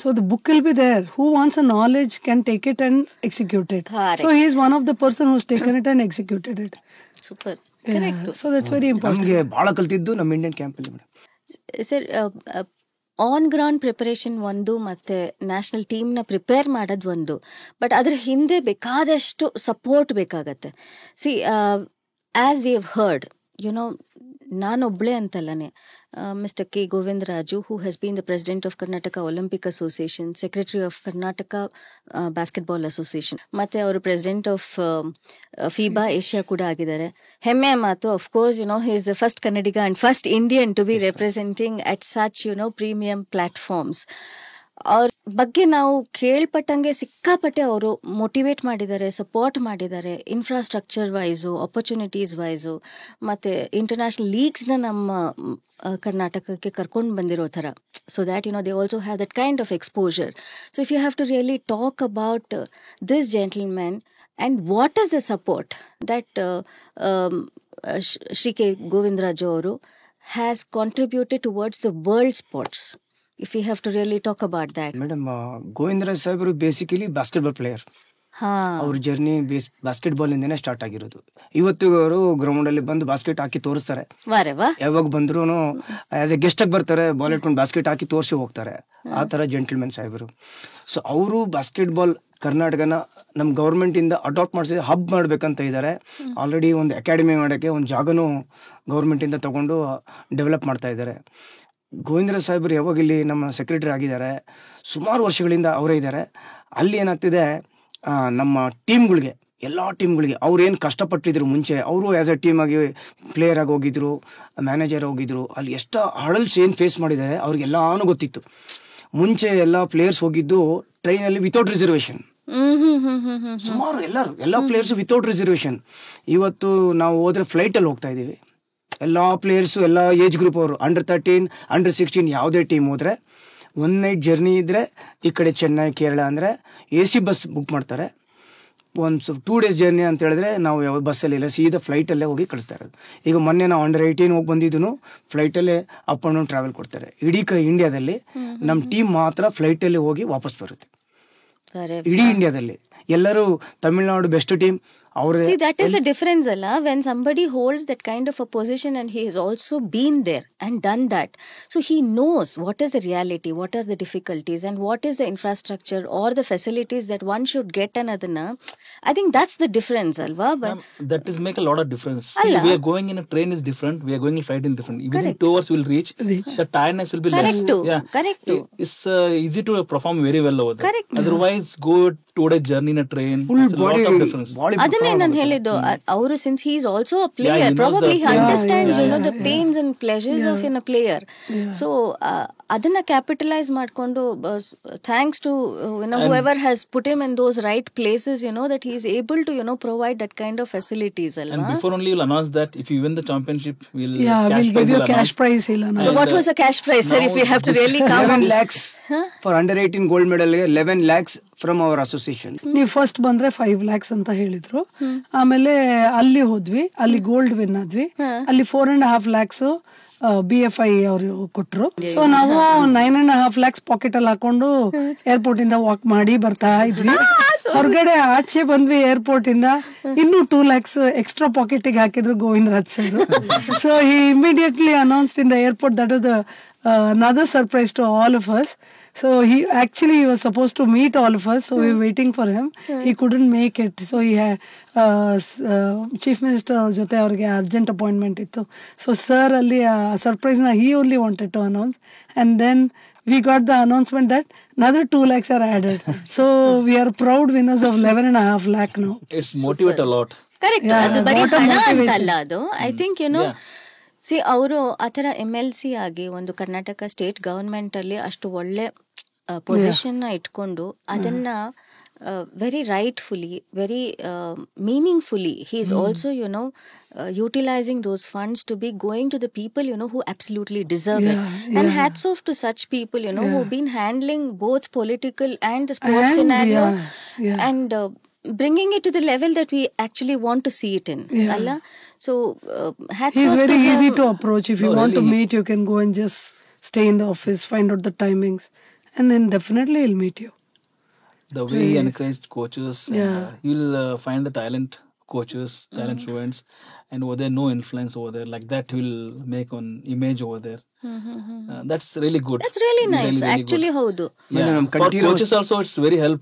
So the book will be there. Who wants a knowledge can take it and execute it. So he is one of the person who's taken it and executed it. Super. Correct. So that's very important. ನಮಗೆ ಭಾಳ ಕಲ್ತಿದ್ದು ನಮ್ಮ Indian ಕ್ಯಾಂಪಲ್ಲಿ madam. Sir, on ground preparation ಒಂದು ಮತ್ತೆ national ಟೀಮ್ನ prepare ಮಾಡೋದು ಒಂದು, but ಅದ್ರ ಹಿಂದೆ ಬೇಕಾದಷ್ಟು ಸಪೋರ್ಟ್ ಬೇಕಾಗತ್ತೆ. See, as we have heard, ನಾನೊಬ್ಳೆ ಅಂತಲ್ಲನೆ, Mr. K. Govindaraja, who has been the president of Karnataka Olympic Association, secretary of Karnataka Basketball Association, ಮತ್ತೆ ಅವರು president of FIBA Asia ಕೂಡ ಆಗಿದ್ದಾರೆ. ಹೆಮ್ಮೆಯ ಮಾತು. Of course, he is the first Kannadiga and first Indian to be representing at such, premium platforms. ಅವ್ರ ಬಗ್ಗೆ ನಾವು ಕೇಳ್ಪಟ್ಟಂಗೆ ಸಿಕ್ಕಾಪಟ್ಟೆ ಅವರು ಮೋಟಿವೇಟ್ ಮಾಡಿದ್ದಾರೆ, ಸಪೋರ್ಟ್ ಮಾಡಿದ್ದಾರೆ, ಇನ್ಫ್ರಾಸ್ಟ್ರಕ್ಚರ್ ವೈಸು, ಆಪರ್ಚುನಿಟೀಸ್ ವೈಸು, ಮತ್ತು ಇಂಟರ್ನ್ಯಾಷನಲ್ ಲೀಗ್ಸ್ನ ನಮ್ಮ ಕರ್ನಾಟಕಕ್ಕೆ ಕರ್ಕೊಂಡು ಬಂದಿರೋ ಥರ. So that they also have that kind of exposure. So if you have to really talk about this gentleman and what is the support that Shri K. Govindaraja ಅವರು has contributed towards the world sports, if we have to really talk about that. Madam, Govindraj ಸಾಹೇಬರು basically basketball player. ಅವ್ರ journey basketball ಇಂದನೇ start ಆಗಿರೋದು. ಇವತ್ತು ಅವರು ground ಅಲ್ಲಿ ಬಂದು basket ಹಾಕಿ ತೋರಿಸ್ತಾರೆ. ಯಾವಾಗ ಬಂದ್ರು ಆಸ್ ಎ ಗೆಸ್ಟ್ ಆಗಿ ಬರ್ತಾರೆ, ಬಾಲ್ ಇಟ್ಕೊಂಡು ಬಾಸ್ಕೆಟ್ ಹಾಕಿ ತೋರಿಸಿ ಹೋಗ್ತಾರೆ. ಆ ತರ ಜೆಂಟಲ್ಮೆನ್ ಸಾಹೇಬರು. ಸೊ ಅವರು ಬಾಸ್ಕೆಟ್ಬಾಲ್ ಕರ್ನಾಟಕನ ನಮ್ಮ ಗೌರ್ಮೆಂಟ್ ಇಂದ ಅಡಾಪ್ಟ್ ಮಾಡಿಸಿ ಹಬ್ ಮಾಡ್ಬೇಕಂತ ಇದ್ದಾರೆ. ಆಲ್ರೆಡಿ ಒಂದು ಅಕಾಡೆಮಿ ಮಾಡೋಕ್ಕೆ ಒಂದು ಜಾಗನೂ ಗೌರ್ಮೆಂಟ್ ಇಂದ ತಗೊಂಡು ಡೆವಲಪ್ ಮಾಡ್ತಾ ಇದ್ದಾರೆ. ಗೋವಿಂದರಾಜ್ ಸಾಹೇಬರು ಯಾವಾಗ ಇಲ್ಲಿ ನಮ್ಮ ಸೆಕ್ರೆಟರಿ ಆಗಿದ್ದಾರೆ, ಸುಮಾರು ವರ್ಷಗಳಿಂದ ಅವರೇ ಇದ್ದಾರೆ. ಅಲ್ಲಿ ಏನಾಗ್ತಿದೆ, ನಮ್ಮ ಟೀಮ್ಗಳಿಗೆ, ಎಲ್ಲ ಟೀಮ್ಗಳಿಗೆ ಅವ್ರು ಏನು ಕಷ್ಟಪಟ್ಟಿದ್ರು ಮುಂಚೆ, ಅವರು ಆ್ಯಸ್ ಎ ಟೀಮ್ ಆಗಿ ಪ್ಲೇಯರ್ ಆಗಿ ಹೋಗಿದ್ರು, ಮ್ಯಾನೇಜರ್ ಹೋಗಿದ್ರು. ಅಲ್ಲಿ ಎಷ್ಟು ಹಡಲ್ಸ್ ಏನು ಫೇಸ್ ಮಾಡಿದ್ದಾರೆ ಅವ್ರಿಗೆಲ್ಲಾನು ಗೊತ್ತಿತ್ತು. ಮುಂಚೆ ಎಲ್ಲ ಪ್ಲೇಯರ್ಸ್ ಹೋಗಿದ್ದು ಟ್ರೈನಲ್ಲಿ ವಿತೌಟ್ ರಿಸರ್ವೇಷನ್. ಸುಮಾರು ಎಲ್ಲ ಪ್ಲೇಯರ್ಸು ವಿತೌಟ್ ರಿಸರ್ವೇಷನ್. ಇವತ್ತು ನಾವು ಹೋದ್ರೆ ಫ್ಲೈಟಲ್ಲಿ ಹೋಗ್ತಾ ಇದ್ದೀವಿ. ಎಲ್ಲ ಪ್ಲೇಯರ್ಸು, ಎಲ್ಲ ಏಜ್ ಗ್ರೂಪ್ ಅವರು, ಅಂಡರ್ 13, ಅಂಡರ್ 16 ಯಾವುದೇ ಟೀಮ್ ಹೋದರೆ 1 ನೈಟ್ ಜರ್ನಿ ಇದ್ದರೆ, ಈ ಕಡೆ ಚೆನ್ನೈ, ಕೇರಳ ಅಂದರೆ AC ಬಸ್ ಬುಕ್ ಮಾಡ್ತಾರೆ. ಒಂದು 2 ಡೇಸ್ ಜರ್ನಿ ಅಂತ ಹೇಳಿದ್ರೆ ನಾವು ಯಾವ ಬಸ್ಸಲ್ಲಿ ಇಲ್ಲ, ಸೀದಾ ಫ್ಲೈಟಲ್ಲೇ ಹೋಗಿ ಕಳಿಸ್ತಾ ಇರೋದು. ಈಗ ಮೊನ್ನೆ ನಾವು ಅಂಡರ್ 18 ಹೋಗಿ ಬಂದಿದ್ದು ಫ್ಲೈಟಲ್ಲೇ ಅಪ್ ಆ್ಯಂಡ್ ಡೌನ್ ಟ್ರಾವೆಲ್ ಕೊಡ್ತಾರೆ. ಇಡೀ ಇಂಡಿಯಾದಲ್ಲಿ ನಮ್ಮ ಟೀಮ್ ಮಾತ್ರ ಫ್ಲೈಟಲ್ಲಿ ಹೋಗಿ ವಾಪಸ್ ಬರುತ್ತೆ. ಇಡೀ ಇಂಡಿಯಾದಲ್ಲಿ ಎಲ್ಲರೂ Tamil Nadu best team. See, that is the difference, Allah. When somebody holds that kind of a position and he has also been there and done that, so he knows what is the reality, what are the difficulties, and what is the infrastructure or the facilities that one should get another. I think that's the difference, Alva. But that is make a lot of difference. See, we are going in a train is different, we are going in flight is different. Within 2 hours we will reach. The tiredness will be less. Correct. It's easy to perform very well over there. Correct. Otherwise, go 2 days journey in a train. Full it's body, a lot of difference. ಅದನ್ನೇ ನಾನು ಹೇಳಿದ್ದು. ಅವರು since he is also a player, probably he understands the pains and pleasures of in a player. So ಅದನ್ನ capitalise ಮಾಡ್ಕೊಂಡು thanks to whoever has put him in those right places, that he is able to provide that kind of facilities And alwa. before only you'll announce that if you win the championship, we'll we'll give you a cash prize. So what was the cash prize, sir, if we have to really count? 11 lakhs for under 18 gold medal. 11 lakhs from our association. ನೀವು first ಬಂದ್ರೆ 5 lakhs ಅಂತ ಹೇಳಿದ್ರು. ಆಮೇಲೆ ಅಲ್ಲಿ ಹೋದ್ವಿ, ಅಲ್ಲಿ gold win ಆದ್ವಿ. ಅಲ್ಲಿ 4.5 lakhs BFI ಅವರು ಕೊಟ್ರು. ಸೊ ನಾವು 9.5 lakhs ಪಾಕೆಟ್ ಅಲ್ಲಿ ಹಾಕೊಂಡು ಏರ್ಪೋರ್ಟ್ ಇಂದ ವಾಕ್ ಮಾಡಿ ಬರ್ತಾ ಇದ್ವಿ. ಹೊರಗಡೆ ಆಚೆ ಬಂದ್ವಿ ಏರ್ಪೋರ್ಟ್ ಇಂದ, ಇನ್ನೂ 2 lakhs ಎಕ್ಸ್ಟ್ರಾ ಪಾಕೆಟ್ ಗೆ ಹಾಕಿದ್ರು Govindraj sir. So he immediately announced in the airport. That was the another surprise to all of us. So he was supposed to meet all of us, so we were waiting for him. He couldn't make it, so he had chief minister ಅವ್ರ ಜೊತೆ ಅವ್ರಿಗೆ urgent appointment ಇತ್ತು. So sir ಅಲ್ಲಿ surprise ನ he only wanted to announce, and then we got the announcement that another 2 lakhs are added. So we are proud winners of 11.5 lakh now. It's motivate a lot. Correct. ಅದು ಬರೀ ಹಣ ಅಂತಲ್ಲ, ಅದು I think see ಅವರು ಆ ಥರ MLC ಆಗಿ ಒಂದು ಕರ್ನಾಟಕ ಸ್ಟೇಟ್ ಗವರ್ಮೆಂಟ್ ಅಲ್ಲಿ ಅಷ್ಟು ಒಳ್ಳೆ ಪೊಸಿಷನ್ ನ ಇಟ್ಕೊಂಡು ಅದನ್ನ very rightfully, very meaningfully he is also utilizing those funds to be going to the people who absolutely deserve it. And hats off to such people who've been handling both political and the sports scenario and bringing it to the level that we actually want to see it in. Allah. So hats He's off very to easy him. to approach. If you want to meet, you can go and just stay in the office, find out the timings, and then definitely he'll meet you. The way he encouraged coaches, you'll find the talent coaches, talent students, and over there no influence over there. Like that, he'll make an image over there. That's really good. That's really nice. Really Actually, houdu. For coaches also, it's very help.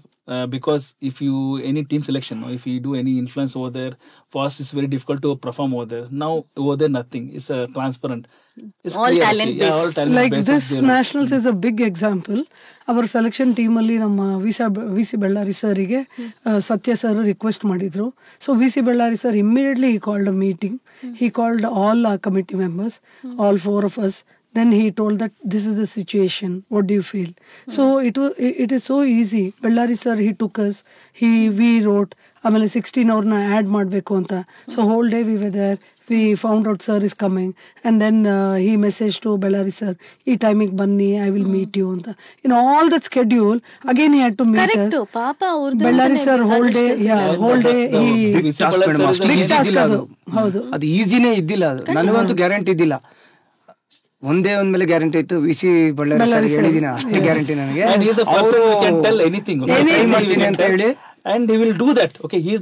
Because if you any team selection, if you do any influence over there, for us it's very difficult to perform over there. Now over there nothing. It's transparent. It's All clear. talent based. All talent Like based this nationals is a big example. Our selection team ಅಲ್ಲಿ ನಮ್ಮ VC Bellary ಸರ್ಗೆ ಸತ್ಯ sir request ಮಾಡಿದ್ರು. So VC Bellary sir immediately he called a meeting. He called all our committee members, all 4 of us. Then he told that this is the situation. What do you feel? So it is so easy. Bellary sir, he took us. We wrote. ಆಮೇಲೆ 16 ಅವ್ರನ್ನ add ಮಾಡಬೇಕು ಅಂತ. So whole day we were there. We found out sir is coming and then he message to Bellary sir, ಈ ಟೈಮಿಗೆ ಬನ್ನಿ, I will meet you ಅಂತ. In all that schedule again he had to meet us. Bellary sir whole day big task ಅದು. ಹೌದು, ಅದು ಈಸಿನೇ ಇದ್ದಿಲ್ಲ. ಅದು ನನಗಂತೂ ಗ್ಯಾರಂಟಿ ಇದ್ದಿಲ್ಲ. ಒಂದೇ ಒಂದ್ ಮೇಲೆ ಗ್ಯಾರಂಟಿ ಇತ್ತು, VC ಬಳ್ಳಾರಿ ಸರ್ ಹೇಳಿದೀನಿ, ಅಷ್ಟೇ ಗ್ಯಾರಂಟಿ ನನಗೆ. And he is the person who can tell anything. ಮಾಡ್ತೀನಿ ಅಂತ ಹೇಳಿ. And he will do that. Okay, he is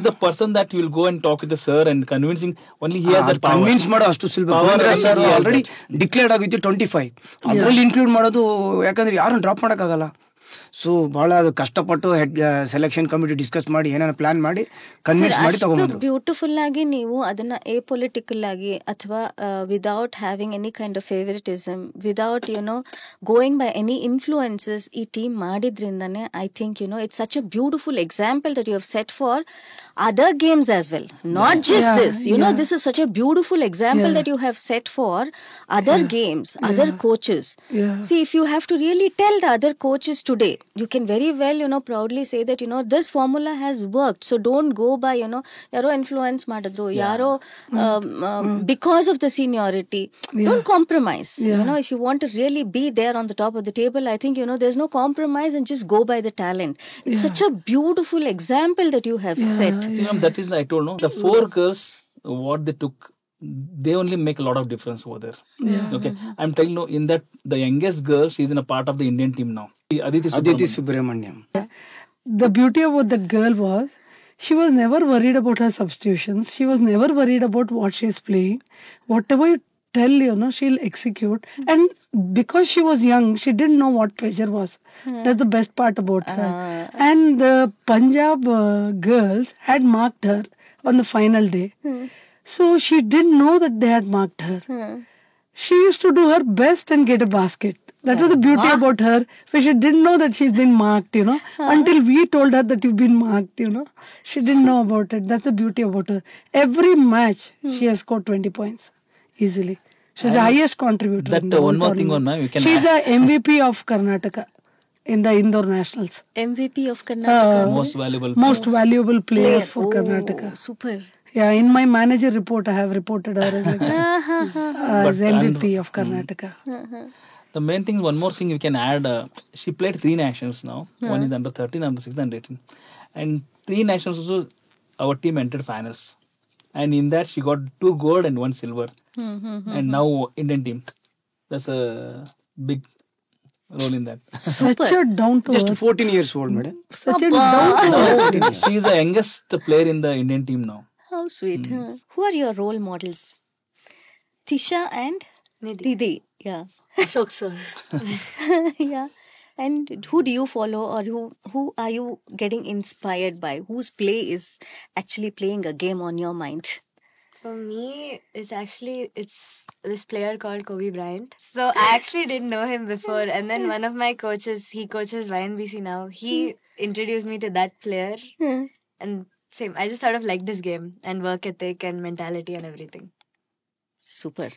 the person that you will go and talk with the sir and convincing. Only he has that power. Convince ಮಾಡೋ ಅಷ್ಟು ಸುಲಭ. Sir already declared ಆಗಿತ್ತು 25, ಅದ್ರಲ್ಲಿ include ಮಾಡೋದು, ಯಾಕಂದ್ರೆ ಯಾರನ್ನು drop ಮಾಡಕ್ಕಾಗಲ್ಲ. So ಬಹಳ ಅದು ಕಷ್ಟಪಟ್ಟು ಸೆಲೆಕ್ಷನ್ ಕಮಿಟಿ ಡಿಸ್ಕಸ್ ಮಾಡಿ ಏನಾನ ಪ್ಲಾನ್ ಮಾಡಿ ಕನ್ವಿನ್ಸ್ ಮಾಡಿ ತಗೊಂಡ್ಬಂದ್ರು. ಬ್ಯೂಟಿಫುಲ್ ಆಗಿ ನೀವು ಅದನ್ನ ಎಪೊಲಿಟಿಕಲ್ ಆಗಿ ಅಥವಾ without having any kind of favouritism, without going by any influences ಈ ಟೀಮ್ ಮಾಡಿದ್ರಿಂದಾನೆ I think it's such a beautiful example that you have set for other games as well, not just this. This is such a beautiful example that you have set for other games, other coaches. See, if you have to really tell the other coaches today, you can very well proudly say that this formula has worked, so don't go by yaro influence madidru, yaro because of the seniority. Don't compromise. If you want to really be there on the top of the table, I think there's no compromise, and just go by the talent. It's such a beautiful example that you have set. That is, I told, the 4 girls, what they took, they only make a lot of difference over there. Okay, I'm telling you, in that the youngest girl, she's in a part of the Indian team now. Aditi Subramaniam. The beauty about that girl was, she was never worried about her substitutions. She was never worried about what she's playing. Whatever you tell, she'll execute. And because she was young, she didn't know what pressure was. That's the best part about her. And the Punjab girls had marked her on the final day. So she didn't know that they had marked her. She used to do her best and get a basket. That was the beauty about her, but she didn't know that she's been marked, until we told her that you've been marked, She didn't know about it. That's the beauty about her. Every match, she has scored 20 points easily. She's the highest contributor. That in the one whole more thing tournament. on, you can She's the MVP of Karnataka in the Indore Nationals. MVP of Karnataka. most valuable player for Karnataka. Super. Yeah, in my manager report, I have reported her as, like, as MVP of Karnataka. The main thing, one more thing we can add, she played 3 nationals now. One is under 13, under 16, under 18. And 3 nationals also, our team entered finals. And in that, she got 2 gold and 1 silver. And now Indian team. That's a big role in that. Such a down to Just 14 years old, madam. Such a down to earth. She is the youngest player in the Indian team now. How sweet. Who are your role models? Tisha and Didi. Yeah. Ashok sir. Yeah. And who do you follow, or who are you getting inspired by? Whose play is actually playing a game on your mind? For me, it's this player called Kobe Bryant. So I actually didn't know him before, and then one of my coaches, he coaches YNBC now, he introduced me to that player. And same, I just sort of liked this game and work ethic and mentality and everything. Super.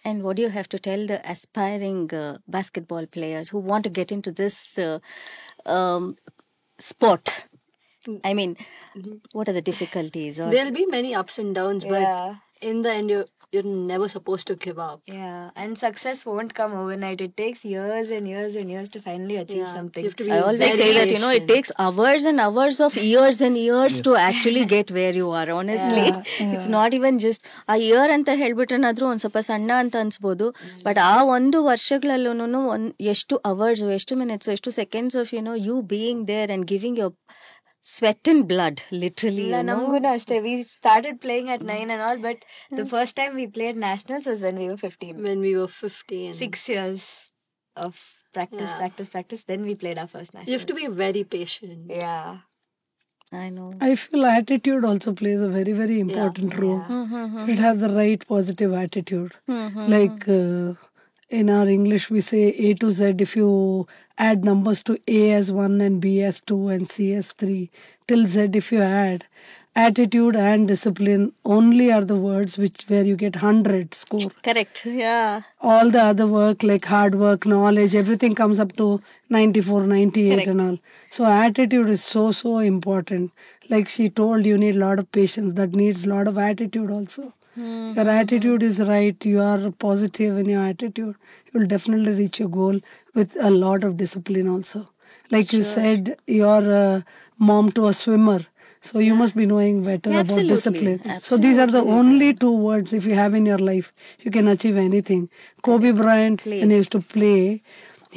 And what do you have to tell the aspiring basketball players who want to get into this sport? I mean, what are the difficulties? Or There'll be many ups and downs, but in the end, you're never supposed to give up. Yeah, and success won't come overnight. It takes years and years and years to finally achieve something. You have to be I always say that, it takes hours and hours of years and years to actually get where you are, honestly. It's not even just a year ಅಂತ ಹೇಳ್ಬಿಟ್ರನಾದ್ರೂ ಒಂದು ಸ್ವಲ್ಪ ಸಣ್ಣ ಅಂತ ಅನ್ಸ್ಬೋದು, but ಆ ಒಂದು ವರ್ಷಗಳಲ್ಲೂ ಎಷ್ಟು hours, ಎಷ್ಟು minutes, ಎಷ್ಟು seconds of you being there and giving your sweat and blood, literally. Namguna ashte. We started playing at 9 and all, but the first time we played nationals was when we were 15. When we were 15. 6 years of practice. Then we played our first nationals. You have to be very patient. Yeah. I know. I feel attitude also plays a very, very important role. It has the right positive attitude. Like in our English, we say A to Z. If you add numbers to A as 1 and B as 2 and C as 3 till Z, if you add, attitude and discipline only are the words where you get 100 score. Correct. Yeah. All the other work like hard work, knowledge, everything comes up to 94, 98 Correct. And all. So attitude is so important. Like she told, you need a lot of patience. That needs a lot of attitude also. Your attitude is right, you are positive in your attitude, you will definitely reach your goal with a lot of discipline also. Like you said, you're a mom to a swimmer, so you must be knowing better about discipline. So these are the only 2 words, if you have in your life, you can achieve anything. Kobe Bryant, when he used to play,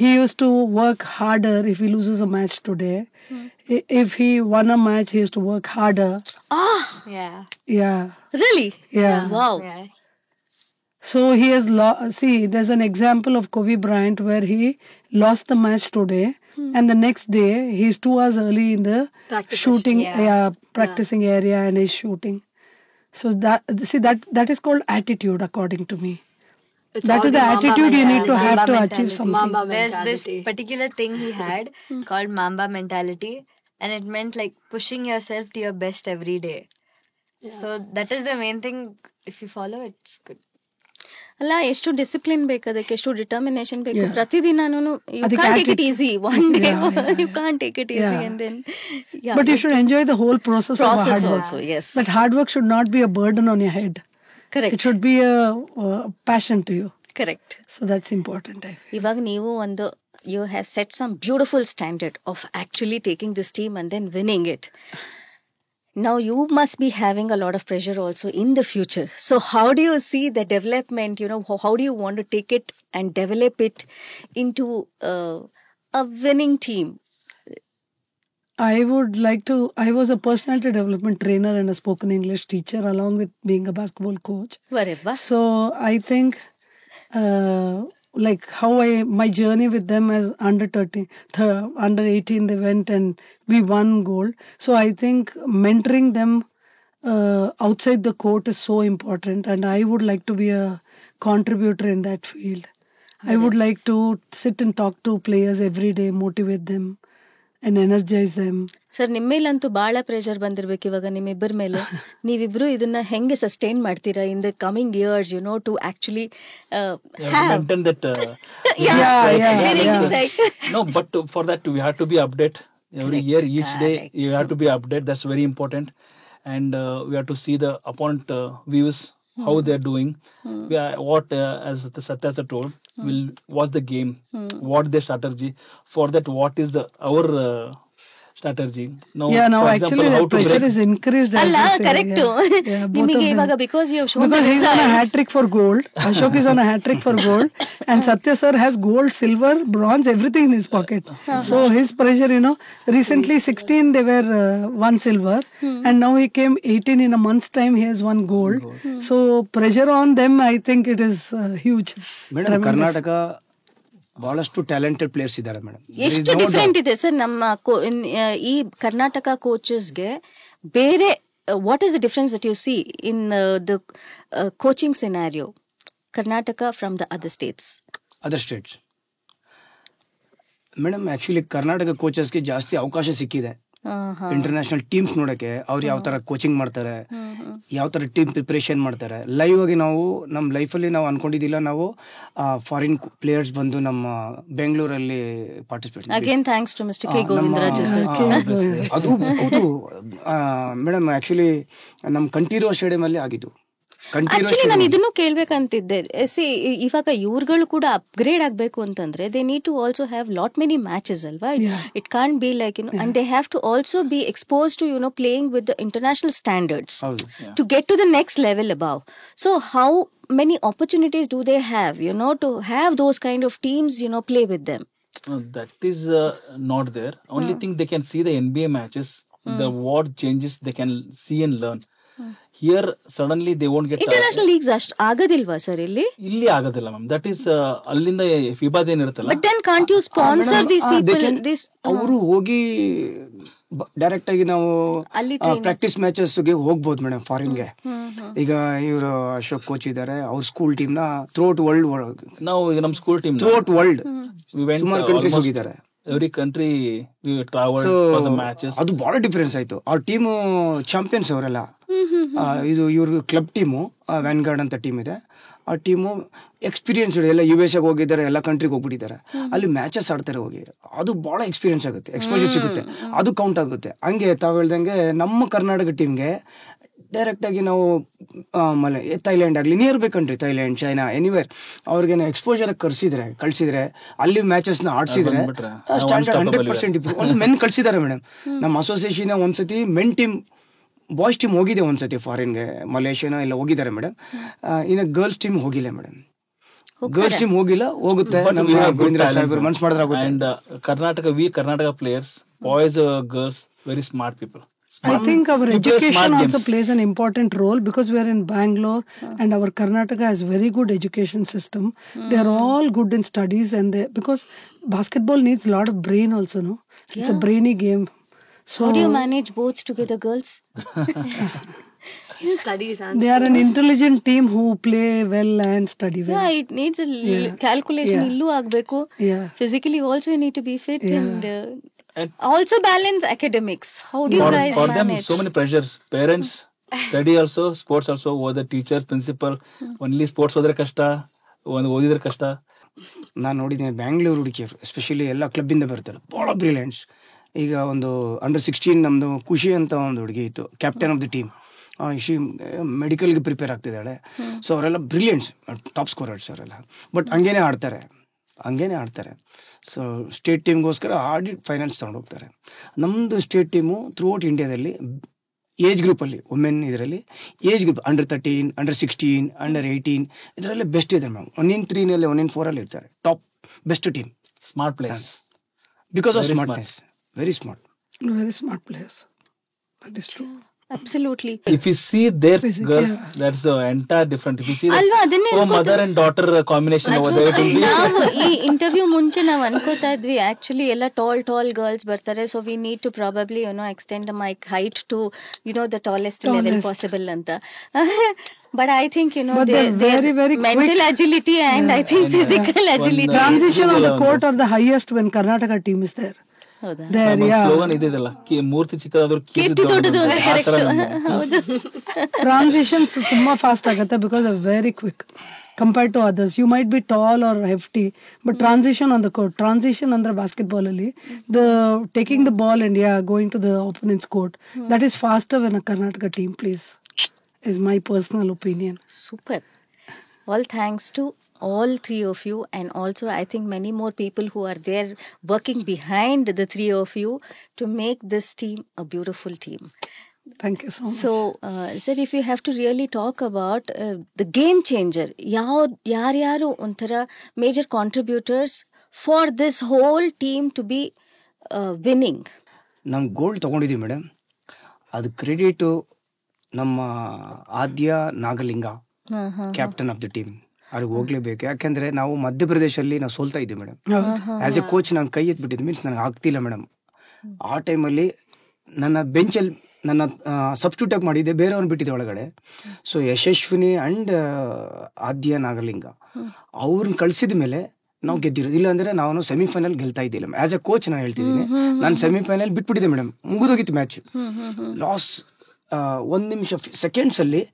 he used to work harder if he loses a match today. If he won a match, he used to work harder. Yeah. Really? Yeah. Wow. Yeah. So he has see, there's an example of Kobe Bryant where he lost the match today, and the next day he's 2 hours early in the practicing area and he's shooting. So that is called attitude, according to me. That is the attitude you need to have to achieve something. There's this particular thing he had called Mamba mentality, and it meant like pushing yourself to your best every day. So that is the main thing. If you follow it, it's good. ಅಲ್ಲ, ಎಷ್ಟು discipline ಬೇಕು ಅದಕ್ಕೆ, ಎಷ್ಟು determination ಬೇಕು. ಪ್ರತಿದಿನಾನು you can't take it easy. One day you can't take it easy, and then but you should enjoy the whole process of hard work also. Yes, but hard work should not be a burden on your head. Correct. It should be a passion to you. Correct. So that's important. ಇವಾಗ ನೀವು ಒಂದು you have set some beautiful standard of actually taking this team and then winning it. Now you must be having a lot of pressure also in the future. So how do you see the development? How do you want to take it and develop it into a winning team? I would like to. I was a personality development trainer and a spoken English teacher along with being a basketball coach. Whatever. So I think like how my journey with them as under 18 they went and we won gold. So I think mentoring them outside the court is so important, and I would like to be a contributor in that field. I would like to sit and talk to players every day, motivate them, and energize them. Sir ನಿಮ್ಮ ಮೇಲಂತೂ ಬಹಳ pressure ಬಂದಿರ್ಬೇಕು ಇವಾಗ ನಿಮ್ಮಿಬ್ಬರ ಮೇಲೆ. ನೀವಿಬ್ರು ಇದನ್ನ ಹೆಂಗೆ sustain ಮಾಡ್ತೀರಾ in the coming years, you know, to actually maintain that no, but for that we have to be update every year, each day you have to be update. That's very important. And we have to see the opponent views, how they're doing. What as the Satya sir told, we'll watch the game, what their strategy. For that, what is our strategy. Now actually the pressure is increased. Alla, correct. Nimige ivaga because you have shown because he's on a hat trick for gold. Ashok is on a hat trick for gold, and Satya sir has gold, silver, bronze, everything in his pocket. So his pressure, recently 16 they were one silver, and now he came 18 in a month's time. He has one gold. So pressure on them, I think it is huge. Madam, Karnataka ಬಹಳಷ್ಟು talented players ಇದ್ದಾರೆ madam. ಎಷ್ಟು different ಇದೆ sir ನಮ್ಮ ಈ ಕರ್ನಾಟಕ ಕೋಚಸ್ಗೆ ಬೇರೆ. What is the difference that you see in the coaching scenario Karnataka from the other states? Madam actually Karnataka ಕೋಚಸ್ಗೆ ಜಾಸ್ತಿ ಅವಕಾಶ ಸಿಕ್ಕಿದೆ ಇಂಟರ್ನ್ಯಾಷನಲ್ ಟೀಮ್ಸ್ ನೋಡಕ್ಕೆ. ಅವ್ರು ಯಾವ ತರ ಕೋಚಿಂಗ್ ಮಾಡ್ತಾರೆ, ಯಾವ ತರ ಟೀಮ್ ಪ್ರಿಪರೇಷನ್ ಮಾಡ್ತಾರೆ. ಲೈವ್ ಆಗಿ ನಾವು ನಮ್ಮ ಲೈಫಲ್ಲಿ ನಾವು ಅನ್ಕೊಂಡಿದ್ದಿಲ್ಲ, ನಾವು ಫಾರಿನ್ ಪ್ಲೇಯರ್ಸ್ ಬಂದು ನಮ್ಮ ಬೆಂಗಳೂರಲ್ಲಿ participate. Again thanks to mister K Govindaraju sir. ಅದು ಮೇಡಮ್ ಆಕ್ಚುಲಿ ನಮ್ಮ ಕಂಠೀರವ ಸ್ಟೇಡಿಯಂ ಅಲ್ಲಿ ಆಗಿದ್ದು. ಆಕ್ಚುಲಿ ನಾನು ಇದನ್ನು ಕೇಳ್ಬೇಕಂತಿದ್ದೆ. ಸಿ ಇವಾಗ ಇವ್ರುಗಳು ಕೂಡ ಅಪ್ಗ್ರೇಡ್ ಆಗ್ಬೇಕು ಅಂತಂದ್ರೆ they need to also have lot many matches ಅಲ್ವಾ. It can't be like and they have to also be expose to playing with the international standards to get to the next level above. So how many opportunities do they have to have those kind of teams play with them? That is not there. Only thing they can see the NBA matches, the what changes they can see and learn. Here suddenly they won't get international leagues ಅಷ್ಟು ಆಗೋದಿಲ್ವಾ ಸರ್? ಇಲ್ಲಿ ಆಗೋದಿಲ್ಲ ma'am. That is ಅಲ್ಲಿಂದ FIBA ಏನಿರುತ್ತಲ್ಲ. But then can't you sponsor these people? ಅವರು ಹೋಗಿ direct ಆಗಿ ನಾವು ಪ್ರಾಕ್ಟೀಸ್ ಮ್ಯಾಚಸ್ ಗೆ ಹೋಗ್ಬೋದು ಮೇಡಮ್ ಫಾರಿನ್ಗೆ. ಈಗ ಇವರು ಅಶೋಕ್ ಕೋಚ್ ಇದ್ದಾರೆ, ಅವ್ರ ಸ್ಕೂಲ್ ಟೀಮ್ ನ ಥ್ರೂಔಟ್ ವರ್ಲ್ಡ್, ನಾವು ಈಗ ನಮ್ಮ ಸ್ಕೂಲ್ ಟೀಮ್ ಥ್ರೂಔಟ್ ವರ್ಲ್ಡ್ ಸುಮಾರು ಕಂಟ್ರೀಸ್ ಹೋಗಿದ್ದಾರೆ. Every country V travel for the matches. ಅದು ಬಹಳ ಡಿಫರೆನ್ಸ್ ಆಯ್ತು. ಅವ್ರ ಟೀಮು ಚಾಂಪಿಯನ್ಸ್ ಅವರೆಲ್ಲ. ಇದು ಇವ್ರ ಕ್ಲಬ್ ಟೀಮು ವ್ಯಾನ್ಗಾರ್ಡ್ ಅಂತ ಟೀಮ್ ಇದೆ. ಆ ಟೀಮು ಎಕ್ಸ್ಪೀರಿಯನ್ಸ್ ಎಲ್ಲ US ಹೋಗಿದ್ದಾರೆ, ಎಲ್ಲ ಕಂಟ್ರಿಗೆ ಹೋಗ್ಬಿಟ್ಟಿದ್ದಾರೆ. ಅಲ್ಲಿ ಮ್ಯಾಚಸ್ ಆಡ್ತಾರೆ ಹೋಗಿ. ಅದು ಬಹಳ ಎಕ್ಸ್ಪೀರಿಯನ್ಸ್ ಆಗುತ್ತೆ, ಎಕ್ಸ್ಪೋಜರ್ ಸಿಗುತ್ತೆ, ಅದು ಕೌಂಟ್ ಆಗುತ್ತೆ. ಹಂಗೆ ತಾವು ಹೇಳ್ದಂಗೆ ನಮ್ಮ ಕರ್ನಾಟಕ ಟೀಮ್ಗೆ ಡೈರೆಕ್ಟ್ ಆಗಿ ನಾವು ಥೈಲ್ಯಾಂಡ್ ಆಗಲಿ, near by country Thailand, China, anywhere ಅವ್ರಿಗೆ ಎಕ್ಸ್ಪೋಜರ್ ಕಳ್ಸಿದ್ರೆ ಅಲ್ಲಿ ಮ್ಯಾಚಸ್ ನ ಆಡ್ಸಿದ್ರೆ ಸ್ಟ್ಯಾಂಡರ್ಡ್ 100% ಇಂಪ್ರೂವ್. ಒಂದು ಮೆನ್ ಕಳ್ಸಿದ್ದಾರೆ ಮೇಡಮ್. ನಮ್ಮ ಅಸೋಸಿಯೇಷನ್ ಒಂದ್ಸತಿ ಮೆನ್ ಟೀಮ್, ಬಾಯ್ಸ್ ಟೀಮ್ ಹೋಗಿದೆ ಒಂದ್ಸತಿ ಫಾರಿನ್ಗೆ, ಮಲೇಷಿಯಾನ ಎಲ್ಲ ಹೋಗಿದ್ದಾರೆ ಮೇಡಮ್. ಇನ್ನು ಗರ್ಲ್ಸ್ ಟೀಮ್ ಹೋಗಿಲ್ಲ ಮೇಡಮ್. ಗರ್ಲ್ಸ್ ಟೀಮ್ ಹೋಗಿಲ್ಲ, ಹೋಗುತ್ತೆ. ಗೋವಿಂದ್ರ ಸಾಹೇಬರು ಮನ್ಸು ಮಾಡಿದ್ರೆ ಆಗುತ್ತೆ. And Karnataka players, boys, girls, very smart people. I think our education also plays an important role because we are in Bangalore and our Karnataka has very good education system. They are all good in studies and because basketball needs a lot of brain also, no? It's a brainy game. So how do you manage both together, girls? Studies and they are an intelligent team who play well and study well. Yeah, it needs a calculation illu agbeku. Physically also you need to be fit and also balance academics. How do you guys for manage? them so many pressures. Parents study also, sports also, or the teachers, principal. Only sports ಹೋದ್ರೆ ಕಷ್ಟ, ಒಂದು ಓದಿದ್ರೆ ಕಷ್ಟ. ನಾನು ನೋಡಿದ್ದೀನಿ ಬ್ಯಾಂಗ್ಳೂರು ಹುಡುಗಿಯರು especially ಎಲ್ಲ club ಇಂದ ಬರ್ತಾರೆ, ಬಹಳ ಬ್ರಿಲಿಯಂಟ್ಸ್. ಈಗ ಒಂದು ಅಂಡರ್-16 ನಮ್ದು ಖುಷಿ ಅಂತ ಒಂದು ಹುಡುಗಿ ಇತ್ತು, captain of the team. ಮೆಡಿಕಲ್ಗೆ prepare ಆಗ್ತಿದ್ದಾಳೆ. So ಅವರೆಲ್ಲ ಬ್ರಿಲಿಯಂಟ್ಸ್, ಟಾಪ್ ಸ್ಕೋರರ್ಸ್ ಅವರೆಲ್ಲ. ಬಟ್ ಹಂಗೇನೆ ಆಡ್ತಾರೆ. ಸೊ ಸ್ಟೇಟ್ ಟೀಮ್ಗೋಸ್ಕರ ಆಡಿ ಫೈನಲ್ಸ್ ತೊಗೊಂಡೋಗ್ತಾರೆ. ನಮ್ಮದು ಸ್ಟೇಟ್ ಟೀಮು ಥ್ರೂಔಟ್ ಇಂಡಿಯಾದಲ್ಲಿ ಏಜ್ ಗ್ರೂಪಲ್ಲಿ, ವುಮೆನ್ ಇದರಲ್ಲಿ ಏಜ್ ಗ್ರೂಪ್ ಅಂಡರ್-13, ಅಂಡರ್-16, ಅಂಡರ್-18 ಇದರಲ್ಲೇ ಬೆಸ್ಟ್ ಇದೆ ಮ್ಯಾಮ್. 1-in-3 1-in-4 ಇರ್ತಾರೆ. Top best team. Smart players because of smartness. Very smart players. That is true. Absolutely. If you see their girls, that's the entire different. If you see mother and daughter combination over there, ನಾವು ಈ interview ಮುಂಚೆ ನಾವು ಅನ್ಕೋತಾ ಇದ್ವಿ actually ಎಲ್ಲ tall girls ಬರ್ತಾರೆ, so we need to probably extend the my height to the tallest level possible ಅಂತ. But I think very, very mental quick agility and I think physical agility. Transition on the court are the highest when Karnataka team is there. ಹೌದಾ? there, yeah. Slogan ಇದೆಯಲ್ಲ, ಮೂರ್ತಿ ಚಿಕ್ಕದಾದ್ರೂ ಕೀರ್ತಿ ದೊಡ್ಡದು. ಹೌದು. Transitions ತುಂಬಾ fast ಆಗುತ್ತೆ because they're very quick compared to others. You might be tall or hefty, but transition on the court, transition ಅಂದ್ರೆ basketball ಅಲ್ಲಿ the taking the ball and going to the opponent's court, that is faster when a Karnataka team plays, is my personal opinion. Super. All thanks to all three of you, and also I think many more people who are there working behind the three of you to make this team a beautiful team. Thank you so much. So, sir, if you have to really talk about the game changer, ಯಾರ್ಯಾರು ಒಂಥರ major contributors for this whole team to be winning? ನಾವು gold ತೊಗೊಂಡಿದ್ದೀವಿ madam, ಅದು credit ನಮ್ಮ ಆದ್ಯ ನಾಗಲಿಂಗ, captain of the team. ಅವ್ರಿಗೆ ಹೋಗ್ಲೇಬೇಕು. ಯಾಕೆಂದ್ರೆ ನಾವು ಮಧ್ಯಪ್ರದೇಶಲ್ಲಿ ನಾವು ಸೋಲ್ತಾ ಇದ್ದೀವಿ ಮೇಡಮ್. ಆಸ್ ಎ ಕೋಚ್ ನಾನು ಕೈ ಎತ್ಬಿಟ್ಟಿದ್ದು, ಮೀನ್ಸ್ ನನಗೆ ಆಗ್ತಿಲ್ಲ ಮೇಡಮ್. ಆ ಟೈಮಲ್ಲಿ ನನ್ನ ಬೆಂಚಲ್ಲಿ ನನ್ನ ಸಬ್ಸ್ಟಿಟ್ಯೂಟ್ ಆಗಿ ಮಾಡಿದ್ದೆ, ಬೇರೆಯವ್ರನ್ನ ಬಿಟ್ಟಿದ್ದೆ ಒಳಗಡೆ. ಸೊ ಯಶಸ್ವಿನಿ ಅಂಡ್ ಆದ್ಯ ನಾಗಲಿಂಗ ಅವ್ರನ್ನ ಕಳಿಸಿದ ಮೇಲೆ ನಾವು ಗೆದ್ದಿರೋದು. ಇಲ್ಲಾಂದ್ರೆ ನಾವು ಸೆಮಿಫೈನಲ್ ಗೆಲ್ತಾ ಇದ್ದಿಲ್ಲ. ಆಸ್ ಎ ಕೋಚ್ ನಾನು ಹೇಳ್ತಿದ್ದೀನಿ, ನಾನು ಸೆಮಿಫೈನಲ್ ಬಿಟ್ಬಿಟ್ಟಿದ್ದೆ ಮೇಡಮ್, ಮುಗಿದೋಗಿತ್ತು ಮ್ಯಾಚ್. ಲಾಸ್ 1 ನಿಮಿಷ ಸೆಕೆಂಡ್ಸ್ ಅಲ್ಲಿ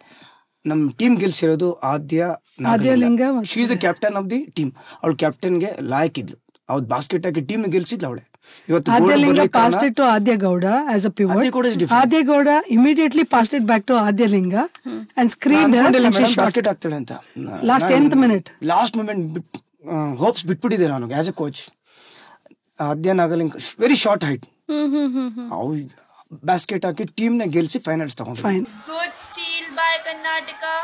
ನಮ್ಮ ಟೀಮ್ ಗೆಲ್ಸಿರೋದು Aadya Nagalinga. She is the captain of the team. ಅವಳು ಕ್ಯಾಪ್ಟನ್ಗೆ ಲಾಯಕ್ಕಿದ್ಲು. ಅವ್ದು ಬಾಸ್ಕೆಟ್ ಹಾಕಿ ಟೀಮ್ ಗೆಲ್ಸಿದ್ಲು ಅವಳೆ. Adyalinga passed it to Adya Gowda as a pivot. Adya Gowda immediately passed it back to Adyalinga and screened her and she shot. Basket ಆಗ್ತಾಳೆ ಅಂತ Last 10th minute. Last moment hopes ಬಿಟ್ಬಿಟ್ಟಿದ್ದೆ ನಾನು as a coach. Aadya Nagalinga very short height, ಅವು basket ಹಾಕಿ ಟೀಮ್ನ ಗೆಲ್ಸಿ finals ತಗೊಂಡು. Good steal by Karnataka.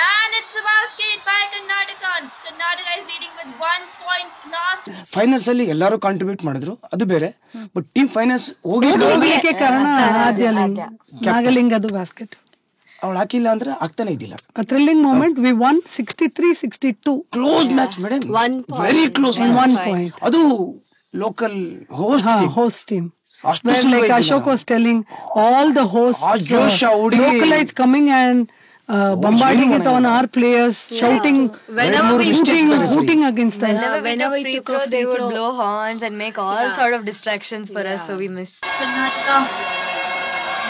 And it's a basket by Karnataka. Karnataka is leading with 1 point last. Finals ಅಲ್ಲಿ ಎಲ್ಲರೂ contribute ಮಾಡಿದ್ರು, ಅದು ಬೇರೆ. ಬಟ್ ಟೀಮ್ ಫೈನಲ್ಸ್ ಹೋಗ್ಲಿಕ್ಕೆ ಕಾರಣ ಆದ್ಯಲಿಂಗ, ನಾಗಲಿಂಗದು ಬಾಸ್ಕೆಟ್ ಅವಳು ಹಾಕಿಲ್ಲ ಅಂದ್ರೆ ಆಗ್ತಾನೆ ಇದ್ದಿಲ್ಲ. Thrilling moment. We won 63-62. Close match madam, very close. 1 point. ಅದು local host team. Where like Ashok was telling, all the hosts, localites coming and bombarding it on our players, shouting, hooting against us. Whenever free throw, they would blow horns and make all sort of distractions for us, so we missed. Karnataka.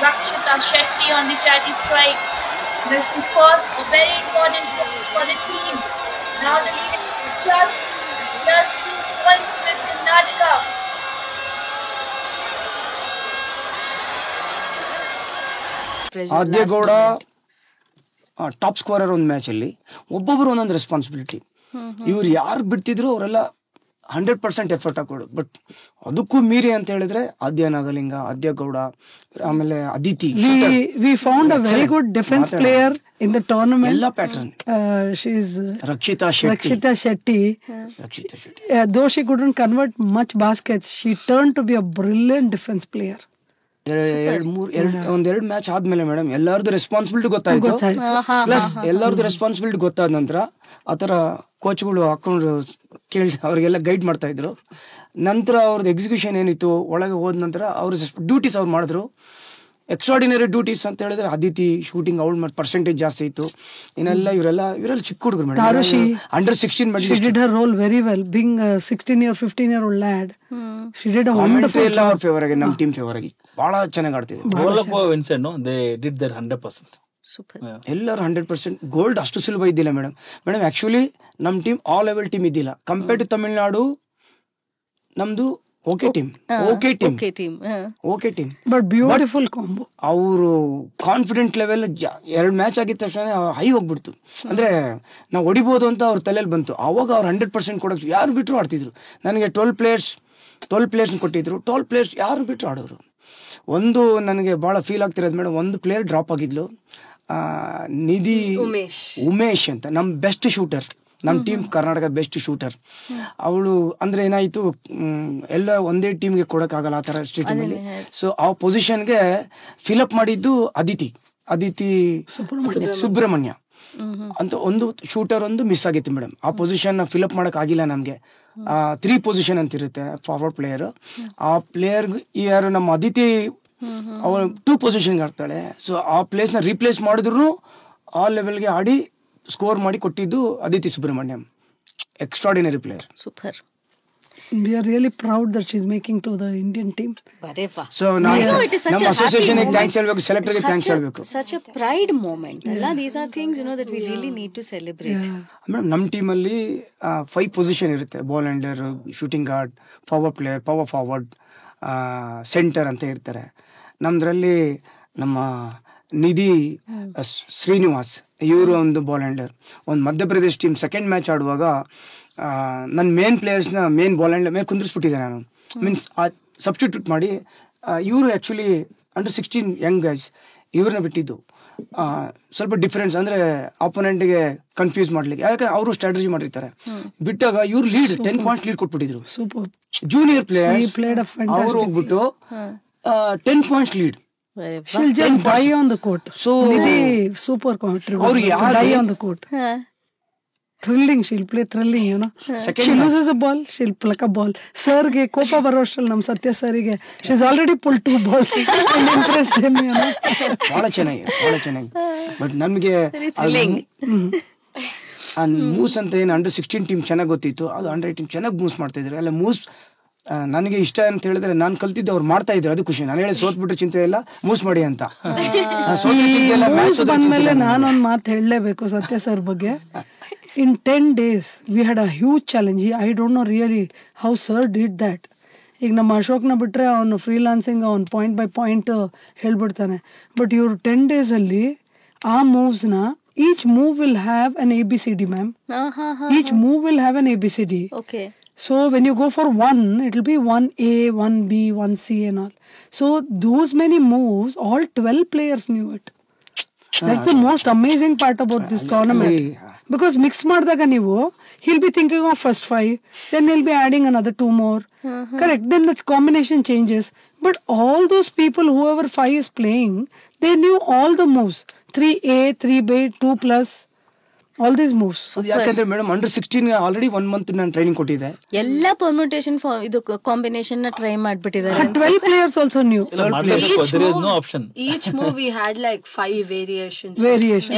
Rakshita Shetty on the chatty strike. That's the first very important for the team. Now the lead just 2 points with Karnataka. Aadya Gowda top scorer ಒಂದು match ಅಲ್ಲಿ, ಒಬ್ಬೊಬ್ರು ಒಂದೊಂದು responsibility. ಇವ್ರು ಯಾರು ಬಿಡ್ತಿದ್ರು ಅವರೆಲ್ಲ 100% effort ಹಾಕೋಡು. But ಅದಕ್ಕೂ ಮೀರಿ ಅಂತ ಹೇಳಿದ್ರೆ ಆದ್ಯ ನಾಗಲಿಂಗ, ಆದ್ಯ ಗೌಡ, ಆಮೇಲೆ Aditi. We found a very good defense player in the tournament. ಎಲ್ಲ pattern. She's Rakshita Shetty. Though she couldn't convert much baskets, she turned to be a brilliant defense player. ಒಂದೆರಡು ಮ್ಯಾಚ್ ಆದ್ಮೇಲೆ ಮೇಡಮ್ ಎಲ್ಲಾರ್ದು responsibility ಗೊತ್ತಾಯ್ತು. ಪ್ಲಸ್ ಎಲ್ಲಾರ್ದು responsibility ಗೊತ್ತಾದ ನಂತರ ಆತರ ಕೋಚ್ಗಳು ಹಾಕೊಂಡು ಕೇಳಿ ಅವ್ರಿಗೆಲ್ಲ ಗೈಡ್ ಮಾಡ್ತಾ ಇದ್ರು. ನಂತರ ಅವ್ರದ್ದು ಎಕ್ಸಿಕ್ಯೂಷನ್ ಏನಿತ್ತು, ಒಳಗೆ ಹೋದ ನಂತರ ಅವ್ರ ಡ್ಯೂಟೀಸ್ ಅವ್ರು ಮಾಡಿದ್ರು. ಎಕ್ಸ್ಟ್ರಾಡಿನರಿ ಡ್ಯೂಟೀಸ್ ಅಂತ ಹೇಳಿದ್ರೆ ಅದಿತಿ ಶೂಟಿಂಗ್ ಅವಳ ಪರ್ಸೆಂಟೇಜ್ ಜಾಸ್ತಿ ಇತ್ತು. ಇವರೆಲ್ಲ ಚಿಕ್ಕ ಹುಡುಗರು madam, under 16 she did her role very well, being a 16-year 15-year-old lad. She did a wonderful job. ಅವ್ರ ಫೇವರ್ ಆಗಿ, ನಮ್ಮ ಟೀಮ್ ಫೇವರ್ ಆಗಿ ಬಹಳ ಚೆನ್ನಾಗಿ ಆಡ್ತಿದ್ರು. they did their 100%. Super. ಎಲ್ಲರೂ 100%. ಗೋಲ್ಡ್ ಅಷ್ಟು ಸುಲಭ ಇದ್ದಿಲ್ಲ ಮೇಡಮ್. ಆಕ್ಚುಲಿ ನಮ್ಮ ಟೀಮ್ ಆಲ್ ಲೆವೆಲ್ ಟೀಮ್ ಇದ್ದಿಲ್ಲ. ಕಂಪೇರ್ಡ್ ಟು ತಮಿಳ್ನಾಡು ನಮ್ದು okay team. But beautiful combo. ಅವರು ಕಾನ್ಫಿಡೆಂಟ್ ಲೆವೆಲ್ 2 ಮ್ಯಾಚ್ ಆಗಿದ ತಕ್ಷಣ ಹೈ ಹೋಗ್ಬಿಡ್ತು. ಅಂದ್ರೆ ನಾವು ಹೊಡಿಬೋದು ಅಂತ ಅವ್ರ ತಲೆಯಲ್ಲಿ ಬಂತು. ಅವಾಗ ಅವ್ರು 100% ಕೊಡೋಕೆ ಯಾರು ಬಿಟ್ಟರು ಆಡ್ತಿದ್ರು. ನನಗೆ 12 ಪ್ಲೇಯರ್ಸ್ ಕೊಟ್ಟಿದ್ರು. 12 ಪ್ಲೇಯರ್ಸ್ ಯಾರು ಬಿಟ್ಟರು ಆಡೋರು. ಒಂದು ನನಗೆ ಬಹಳ ಫೀಲ್ ಆಗ್ತಿರೋದು ಮೇಡಮ್, ಒಂದು ಪ್ಲೇಯರ್ ಡ್ರಾಪ್ ಆಗಿದ್ಲು, ನಿಧಿ ಉಮೇಶ್ ಅಂತ, ನಮ್ಮ ಬೆಸ್ಟ್ ಶೂಟರ್, ನಮ್ಮ ಟೀಮ್ ಕರ್ನಾಟಕ ಬೆಸ್ಟ್ ಶೂಟರ್. ಅವಳು ಅಂದ್ರೆ ಏನಾಯ್ತು, ಎಲ್ಲ ಒಂದೇ ಟೀಮ್ಗೆ ಕೊಡಕ್ಕಾಗಲ್ಲ ಆ ತರ ಸ್ಟೇಡಿಯಂಲ್ಲಿ. ಸೊ ಆ ಪೊಸಿಷನ್ಗೆ ಫಿಲಪ್ ಮಾಡಿದ್ದು ಅದಿತಿ ಸುಬ್ರಹ್ಮಣ್ಯ ಅಂತ ಒಂದು ಶೂಟರ್ ಒಂದು ಮಿಸ್ ಆಗಿತ್ತು ಮೇಡಮ್. ಆ ಪೊಸಿಷನ್ ಫಿಲಪ್ ಮಾಡಕ್ ಆಗಿಲ್ಲ ನಮ್ಗೆ. 3 ಪೊಸಿಷನ್ ಅಂತ ಇರುತ್ತೆ ಫಾರ್ವರ್ಡ್ ಪ್ಲೇಯರ್. ಆ ಪ್ಲೇಯರ್ ಯಾರು ನಮ್ಮ ಅದಿತಿ ಅವಳು 2 ಪೊಸಿಷನ್ಗೆ ಆಡ್ತಾಳೆ. ಸೊ ಆ ಪ್ಲೇಸ್ನ ರೀಪ್ಲೇಸ್ ಮಾಡಿದ್ರು ಆ ಲೆವೆಲ್ಗೆ ಆಡಿ ಸ್ಕೋರ್ ಮಾಡಿ ಕೊಟ್ಟಿದ್ದು Aditi Subramanyam, extraordinary player. Super. We are really proud that she's making to the Indian team. So ನಮ್ಮ ಅಸೋಸಿಯೇಷನ್ ಥ್ಯಾಂಕ್ಸ್ ಹೇಳ್ಬೇಕು, ಸೆಲೆಕ್ಟರ್ಗೆ ಥ್ಯಾಂಕ್ಸ್ ಹೇಳ್ಬೇಕು. Such a pride moment. These are things that we really need to celebrate. Madam ನಮ್ಮ ಟೀಮಲ್ಲಿ 5 position ಇರುತ್ತೆ. Ball handler, shooting guard, forward player, power forward, centre ಅಂತ ಇರ್ತಾರೆ. ನಮ್ದ್ರಲ್ಲಿ ನಮ್ಮ ನಿಧಿ ಶ್ರೀನಿವಾಸ್ ಇವರು ಒಂದು ಬಾಲ್ ಹ್ಯಾಂಡರ್. ಒಂದು ಮಧ್ಯಪ್ರದೇಶ್ ಟೀಮ್ ಸೆಕೆಂಡ್ ಮ್ಯಾಚ್ ಆಡುವಾಗ ನನ್ನ ಮೇನ್ ಪ್ಲೇಯರ್ಸ್ನ ಮೇನ್ ಬಾಲ್ ಹ್ಯಾಂಡರ್ ಮೇಲೆ ಕುಂದಿರಿಸ್ಬಿಟ್ಟಿದ್ದೆ ನಾನು. ಮೀನ್ಸ್ ಸಬ್ಸ್ಟಿಟ್ಯೂಟ್ ಮಾಡಿ ಇವರು ಆ್ಯಕ್ಚುಲಿ ಅಂಡರ್-16 ಯಂಗ್ ಗೈಸ್ ಇವ್ರನ್ನ ಬಿಟ್ಟಿದ್ದು. ಸ್ವಲ್ಪ ಡಿಫ್ರೆನ್ಸ್ ಅಂದರೆ ಆಪೋನೆಂಟ್ಗೆ ಕನ್ಫ್ಯೂಸ್ ಮಾಡ್ಲಿಕ್ಕೆ, ಯಾಕಂದ್ರೆ ಅವರು ಸ್ಟ್ರಾಟಜಿ ಮಾಡಿರ್ತಾರೆ. ಬಿಟ್ಟಾಗ ಇವ್ರು ಲೀಡ್ 10 ಪಾಯಿಂಟ್ ಲೀಡ್ ಕೊಟ್ಬಿಟ್ಟಿದ್ರು. Super. ಜೂನಿಯರ್ ಪ್ಲೇಯರ್ ಅವರು ಹೋಗ್ಬಿಟ್ಟು 10 points lead. She'll just die on the court. So Nidhi super contributor. Die on the court. Thrilling. She'll play thrilling, you know. She loses a ball, she'll pluck a ball. Sir ge kopa ಬರೋಷ್ಟರಲ್ಲಿ ನಮ್ಮ ಸತ್ಯ ಸರ್ಗೆ she's already pulled 2 balls and impressed him, you know. ಬಹಳ ಚೆನ್ನಾಗಿ. But ನಮಗೆ ಮೂಸ್ ಅಂತ ಏನು ಅಂಡರ್-16 team ಚೆನ್ನಾಗಿ ಗೊತ್ತಿತ್ತು, ಅದು ಅಂಡರ್-18 ಚೆನ್ನಾಗಿ ಮೂವ್ಸ್ ಮಾಡ್ತಾ ಇದ್ರು. ಅಲ್ಲ ಮೂವ್ಸ್ ನನಗೆ ಇಷ್ಟ ಅಂತ ಹೇಳಿದ್ರೆ ನಾನು ಕಲ್ತಿದ್ದು ಅವ್ರು ಮಾಡ್ತಾ ಇದ್ರು, ಅದು ಖುಷಿ. ನಾನು ಹೇಳಿ ಸೋತ್ಬಿಟ್ರೆ ಚಿಂತೆ ಇಲ್ಲ, ಮೂವ್ಸ್ ಮಾಡಿ ಅಂತ. ಬಂದ್ಮೇಲೆ ನಾನೊಂದು ಮಾತು ಹೇಳಲೇಬೇಕು ಸತ್ಯ ಸರ್ ಬಗ್ಗೆ. In 10 days we had a huge challenge. I don't know really how sir did that. ಈಗ ನಮ್ಮ ಅಶೋಕ್ನ ಬಿಟ್ರೆ ಅವನು ಫ್ರೀಲಾನ್ಸಿಂಗ್ ಅವ್ನು ಪಾಯಿಂಟ್ ಬೈ ಪಾಯಿಂಟ್ ಹೇಳ್ಬಿಡ್ತಾನೆ. ಬಟ್ ಇವರು 10 days ಅಲ್ಲಿ ಆ ಮೂವ್ಸ್ನ each move will have an ABCD, ma'am. Each move will have an ABCD. Okay. So when you go for one, it will be 1A, 1B, 1C and all. So those many moves, all 12 players knew it. That's the most amazing part about this tournament. Because mix ಮಾಡಿದಾಗ ನೀವು, he'll be thinking of first 5, then he'll be adding another 2 more. Correct. Then the combination changes. But all those people, whoever 5 is playing, they knew all the moves. 3A, 3B, 2+. All these moves. ಅದು ಯಾಕಂದ್ರೆ madam ಅಂಡರ್-16 already 1 month ನಾನು training ಕೊಟ್ಟಿದ್ದೆ. ಎಲ್ಲ permutation ಇದು combination ನ try ಮಾಡ್ಬಿಟ್ಟಿದ್ದಾರೆ. 12 players also knew. There is no option. Each move we had like 5 variations.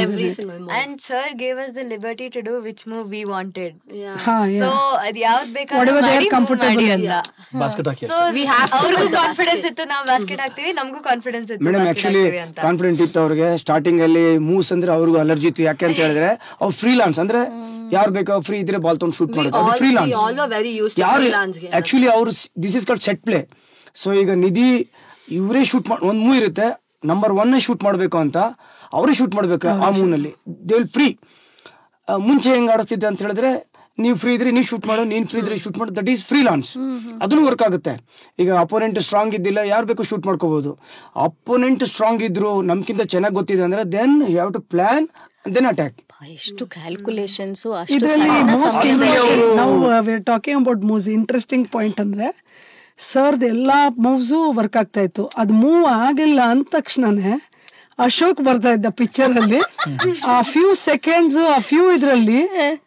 Every single move. And sir gave us the liberty to do which move we wanted. Yeah. So ಅದು ಯಾವ್ದು ಬೇಕಾದ್ರೂ Whatever they are ಮಾಡಿ comfortable ಮಾಡಿ in. ಅಂತ. Basket hockey. So we have ಅವ್ರಿಗೂ confidence ಇತ್ತು, ನಾವು basket ಹಾಕ್ತಿವಿ, ನಮಗೂ ಕಾನ್ಫಿಡೆನ್ಸ್ ಇತ್ತು ಮೇಡಮ್ ಆಕ್ಚುಲಿ ಕಾನ್ಫಿಡೆಂಟ್ ಇತ್ತು ಅವ್ರಿಗೆ. ಸ್ಟಾರ್ಟಿಂಗ್ ಅಲ್ಲಿ ಮೂವ್ಸ್ ಅಂದ್ರೆ ಅವ್ರಿಗೂ ಅಲರ್ಜಿ ಇತ್ತು. ಯಾಕೆ ಅಂತ ಹೇಳಿದ್ರೆ ಅವ್ರು ಫ್ರೀಲಾನ್ಸ್ ಅಂದ್ರೆ ಯಾರು ಬೇಕಾ ಫ್ರೀ ಇದ್ರೆ ಬಾಲ್ ತಗೊಂಡು ಶೂಟ್ ಮಾಡೋದು, ಅದು ಫ್ರೀಲಾನ್ಸ್. ಯಾರು ಆಕ್ಚುಲಿ ಅವರು this is called set play. So ಈಗ ನಿಧಿ ಇವರೇ ಶೂಟ್ ಮಾಡಿ ಒಂದು ಮೂವ್ ಇರುತ್ತೆ, ನಂಬರ್ 1 ಶೂಟ್ ಮಾಡಬೇಕು ಅಂತ ಅವರೇ ಶೂಟ್ ಮಾಡ್ಬೇಕು ಆ ಮೂವ್ ನಲ್ಲಿ. They will free. ಮುಂಚೆ ಹೆಂಗ್ ಆಡಿಸ್ತಿದ್ದೆ ಅಂತ ಹೇಳಿದ್ರೆ ನೀವು ಫ್ರೀ ಇದ್ರೆ ನೀವು ಶೂಟ್ ಮಾಡೋ, ನೀನ್ ಫ್ರೀ ಇದ್ರೆ ಶೂಟ್ ಮಾಡೋ, ದಟ್ ಈಸ್ ಫ್ರೀಲಾನ್ಸ್. ಅದನ್ನು ವರ್ಕ್ ಆಗುತ್ತೆ. ಈಗ ಅಪೋನೆಂಟ್ ಸ್ಟ್ರಾಂಗ್ ಇದ್ದಿಲ್ಲ, ಯಾರು ಬೇಕು ಶೂಟ್ ಮಾಡ್ಕೋಬಹುದು. ಅಪೋನೆಂಟ್ ಸ್ಟ್ರಾಂಗ್ ಇದ್ರು ನಮ್ಗಿಂತ ಚೆನ್ನಾಗಿ ಗೊತ್ತಿದೆ ಅಂದ್ರೆ then you have to plan then attack. ಎಷ್ಟು ಕ್ಯಾಲ್ಕುಲೇಷನ್ಸ್. ಇದರಲ್ಲಿ ನಾವು we are talking about moves. Interesting point ಅಂದ್ರೆ ಸರ್ದ್ ಎಲ್ಲಾ ಮೂವ್ಸು ವರ್ಕ್ ಆಗ್ತಾ ಇತ್ತು. ಅದು ಮೂವ್ ಆಗಿಲ್ಲ ಅಂದ ತಕ್ಷಣನೇ ಅಶೋಕ್ ಬರ್ತಾ ಇದ್ದ ಪಿಕ್ಚರ್ ಅಲ್ಲಿ ಆ ಫ್ಯೂ ಸೆಕೆಂಡ್ಸ್, ಆ ಫ್ಯೂ ಇದ್ರಲ್ಲಿ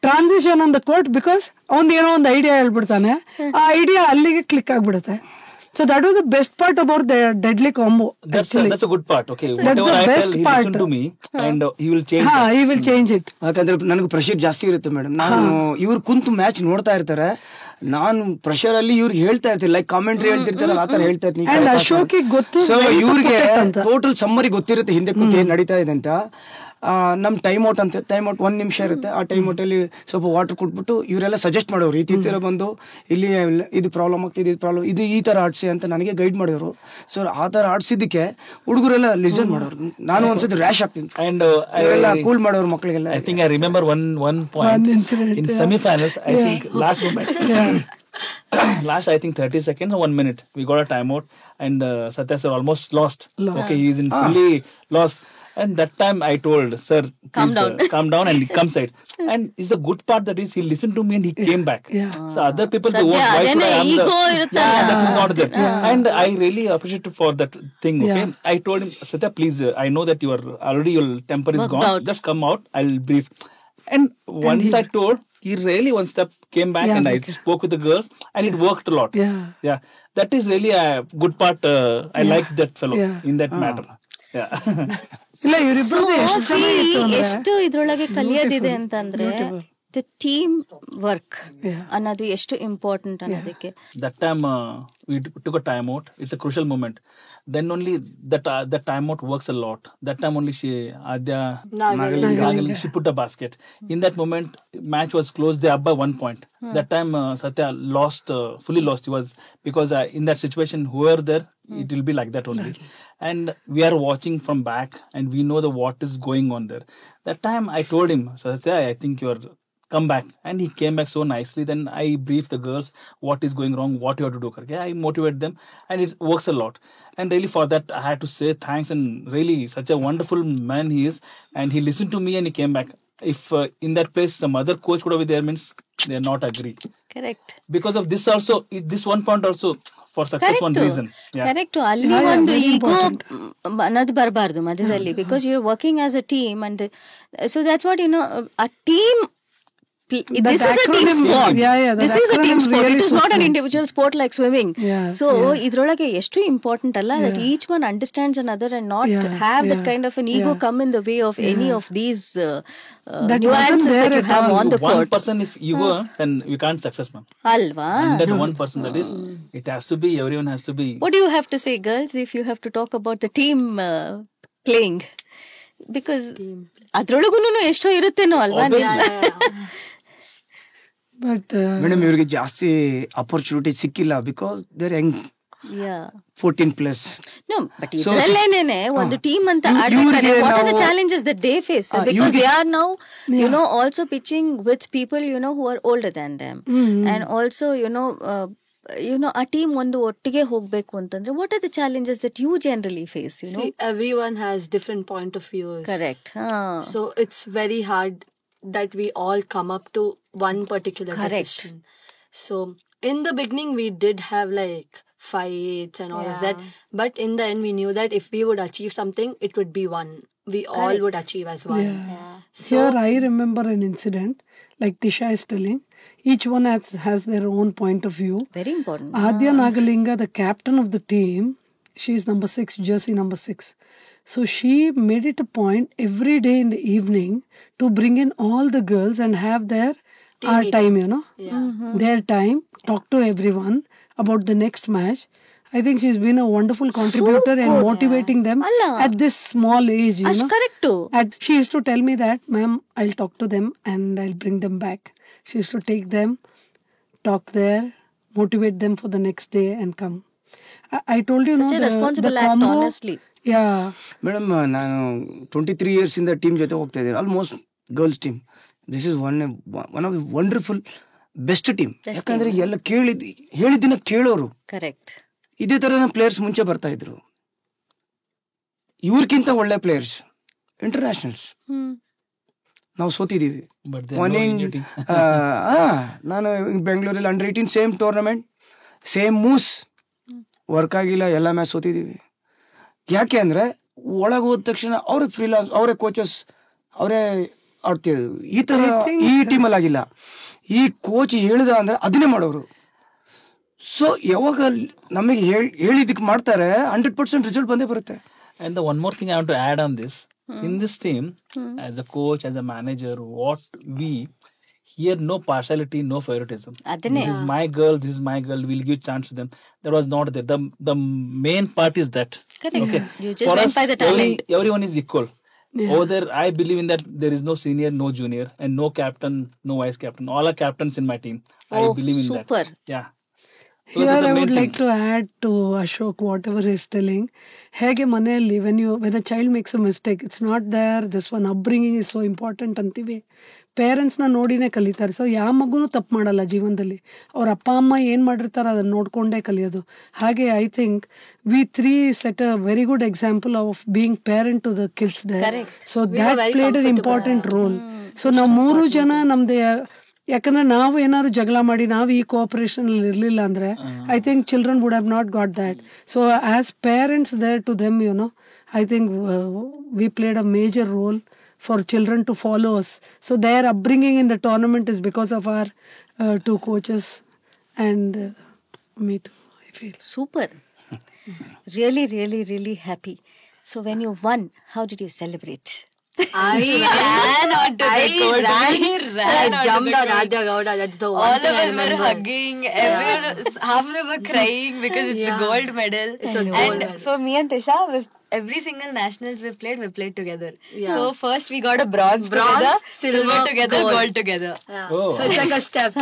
transition on the court, because ಅವನ್ ಏನೋ ಒಂದು ಐಡಿಯಾ ಹೇಳ್ಬಿಡ್ತಾನೆ, ಆ ಐಡಿಯಾ ಅಲ್ಲಿಗೆ ಕ್ಲಿಕ್ ಆಗ್ಬಿಡುತ್ತೆ. So that was the best part about the deadly combo. That's a good part. Okay, that's the best part. Listen to me and he will change. He will change it. ಯಾಕಂದ್ರೆ ನನಗೆ pressure ಜಾಸ್ತಿ ಇರುತ್ತೆ madam. ನಾನು ಇವ್ರು ಕುಂತು match ನೋಡ್ತಾ ಇರ್ತಾರೆ, ನಾನು ಪ್ರೆಷರ್ ಅಲ್ಲಿ ಇವ್ರಿಗೆ ಹೇಳ್ತಾ ಇರ್ತೀನಿ, ಲೈಕ್ ಕಾಮೆಂಟ್ರಿ ಹೇಳ್ತಿರ್ತಾರಲ್ಲ ಆತರ ಹೇಳ್ತಾ ಇರ್ತೀನಿ. ಸೊ ಇವ್ರಿಗೆ ಟೋಟಲ್ ಸಮ್ಮರಿ ಗೊತ್ತಿರುತ್ತೆ ಹಿಂದೆ ಕೂತು ಏನ್ ನಡೀತಾ ಇದೆ ಅಂತ. ನಮ್ ಟೈಮ್ ಔಟ್ ಅಂತ, ಟೈಮ್ ಔಟ್ 1 ನಿಮಿಷ ಇರುತ್ತೆ. ಆ ಟೈಮ್ ಔಟ್ ಅಲ್ಲಿ ಸ್ವಲ್ಪ ವಾಟರ್ ಕೊಟ್ಬಿಟ್ಟು ಇವರೆಲ್ಲ ಸಜೆಸ್ಟ್ ಮಾಡೋರು, ಈ ತರ ಬಂದು ಇಲ್ಲಿ ಇದು ಪ್ರಾಬ್ಲಮ್ ಆಗ್ತಿದೆ, ಇದು ಪ್ರಾಬ್ಲಮ್, ಇದು ಈ ತರ ಆಡ್ಸಿ ಅಂತ ನನಗೆ ಗೈಡ್ ಮಾಡಿದ್ರು. ಸೊ ಆ ತರ ಆಡ್ಸಿದ್ದಕ್ಕೆ ಹುಡುಗರೆಲ್ಲ ಲಿಸನ್ ಮಾಡೋರು. ನಾನು ಒಂದ್ಸತಿ ರ್ಯಾಶ್ ಆಗ್ತೀನಿ, ಇವರೆಲ್ಲ ಕೂಲ್ ಮಾಡೋರು ಮಕ್ಕಳಿಗೆಲ್ಲ. I think I remember one point in semi-finals. I think last moment. Last I think 30 seconds or 1 minute we got a timeout and Satya sir almost lost. Okay, he is in fully lost. And that time I told sir, calm down and come side. And it's the good part that is he listened to me and he came back. So other people they won't. Why should I am that is not there. And I really appreciate for that thing. Okay, I told him, Satya, please, I know that you are already your temper is gone. Just come out. I'll brief. And once I told, he really one step came back and I spoke with the girls and it worked a lot. Yeah, that is really a good part. I like that fellow in that matter. Yeah. ಇಲ್ಲ ಇವರಿಬ್ಬರದು ಎಷ್ಟು ಚೆನ್ನಾಗಿತ್ತು ಅಂದ್ರೆ ಎಷ್ಟು ಇದ್ರೊಳಗೆ ಕಲಿಯೋದಿದೆ ಅಂತಂದ್ರೆ the team work ಅನ್ನೋದು ಎಷ್ಟು important ಅನ್ನೋದಕ್ಕೆ. That time we took a time out. It's a crucial moment. Then only that time out works a lot. That time only Adya Nagali, she put a basket. In that moment, match was closed. They up by 1 point. That time Satya lost, fully lost. He was because in that situation, whoever there, it will be like that only. And we are watching from back, and we know what is going on there. That time I told him, Satya, I think you are. Come back. And he came back so nicely. Then I briefed the girls what is going wrong, what you have to do. Okay? I motivate them, and it works a lot. And really for that I had to say thanks, and really such a wonderful man he is. And he listened to me and he came back. If in that place some other coach could have been there, means they are not agree. Correct. Because of this also, this one point also for success one reason. Yeah. Correct. ಅಲ್ಲಿ ಒಂದು ego ಅನ್ನೋದು ಬರಬಾರ್ದು ಮಧ್ಯದಲ್ಲಿ, because you are working as a team and so that's what you know a team. This is a team sport. This is a team sport. It is not an individual sport like swimming. So ಇದ್ರೊಳಗೆ ಎಷ್ಟು important ಅಲ್ಲ that each one understands another and not have that kind of an ego come in the way of any of these nuances that you have on the court. One person if ego, then you can't success, man. ಅಲ್ವಾ? And that one person, that is, it has to be, everyone has to be. What do you have to say, girls, if you have to talk about the team playing? Because ಅದ್ರೊಳಗುನು ಎಷ್ಟೋ ಇರುತ್ತೇನೋ ಅಲ್ವಾ? But madam ಇವರಿಗೆ ಜಾಸ್ತಿ opportunity ಸಿಕ್ಕಿಲ್ಲ because there young 14+. No, but ಇದ್ರಲ್ಲೇನೆ ಒಂದು team ಅಂತ ಆಡ್ಬೇಕಾದ್ರೆ what are the challenges that they face? Because they are now, you know, also pitching with people, you know, who are older than them. And also, you know, a team ಒಂದು ಒಟ್ಟಿಗೆ ಹೋಗ್ಬೇಕು ಅಂತಂದ್ರೆ what are the challenges that you generally face, you know? See, everyone has different point of views. Correct. So it's very hard that we all come up to one particular decision. So in the beginning we did have like fights and all of that, but in the end we knew that if we would achieve something, it would be one. We all would achieve as one. So here I remember an incident like Tisha is telling. Each one has their own point of view. Very important. Adya Nagalinga, the captain of the team, she is number 6, jersey number 6. So she made it a point every day in the evening to bring in all the girls and have their our time, you know, their time, talk to everyone about the next match. I think she's been a wonderful contributor in motivating them at this small age, you know. Correct too. And she used to tell me that, ma'am, I'll talk to them and I'll bring them back. She used to take them, talk there, motivate them for the next day and come. I told you, Such a responsible act, combo, honestly. Madam ನಾನು 23 years ಇಂದ team ಜೊತೆ ಹೋಗ್ತಾ ಇದ್ದೀನಿ, almost girls team. This is one of the wonderful best team. ಯಾಕಂದ್ರೆ ಎಲ್ಲ ಹೇಳಿದ್ದನ್ನ ಕೇಳೋರು. Correct. ಇದೇ ತರ ಪ್ಲೇಯರ್ಸ್ ಮುಂಚೆ ಬರ್ತಾ ಇದ್ರು, ಇವ್ರಕ್ಕಿಂತ ಒಳ್ಳೆ ಪ್ಲೇಯರ್ಸ್ ಇಂಟರ್ನ್ಯಾಷನಲ್ಸ್. ನಾವು ಸೋತಿದ್ದೀವಿ. ನಾನು ಬೆಂಗಳೂರಲ್ಲಿ ಅಂಡರ್-18 ಸೇಮ್ ಟೂರ್ನಮೆಂಟ್, ಸೇಮ್ ಮೂಸ್, ವರ್ಕ್ ಆಗಿಲ್ಲ, ಎಲ್ಲ ಮ್ಯಾಚ್ ಸೋತಿದ್ದೀವಿ. ಯಾಕೆ ಅಂದ್ರೆ ಒಳಗೆ ಹೋದ ತಕ್ಷಣ ಅವರೇ ಫ್ರೀಲಾನ್ಸ್, ಅವರೇ ಕೋಚಸ್, ಅವರೇ ಆಡ್ತಿದ್ರು. ಈ ತರ ಈ ಟೀಮಲ್ಲಿ ಆಗಿಲ್ಲ. ಈ ಕೋಚ್ ಹೇಳಿದ ಅಂದ್ರೆ ಅದನ್ನೇ ಮಾಡೋರು. ಸೊ ಯಾವಾಗ ನಮಗೆ ಹೇಳಿದ್ದಕ್ಕೆ ಮಾಡ್ತಾರೆ, 100% ರಿಸಲ್ಟ್ ಬಂದೇ ಬರುತ್ತೆ. And the one more thing I want to add on this, in this team, as a coach, as a manager, what we here, no partiality, no favoritism. This is my girl, we'll give chance to them. That was not there. The main part is that. Correct. Okay. You just went by the talent. Everyone is equal. Over there, I believe in that there is no senior, no junior, and no captain, no vice captain. All are captains in my team. I believe in super. that. Yeah. So here I would like to add to Ashok whatever he is telling. ಹೇಗೆ ಮನೆಯಲ್ಲಿ when a child makes a mistake, it's not there, this one upbringing is so important ಅಂತೀವಿ. ಪೇರೆಂಟ್ಸ್ನ ನೋಡಿನೇ ಕಲಿತಾರೆ. So ಯಾವ ಮಗುನೂ ತಪ್ಪು ಮಾಡಲ್ಲ ಜೀವನದಲ್ಲಿ. ಅವ್ರ ಅಪ್ಪ ಅಮ್ಮ ಏನು ಮಾಡಿರ್ತಾರೆ ಅದನ್ನು ನೋಡ್ಕೊಂಡೇ ಕಲಿಯೋದು. ಹಾಗೆ I think we 3 set a very good example of being parent to the kids there. So that played an important role. So ನಾವು 3 ಜನ ನಮ್ದು, ಯಾಕಂದ್ರೆ ನಾವು ಏನಾದ್ರು ಜಗಳ ಮಾಡಿ ನಾವು ಈ ಕೋಆಪರೇಷನ್ ಇರಲಿಲ್ಲ ಅಂದ್ರೆ I think children would have not got that. So as parents there to them, you know, I think we played a major role for children to follow us. So their upbringing in the tournament is because of our 2 coaches and me too, I feel. Super. Really, really, really happy. So when you won, how did you celebrate? I ran onto the court. I jumped on Adya Gowda. That's the one All thing of I us were remember. hugging. Half of them were crying because it's the gold medal. It's a gold And medal. for me and Tisha, every single nationals we played together. Yeah. So first we got a bronze together, silver together, gold together. Yeah. Oh. So it's like a step.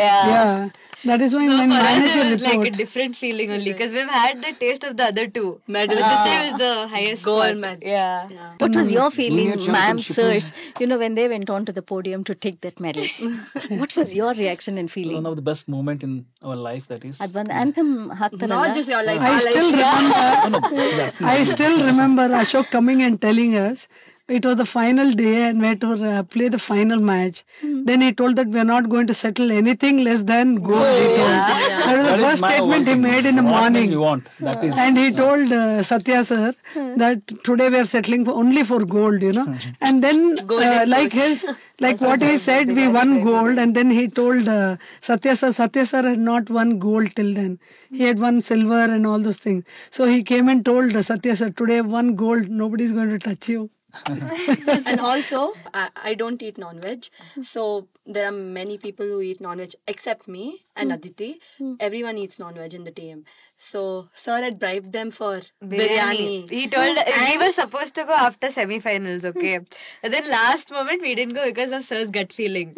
Yeah. That is why So when for us manager it was like a report. different feeling only because we've had the taste of the other two medals. This time is the highest Gold one. medal. Yeah. What was your feeling, Junior ma'am, championship. sirs, when they went on to the podium to take that medal? What was your reaction and feeling? One of the best moment in our life, that is. That one anthem ಹಾಕ್ತಾರಲ್ಲ? Not just your life. I our still life. remember. I still remember Ashok coming and telling us it was the final day and we had to play the final match. Then he told that we are not going to settle anything less than gold. That was the That is first my statement he one thing. made in the What morning. you want. That is. And he told Satya sir that today we are settling only for gold, And then, like what he said, we won gold. And then he told Satya sir had not won gold till then. He had won silver and all those things. So he came and told Satya sir, today I won gold. Nobody's going to touch you. And also, I don't eat non-veg. So there are many people who eat non-veg except me and Aditi. Everyone eats non-veg in the team. So sir had bribed them for biryani. He told we were supposed to go after semi-finals, okay? And then last moment we didn't go because of sir's gut feeling.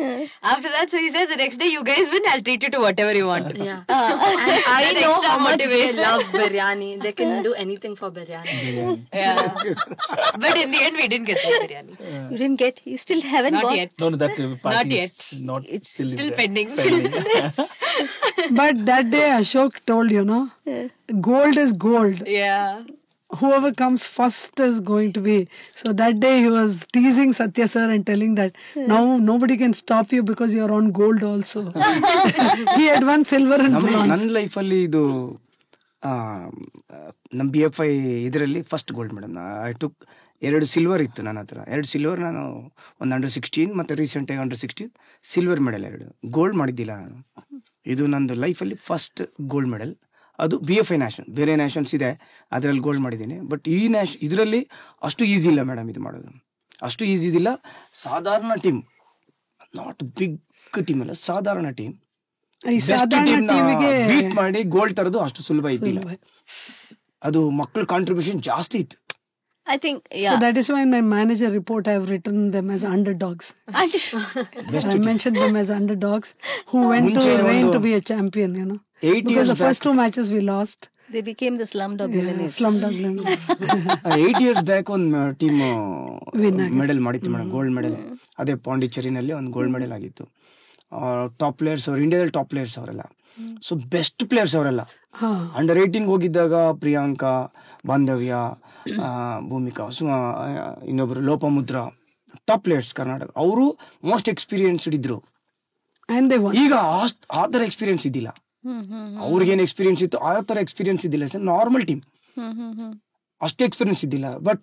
After that, so he said the next day you guys win, I'll treat you to whatever you want. Yeah. And I That know extra how much they motivation. love biryani. They can do anything for biryani. Yeah. But in the end we didn't get that biryani. You didn't get, you still haven't Not got. yet. No, that party Not is yet. not. It's Still there. pending. But that day Ashok told, gold is gold. Yeah. Whoever comes first is going to be. So that day he was teasing Satya sir and telling that now nobody can stop you because you're on gold also. He had won silver and bronze. ನನ್ನ ಲೈಫಲ್ಲಿ ಇದು ನಮ್ಮ BFI ಇದರಲ್ಲಿ first gold madam. I took 2 silver ಇತ್ತು ನನ್ನ ಹತ್ರ. 2 silver ನಾನು ಒಂದು ಅಂಡರ್-16 ಮತ್ತು ರೀಸೆಂಟಾಗಿ ಅಂಡರ್-16 ಸಿಲ್ವರ್ ಮೆಡಲ್ 2. ಗೋಲ್ಡ್ ಮಾಡಿದ್ದಿಲ್ಲ ನಾನು. ಇದು ನಂದು ಲೈಫಲ್ಲಿ ಫಸ್ಟ್ ಗೋಲ್ಡ್ ಮೆಡಲ್. ಅದು BFI ನ್ಯಾಷನಲ್. ಬೇರೆ ನ್ಯಾಷನಲ್ಸ್ ಇದೆ, ಅದರಲ್ಲಿ ಗೋಲ್ಡ್ ಮಾಡಿದ್ದೀನಿ. ಬಟ್ ಇದರಲ್ಲಿ ಅಷ್ಟು ಈಸಿ ಇಲ್ಲ ಮೇಡಮ್ ಇದು ಮಾಡೋದು. ಅಷ್ಟು ಈಸಿ ಇದಿಲ್ಲ. ಸಾಧಾರಣ ಟೀಮ್, ನಾಟ್ ಬಿಗ್ ಟೀಮ್ ಅಲ್ಲ, ಸಾಧಾರಣ ಟೀಮ್. ಈ ಸಾಧಾರಣ ಟೀಮಿಗೆ ಬೀಟ್ ಮಾಡಿ ಗೋಲ್ಡ್ ತರೋದು ಅಷ್ಟು ಸುಲಭ ಇದ್ದಿಲ್ಲ. ಅದು ಮಕ್ಕಳ ಕಾಂಟ್ರಿಬ್ಯೂಷನ್ ಜಾಸ್ತಿ ಇತ್ತು. I think, So that is why in my manager report I have written them as underdogs. I mentioned them as underdogs who went to reign to be a champion, 8 Because years the first 2 matches we lost. they became the slumdog millionaires. Slumdog Millionaires. 8 years back ಒಂದು team medal ಮಾಡಿತ್ತು madam, gold medal. ಅದೇ ಪಾಂಡಿಚೇರಿನಲ್ಲಿ ಒಂದು gold medal ಆಗಿತ್ತು. Top players ಅವರು, ಇಂಡಿಯಾದಲ್ಲಿ top players ಅವರೆಲ್ಲ. So best players ಅವರೆಲ್ಲ. ಅಂಡರ್-18 ಹೋಗಿದ್ದಾಗ ಪ್ರಿಯಾಂಕಾ, ಬಾಂಧವ್ಯ, ಭೂಮಿಕಾ, ಇನ್ನೊಬ್ರು ಲೋಪಮುದ್ರ, ಟಾಪ್ ಪ್ಲೇಯರ್ಸ್ ಕರ್ನಾಟಕ. ಅವರು ಮೋಸ್ಟ್ ಎಕ್ಸ್ಪೀರಿಯನ್ಸ್ಡ್ ಇದ್ರು. And they won. ಈಗ ಆ ಥರ ಎಕ್ಸ್ಪೀರಿಯನ್ಸ್ ಇದ್ದಿಲ್ಲ. ಅವ್ರಿಗೇನು ಎಕ್ಸ್ಪೀರಿಯನ್ಸ್ ಇತ್ತು ಆ ಥರ ಎಕ್ಸ್ಪೀರಿಯನ್ಸ್ ಇದ್ದಿಲ್ಲ. ಸರ್ ನಾರ್ಮಲ್ ಟೀಮ್, ಅಷ್ಟು ಎಕ್ಸ್ಪೀರಿಯನ್ಸ್ ಇದ್ದಿಲ್ಲ. ಬಟ್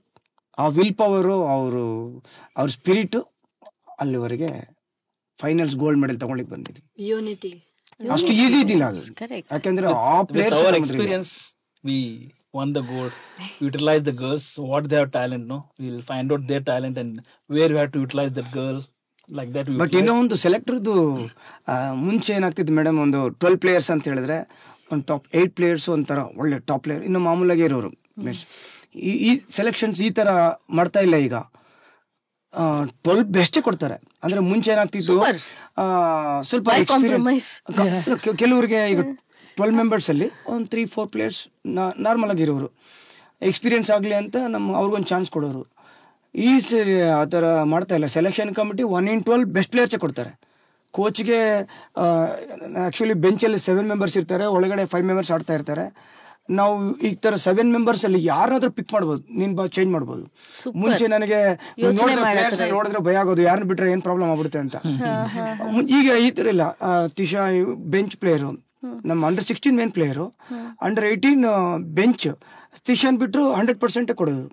ಆ ವಿಲ್ ಪವರು, ಅವ್ರ ಸ್ಪಿರಿಟ್ ಅಲ್ಲಿವರೆಗೆ ಫೈನಲ್ಸ್ ಗೋಲ್ಡ್ ಮೆಡಲ್ ತಗೊಳ್ಳಿಕ್ ಬಂದಿದ್ವಿ. Unity. ಅಷ್ಟು ಈಸಿ ಇದ್ದಿಲ್ಲ ಅದು. Correct. ಯಾಕಂದ್ರೆ ಆ With players our experience, we won the gold. Utilize the girls, what they have talent, no? We'll find out their talent and where we have to utilize that girls. Like that we but ಇನ್ನೂ ಒಂದು ಸೆಲೆಕ್ಟರ್ದು ಮುಂಚೆ ಏನಾಗ್ತಿತ್ತು madam, ಒಂದು 12 players ಅಂತ ಹೇಳಿದ್ರೆ ಒಂದು top 8 players ಒಂಥರ ಒಳ್ಳೆ ಟಾಪ್ ಪ್ಲೇಯರ್, ಇನ್ನು ಮಾಮೂಲಾಗಿ ಇರೋರು. ಈ ಸೆಲೆಕ್ಷನ್ಸ್ ಈ ತರ ಮಾಡ್ತಾ ಇಲ್ಲ ಈಗ. 12 ಬೆಸ್ಟೇ ಕೊಡ್ತಾರೆ. ಅಂದ್ರೆ ಮುಂಚೆ ಏನಾಗ್ತಿತ್ತು, ಸ್ವಲ್ಪ ಎಕ್ಸ್ಪೀರಿಯನ್ಸ್ ಕೆಲವರಿಗೆ. ಈಗ 12 ಮೆಂಬರ್ಸ್ ಅಲ್ಲಿ ಒಂದು 3-4 ಪ್ಲೇಯರ್ಸ್ ನಾರ್ಮಲ್ ಆಗಿ ಇರೋರು, ಎಕ್ಸ್ಪೀರಿಯನ್ಸ್ ಆಗಲಿ ಅಂತ ಅವ್ರಿಗೊಂದು ಚಾನ್ಸ್ ಕೊಡೋರು. ಈ ಸರಿ ಆ ಥರ ಮಾಡ್ತಾ ಇಲ್ಲ. ಸೆಲೆಕ್ಷನ್ ಕಮಿಟಿ 1-12 ಬೆಸ್ಟ್ ಪ್ಲೇಯರ್ಸೇ ಕೊಡ್ತಾರೆ. ಕೋಚ್ಗೆ ಆ್ಯಕ್ಚುಲಿ ಬೆಂಚಲ್ಲಿ 7 ಮೆಂಬರ್ಸ್ ಇರ್ತಾರೆ, ಒಳಗಡೆ 5 ಮೆಂಬರ್ಸ್ ಆಡ್ತಾ ಇರ್ತಾರೆ. ನಾವು ಈ ಥರ 7 ಮೆಂಬರ್ಸಲ್ಲಿ ಯಾರನ್ನಾದ್ರೂ ಪಿಕ್ ಮಾಡ್ಬೋದು, ನೀನು ಚೇಂಜ್ ಮಾಡ್ಬೋದು. ಮುಂಚೆ ನನಗೆ ನೋಡಿದ್ರೆ ಭಯ ಆಗೋದು, ಯಾರನ್ನ ಬಿಟ್ರೆ ಏನು ಪ್ರಾಬ್ಲಮ್ ಆಗ್ಬಿಡುತ್ತೆ ಅಂತ. ಈಗ ಈ ಥರ ಇಲ್ಲ. ತಿಶಾ ಬೆಂಚ್ ಪ್ಲೇಯರು, ನಮ್ಮ ಅಂಡರ್-16 ಮೇನ್ ಪ್ಲೇಯರು, ಅಂಡರ್-18 ಬೆಂಚ್. ತಿಶಾನ್ ಬಿಟ್ಟರು 100% ಕೊಡೋದು.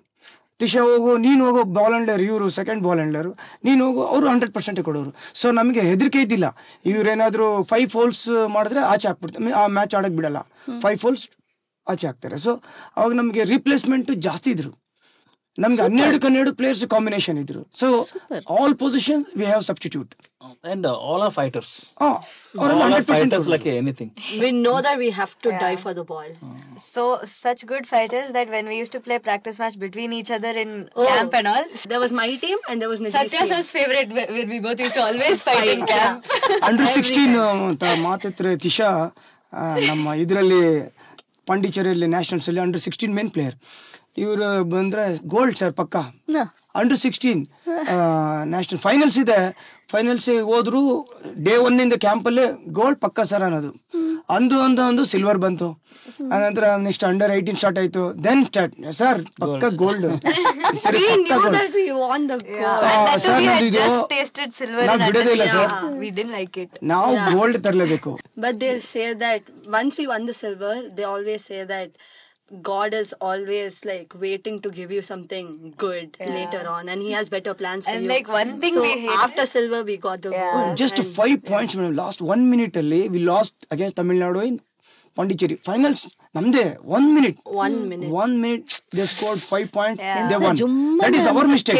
ತಿಶಾ ಹೋಗು, ನೀನು ಹೋಗೋ ಬಾಲ್ ಹ್ಯಾಂಡ್ಲರ್, ಇವರು ಸೆಕೆಂಡ್ ಬಾಲ್ ಹ್ಯಾಂಡ್ಲರು, ನೀನು ಹೋಗು, ಅವರು 100% ಕೊಡೋರು. ಸೊ ನಮಗೆ ಹೆದರಿಕೆ ಇದ್ದಿಲ್ಲ. ಇವ್ರೇನಾದರೂ 5 ಫೋಲ್ಸ್ ಮಾಡಿದ್ರೆ ಆಚೆ ಹಾಕ್ಬಿಡ್ತಾರೆ, ಆ ಮ್ಯಾಚ್ ಆಡೋಕೆ ಬಿಡಲ್ಲ. 5 ಫೋಲ್ಸ್ ಆಚೆ ಹಾಕ್ತಾರೆ. ಸೊ ಅವಾಗ ನಮಗೆ ರಿಪ್ಲೇಸ್ಮೆಂಟ್ ಜಾಸ್ತಿ ಇದ್ರು. ನಮ್ಗೆ 12 ಪ್ಲೇಯರ್ಸ್ ಕಾಂಬಿನೇಷನ್ ಇದ್ರು. So all position we have substitute and all are fighters. All are fighters like anything. We know that we have to die for the ball. So such good fighters that when we used to play practice match between each other in camp and all, There was my team and there was Nidhi's Satya team. sir's favorite where we both used to always fight in camp. Under 16 ಅಂತ ಮಾತಿದ್ರೆ ತಿಶಾ ನಮ್ಮ ಇದರಲ್ಲಿ ಪಾಂಡಿಚೇರಿಯಲ್ಲಿ nationals ಅಲ್ಲಿ under 16 main player. ಇವರು ಬಂದ್ರೆ gold sir ಪಕ್ಕ. Under 16 national finals ಇದೆ, finals ಹೋದ್ರು day 1 ಇಂದ ಕ್ಯಾಂಪಲ್ಲೇ ಗೋಲ್ಡ್ ಪಕ್ಕ ಸರ್ ಅನ್ನೋದು. ಒಂದು ಸಿಲ್ವರ್ ಬಂತು, ಆನಂತರ ನೆಕ್ಸ್ಟ್ ಅಂಡರ್ 18 ಸ್ಟಾರ್ಟ್ ಆಯ್ತು, ದೆನ್ ಸ್ಟಾರ್ಟ್ ಸರ್ ಪಕ್ಕ gold. We knew that we won the goal. And sir, we had ಇದು just tasted silver ನಾವು and ಬಿಡೋದೇ ಇಲ್ಲ sir, we didn't like it. ನಾವು gold ತರಲೇಬೇಕು. But they say that once we won the silver, they always say that God is always like waiting to give you something good later on, and He has better plans for And you. like one thing so we hate- after silver, we got the gold. Just 5 points madam. Last 1 minute ಅಲ್ಲಿ we lost against Tamil Nadu in Pondicherry. Finals ನಮ್ದೇ 1 minute. 1 minute they scored 5 points. They won. That is our mistake.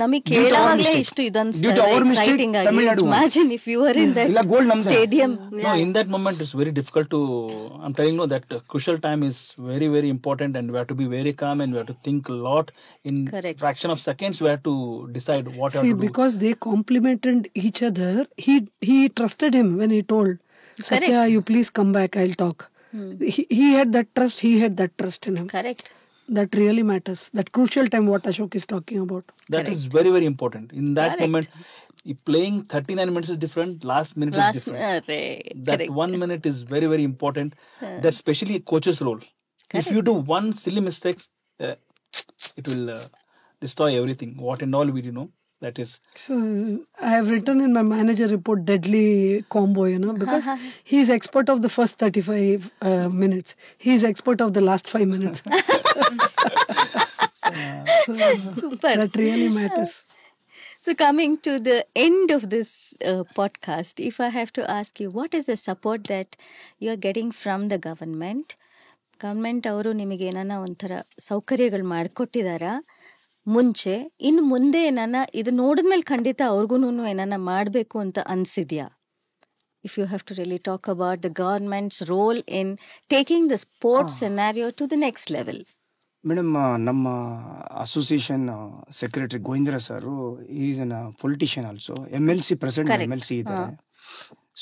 ನಮಗೆ ಕೇಳಾವಾಗಲೇ ಇಷ್ಟು Due to our mistake, exciting ಆಗಿ. Tamil Nadu won. Imagine if you were in ಇಲ್ಲ that gold ನಮ್ದೇ. stadium. No, in that moment it's very difficult to. I'm telling you that crucial time is very very important, and we have to be very calm and we have to think a lot. In Correct. fraction of seconds we have to decide what we See, have to do. because they complimented each other, he trusted him when he told Satya, you please come back, I'll talk. He had that trust. He had that trust in him. Correct. That really matters. That crucial time what Ashok is talking about. That is very very important. In that moment, playing 39 minutes is different. Last minute is different. That 1 minute is very very important. That's especially coach's role. If you do one silly mistake, it will destroy everything. What and all we know. That is. So I have written in my manager report deadly combo, because he is expert of the first 35 minutes. He is expert of the last 5 minutes. Super. That really matters. So coming to the end of this podcast, if I have to ask you, what is the support that you are getting from the government? Government ಅವರು ನಿಮಗೆ ಏನಾನ ಒಂಥರ ಸೌಕರ್ಯಗಳು ಮಾಡಿಕೊಟ್ಟಿದಾರಾ ಮುಂಚೆ? ಇನ್ನು ಮುಂದೆ ಏನಾನ ಇದು ನೋಡಿದ್ಮೇಲೆ ಖಂಡಿತ ಅವ್ರಿಗೂ ಏನಾನ ಮಾಡಬೇಕು ಅಂತ ಅನಿಸಿದ್ಯಾ? If you have to really talk about the government's role in taking the sports scenario to the next level. Madam, ನಮ್ಮ association secretary Govindra sir is an politician also, MLC president MLC ಇದ್ದಾರೆ.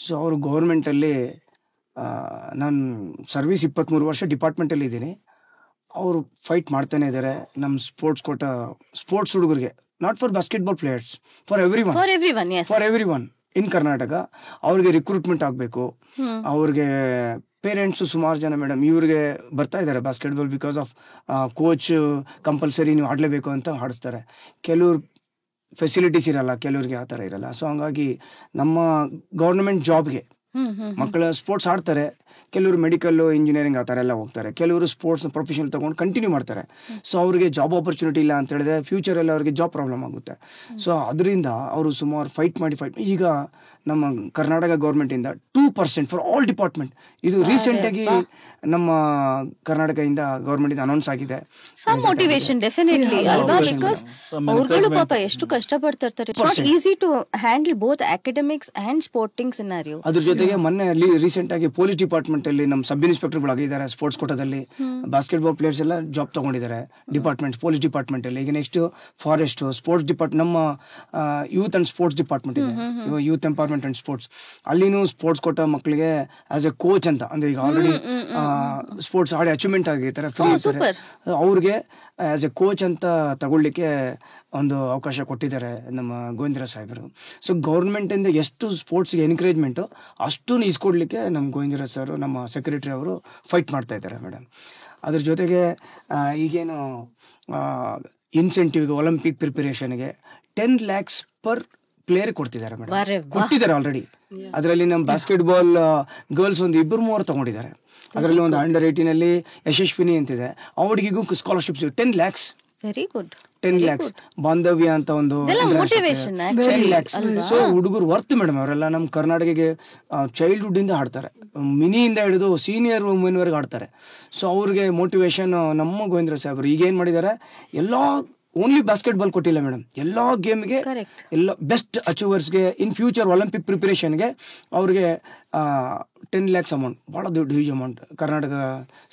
ಸೊ ಅವರು ಗೌರ್ಮೆಂಟಲ್ಲಿ, ನಾನು service 23 ವರ್ಷ ಡಿಪಾರ್ಟ್ಮೆಂಟಲ್ಲಿ ಇದ್ದೀನಿ, ಅವರು fight ಮಾಡ್ತಾನೆ ಇದ್ದಾರೆ ನಮ್ಮ ಸ್ಪೋರ್ಟ್ಸ್ ಹುಡುಗರಿಗೆ. Not for basketball players, for every one in Karnataka. ಅವ್ರಿಗೆ ರಿಕ್ರೂಟ್ಮೆಂಟ್ ಆಗಬೇಕು, ಅವ್ರಿಗೆ ಪೇರೆಂಟ್ಸು ಸುಮಾರು ಜನ ಮೇಡಮ್ ಇವ್ರಿಗೆ ಬರ್ತಾ ಇದ್ದಾರೆ basketball because of coach compulsory ನೀವು ಆಡಲೇಬೇಕು ಅಂತ ಆಡಿಸ್ತಾರೆ. ಕೆಲವ್ರು ಫೆಸಿಲಿಟೀಸ್ ಇರಲ್ಲ, ಕೆಲವ್ರಿಗೆ ಆ ಥರ ಇರಲ್ಲ. ಸೊ ಹಂಗಾಗಿ ನಮ್ಮ ಗೌರ್ಮೆಂಟ್ ಜಾಬ್ಗೆ ಮಕ್ಕಳ ಸ್ಪೋರ್ಟ್ಸ್ ಆಡ್ತಾರೆ, ಕೆಲವರು ಮೆಡಿಕಲ್ಲು ಇಂಜಿನಿಯರಿಂಗ್ ಆ ಥರ ಎಲ್ಲ ಹೋಗ್ತಾರೆ, ಕೆಲವರು ಸ್ಪೋರ್ಟ್ಸ್ ಪ್ರೊಫೆಷನಲ್ ತೊಗೊಂಡು ಕಂಟಿನ್ಯೂ ಮಾಡ್ತಾರೆ. ಸೊ ಅವ್ರಿಗೆ ಜಾಬ್ ಆಪರ್ಚುನಿಟಿ ಇಲ್ಲ ಅಂತ ಹೇಳಿದ್ರೆ ಫ್ಯೂಚರಲ್ಲಿ ಅವ್ರಿಗೆ ಜಾಬ್ ಪ್ರಾಬ್ಲಮ್ ಆಗುತ್ತೆ. ಸೊ ಅದರಿಂದ ಅವರು ಸುಮಾರು ಫೈಟ್ ಮಾಡಿ ಈಗ ನಮ್ಮ ಕರ್ನಾಟಕ ಗೌರ್ಮೆಂಟಿಂದ 2% ಫಾರ್ ಆಲ್ ಡಿಪಾರ್ಟ್ಮೆಂಟ್, ಇದು ರೀಸೆಂಟಾಗಿ ನಮ್ಮ ಕರ್ನಾಟಕದಿಂದ ಗೌರ್ಮೆಂಟಿಂದ ಅನೌನ್ಸ್ ಆಗಿದೆ. Some motivation definitely, ಅಲ್ವಾ? Because ಅವ್ರುಗಳು ಪಾಪ ಎಷ್ಟು ಕಷ್ಟಪಡ್ತಾ ಇರ್ತಾರೆ. It's not easy to handle both academics and sporting scenario. ಅದ್ರ ಜೊತೆಗೆ ಮೊನ್ನೆ ರೀಸೆಂಟ್ ಆಗಿ ಪೊಲೀಸ್ ಡಿಪಾರ್ಟ್ಮೆಂಟ್ ಅಲ್ಲಿ ನಮ್ಮ ಸಬ್ ಇನ್ಸ್ಪೆಕ್ಟರ್ಗಳಾಗಿದ್ದಾರೆ ಸ್ಪೋರ್ಟ್ಸ್ ಕೋಟಾದಲ್ಲಿ. ಬಾಸ್ಕೆಟ್ಬಾಲ್ ಪ್ಲೇಯರ್ಸ್ ಎಲ್ಲ ಜಾಬ್ ತಗೊಂಡಿದ್ದಾರೆ ಡಿಪಾರ್ಟ್ಮೆಂಟ್, ಪೊಲೀಸ್ ಡಿಪಾರ್ಟ್ಮೆಂಟ್ ಅಲ್ಲಿ. ಈಗ ನೆಕ್ಸ್ಟ್ ಫಾರೆಸ್ಟ್ ಸ್ಪೋರ್ಟ್ಸ್ ಡಿಪಾರ್ಟ್ಮೆಂಟ್, ನಮ್ಮ ಯೂತ್ ಅಂಡ್ ಸ್ಪೋರ್ಟ್ಸ್ ಡಿಪಾರ್ಟ್ಮೆಂಟ್ ಇದೆ, ಯೂತ್ ಎಂಪವರ್ಮೆಂಟ್ ಅಂಡ್ ಸ್ಪೋರ್ಟ್ಸ್. ಅಲ್ಲಿನೂ ಸ್ಪೋರ್ಟ್ಸ್ ಕೋಟಾ ಮಕ್ಕಳಿಗೆ ಆಸ್ ಎ ಕೋಚ್ ಅಂತ, ಅಂದ್ರೆ ಈಗ ಆಲ್ರೆಡಿ ಸ್ಪೋರ್ಟ್ಸ್ ಆಡಿ ಅಚೀವ್ಮೆಂಟ್ ಆಗಿರ್ತಾರೆ, ಫ್ರೀ ಇರ್ತಾರೆ, ಅವ್ರಿಗೆ ಆಸ್ ಎ ಕೋಚ್ ಅಂತ ತಗೊಳ್ಳಿಕ್ಕೆ ಒಂದು ಅವಕಾಶ ಕೊಟ್ಟಿದ್ದಾರೆ ನಮ್ಮ ಗೋವಿಂದ್ರ ಸಾಹೇಬರು. ಸೊ ಗೌರ್ಮೆಂಟಿಂದ ಎಷ್ಟು ಸ್ಪೋರ್ಟ್ಸ್ಗೆ ಎನ್ಕರೇಜ್ಮೆಂಟು ಅಷ್ಟು ಇಸ್ಕೊಡ್ಲಿಕ್ಕೆ ನಮ್ಮ ಗೋವಿಂದ್ರ ಸರ್, ನಮ್ಮ ಸೆಕ್ರೆಟರಿ ಅವರು ಫೈಟ್ ಮಾಡ್ತಾ ಇದ್ದಾರೆ ಮೇಡಮ್. ಅದ್ರ ಜೊತೆಗೆ ಈಗೇನು ಇನ್ಸೆಂಟಿವ್ಗೆ ಒಲಿಂಪಿಕ್ ಪ್ರಿಪರೇಷನ್ಗೆ 10 lakhs ಪರ್ ಪ್ಲೇಯರ್ ಕೊಡ್ತಿದ್ದಾರೆ ಮೇಡಮ್, ಕೊಟ್ಟಿದ್ದಾರೆ ಆಲ್ರೆಡಿ. ಅದರಲ್ಲಿ ನಮ್ಮ ಬಾಸ್ಕೆಟ್ಬಾಲ್ ಗರ್ಲ್ಸ್ ಒಂದು 2-3 ತಗೊಂಡಿದ್ದಾರೆ. ಅದರಲ್ಲಿ ಒಂದು ಅಂಡರ್ 18 ಅಲ್ಲಿ ಯಶಸ್ವಿನಿ ಅಂತಿದೆ, ಅವಳಿಗೂ scholarships 10 lakhs very good. 10 lakhs ಬಾಂಧವ್ಯ ಅಂತ ಒಂದು motivation 10 lakhs. ಸೊ ಹುಡುಗರು ವರ್ತ್ ಮೇಡಮ್. ಅವರೆಲ್ಲ ನಮ್ಮ ಕರ್ನಾಟಕಕ್ಕೆ ಚೈಲ್ಡ್ಹುಡ್ ಇಂದ ಆಡ್ತಾರೆ, ಮಿನಿಯಿಂದ ಹಿಡಿದು ಸೀನಿಯರ್ ವುಮೆನ್ ವರೆಗೆ ಆಡ್ತಾರೆ. ಸೊ ಅವ್ರಿಗೆ ಮೋಟಿವೇಶನ್ ನಮ್ಮ ಗೋವಿಂದ್ರ ಸಾಹೇಬ್ರು ಈಗ ಏನ್ ಮಾಡಿದ್ದಾರೆ, ಎಲ್ಲ ಓನ್ಲಿ ಬಾಸ್ಕೆಟ್ಬಾಲ್ ಕೊಟ್ಟಿಲ್ಲ ಮೇಡಮ್, ಎಲ್ಲ ಗೇಮ್ಗೆ ಎಲ್ಲ ಬೆಸ್ಟ್ ಅಚೀವರ್ಸ್ಗೆ ಇನ್ ಫ್ಯೂಚರ್ ಒಲಿಂಪಿಕ್ ಪ್ರಿಪರೇಷನ್ಗೆ ಅವ್ರಿಗೆ 10 lakhs ಅಮೌಂಟ್, ಭಾಳ ದೊಡ್ಡ ಹ್ಯೂಜ್ ಅಮೌಂಟ್ ಕರ್ನಾಟಕ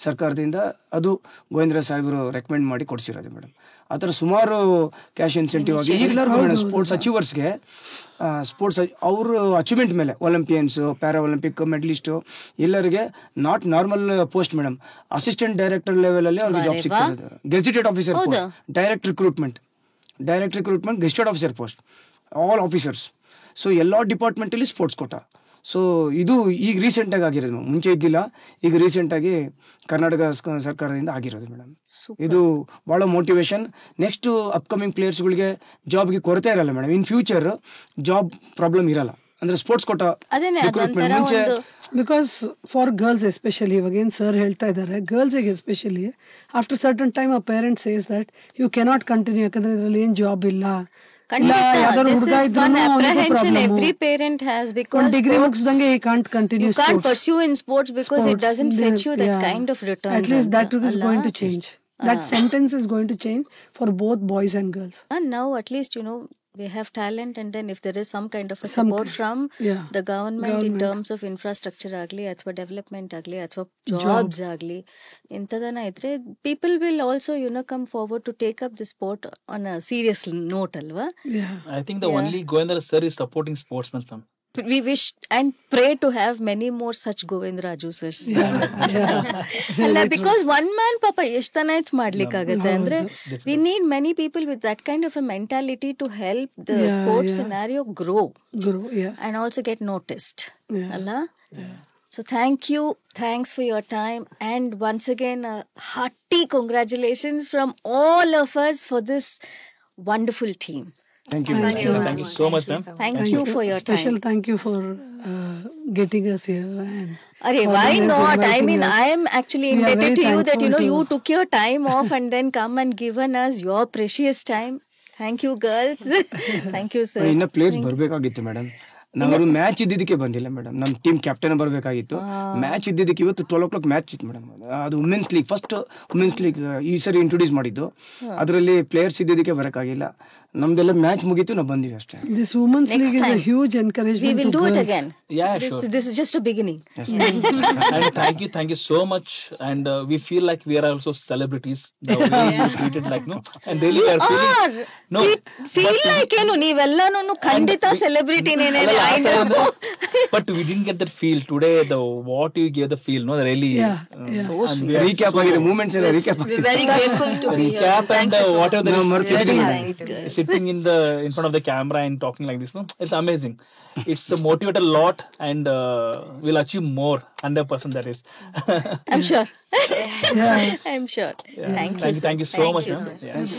ಸರ್ಕಾರದಿಂದ ಅದು ಗೋವಿಂದ್ರ ಸಾಹೇಬರು ರೆಕಮೆಂಡ್ ಮಾಡಿ ಕೊಡ್ಸಿರೋದು ಮೇಡಮ್. ಆ ಥರ ಸುಮಾರು ಕ್ಯಾಶ್ ಇನ್ಸೆಂಟಿವ್ ಆಗಿ ಈಗಲೂ ಮೇಡಮ್ ಸ್ಪೋರ್ಟ್ಸ್ ಅಚೀವರ್ಸ್ಗೆ ಸ್ಪೋರ್ಟ್ಸ್ ಅವ್ರ ಅಚೀವ್ಮೆಂಟ್ ಮೇಲೆ ಒಲಿಂಪಿಯನ್ಸು, ಪ್ಯಾರಾ ಒಲಿಂಪಿಕ್ ಮೆಡಲಿಸ್ಟು ಎಲ್ಲರಿಗೆ not normal post madam, assistant director ಲೆವೆಲಲ್ಲಿ ಅವ್ರಿಗೆ ಜಾಬ್ ಸಿಗ್ತಿರೋದು. Gazetted officer, direct recruitment, gazetted officer post, all officers. So ಎಲ್ಲ ಡಿಪಾರ್ಟ್ಮೆಂಟಲ್ಲಿ ಸ್ಪೋರ್ಟ್ಸ್ ಕೋಟ. ಸೊ ಇದು ಈಗ ರೀಸೆಂಟಾಗಿ ಆಗಿರೋದು, ಮುಂಚೆ ಇದ್ದಿಲ್ಲ, ಈಗ ರೀಸೆಂಟಾಗಿ ಕರ್ನಾಟಕ ಸರ್ಕಾರದಿಂದ ಆಗಿರೋದು ಮೇಡಮ್. ಇದು ಭಾಳ ಮೋಟಿವೇಶನ್. ನೆಕ್ಸ್ಟ್ ಅಪ್ಕಮಿಂಗ್ ಪ್ಲೇಯರ್ಸ್ಗಳಿಗೆ ಜಾಬ್ಗೆ ಕೊರತೆ ಇರಲ್ಲ madam. In future job problem ಇರಲ್ಲ, ಅಂದ್ರೆ ಸ್ಪೋರ್ಟ್ಸ್ ಕೋಟ ರಿಕ್ರೂಟ್ಮೆಂಟ್ ಮುಂಚೆ. ಬಿಕಾಸ್ ಫಾರ್ ಗರ್ಲ್ಸ್ ಎಸ್ಪೆಷಲಿ, ಇವಾಗ ಏನು ಸರ್ ಹೇಳ್ತಾ ಇದ್ದಾರೆ, ಗರ್ಲ್ಸಿಗೆ especially after certain time a parent says that you cannot continue, ಯಾಕಂದ್ರೆ ಇದರಲ್ಲಿ ಏನು ಜಾಬ್ ಇಲ್ಲ. Every parent has, because degree ಮುಗಿಸಿದಂಗೆ he can't continue you can't pursue in sports because it doesn't fetch you that kind of return. At least that is going to change. That sentence is going to change for both boys and girls. And now at least, you know, we have talent, and then if there is some kind of a support from the government in terms of infrastructure agli athwa development agli athwa jobs agli intadana idre, people will also, you know, come forward to take up the sport on a serious note alva. I think the only Govindra sir is supporting sportsmen, ma'am. We wish and pray to have many more such Govindraju sirs. Because one man papa ಎಷ್ಟನಾಯ್ತು ಮಾಡ್ಲಿಕ್ಕಾಗತ್ತೆ ಅಂದ್ರೆ we need many people with that kind of a mentality to help the sports scenario grow and also get noticed. Allah? So thanks for your time, and once again a hearty congratulations from all of us for this wonderful team. Thank you so much, ma'am. Thank you for your Special time. thank you for getting us here. And why not? I mean, I am actually indebted to you that, you know, you took your time off and then come and given us your precious time. Thank you, girls. Thank you, sir. ಇನ್ನ players ಬರ್ಬೇಕಾಗಿತ್ತು madam. ನಾವು match ಇದ್ದಿದ್ದಕ್ಕೆ ಬಂದಿಲ್ಲ madam. ನಮ್ಮ team captain ಬರಬೇಕಾಗಿತ್ತು. Match ಇದ್ದಿದ್ದಕ್ಕೆ ಇವತ್ತು 12 o'clock match ಇತ್ತು ಮೇಡಮ್. ಅದು women's league, first women's league ಈ ಸರಿ ಇಂಟ್ರೊಡ್ಯೂಸ್ ಮಾಡಿದ್ದು. ಅದರಲ್ಲಿ ಪ್ಲೇಯರ್ಸ್ ಇದ್ದಿದ್ದಕ್ಕೆ ಬರಕಾಗಿಲ್ಲ. ನಮ್ದೆಲ್ಲ ಮ್ಯಾಚ್ ಮುಗೀತು, ನಾವು ಬಂದಿವಿ ಅಷ್ಟೇ. This women's league is a huge encouragement. We will do girls. it again. Yeah, sure. This is just a beginning. Yes, and thank you so much. And we feel like we are also celebrities. The way we treated like, no, and really we are feeling. No, feel like ಏನು ನೀವೆಲ್ಲನೂ ಖಂಡಿತ celebrity ನೇನೆ. But we didn't get that feel today. What you gave the feel, no, really. So sweet. Recap ಆಗಿದೆ, moments ಎಲ್ಲ recap ಆಗಿದೆ. Very grateful to be here. Recap and whatever the Thanks, guys. sitting in front of the camera and talking like this, no, it's amazing. It's motivated a lot, and we'll achieve more. 100% that is. I'm sure. I'm sure. Thank you so much. much.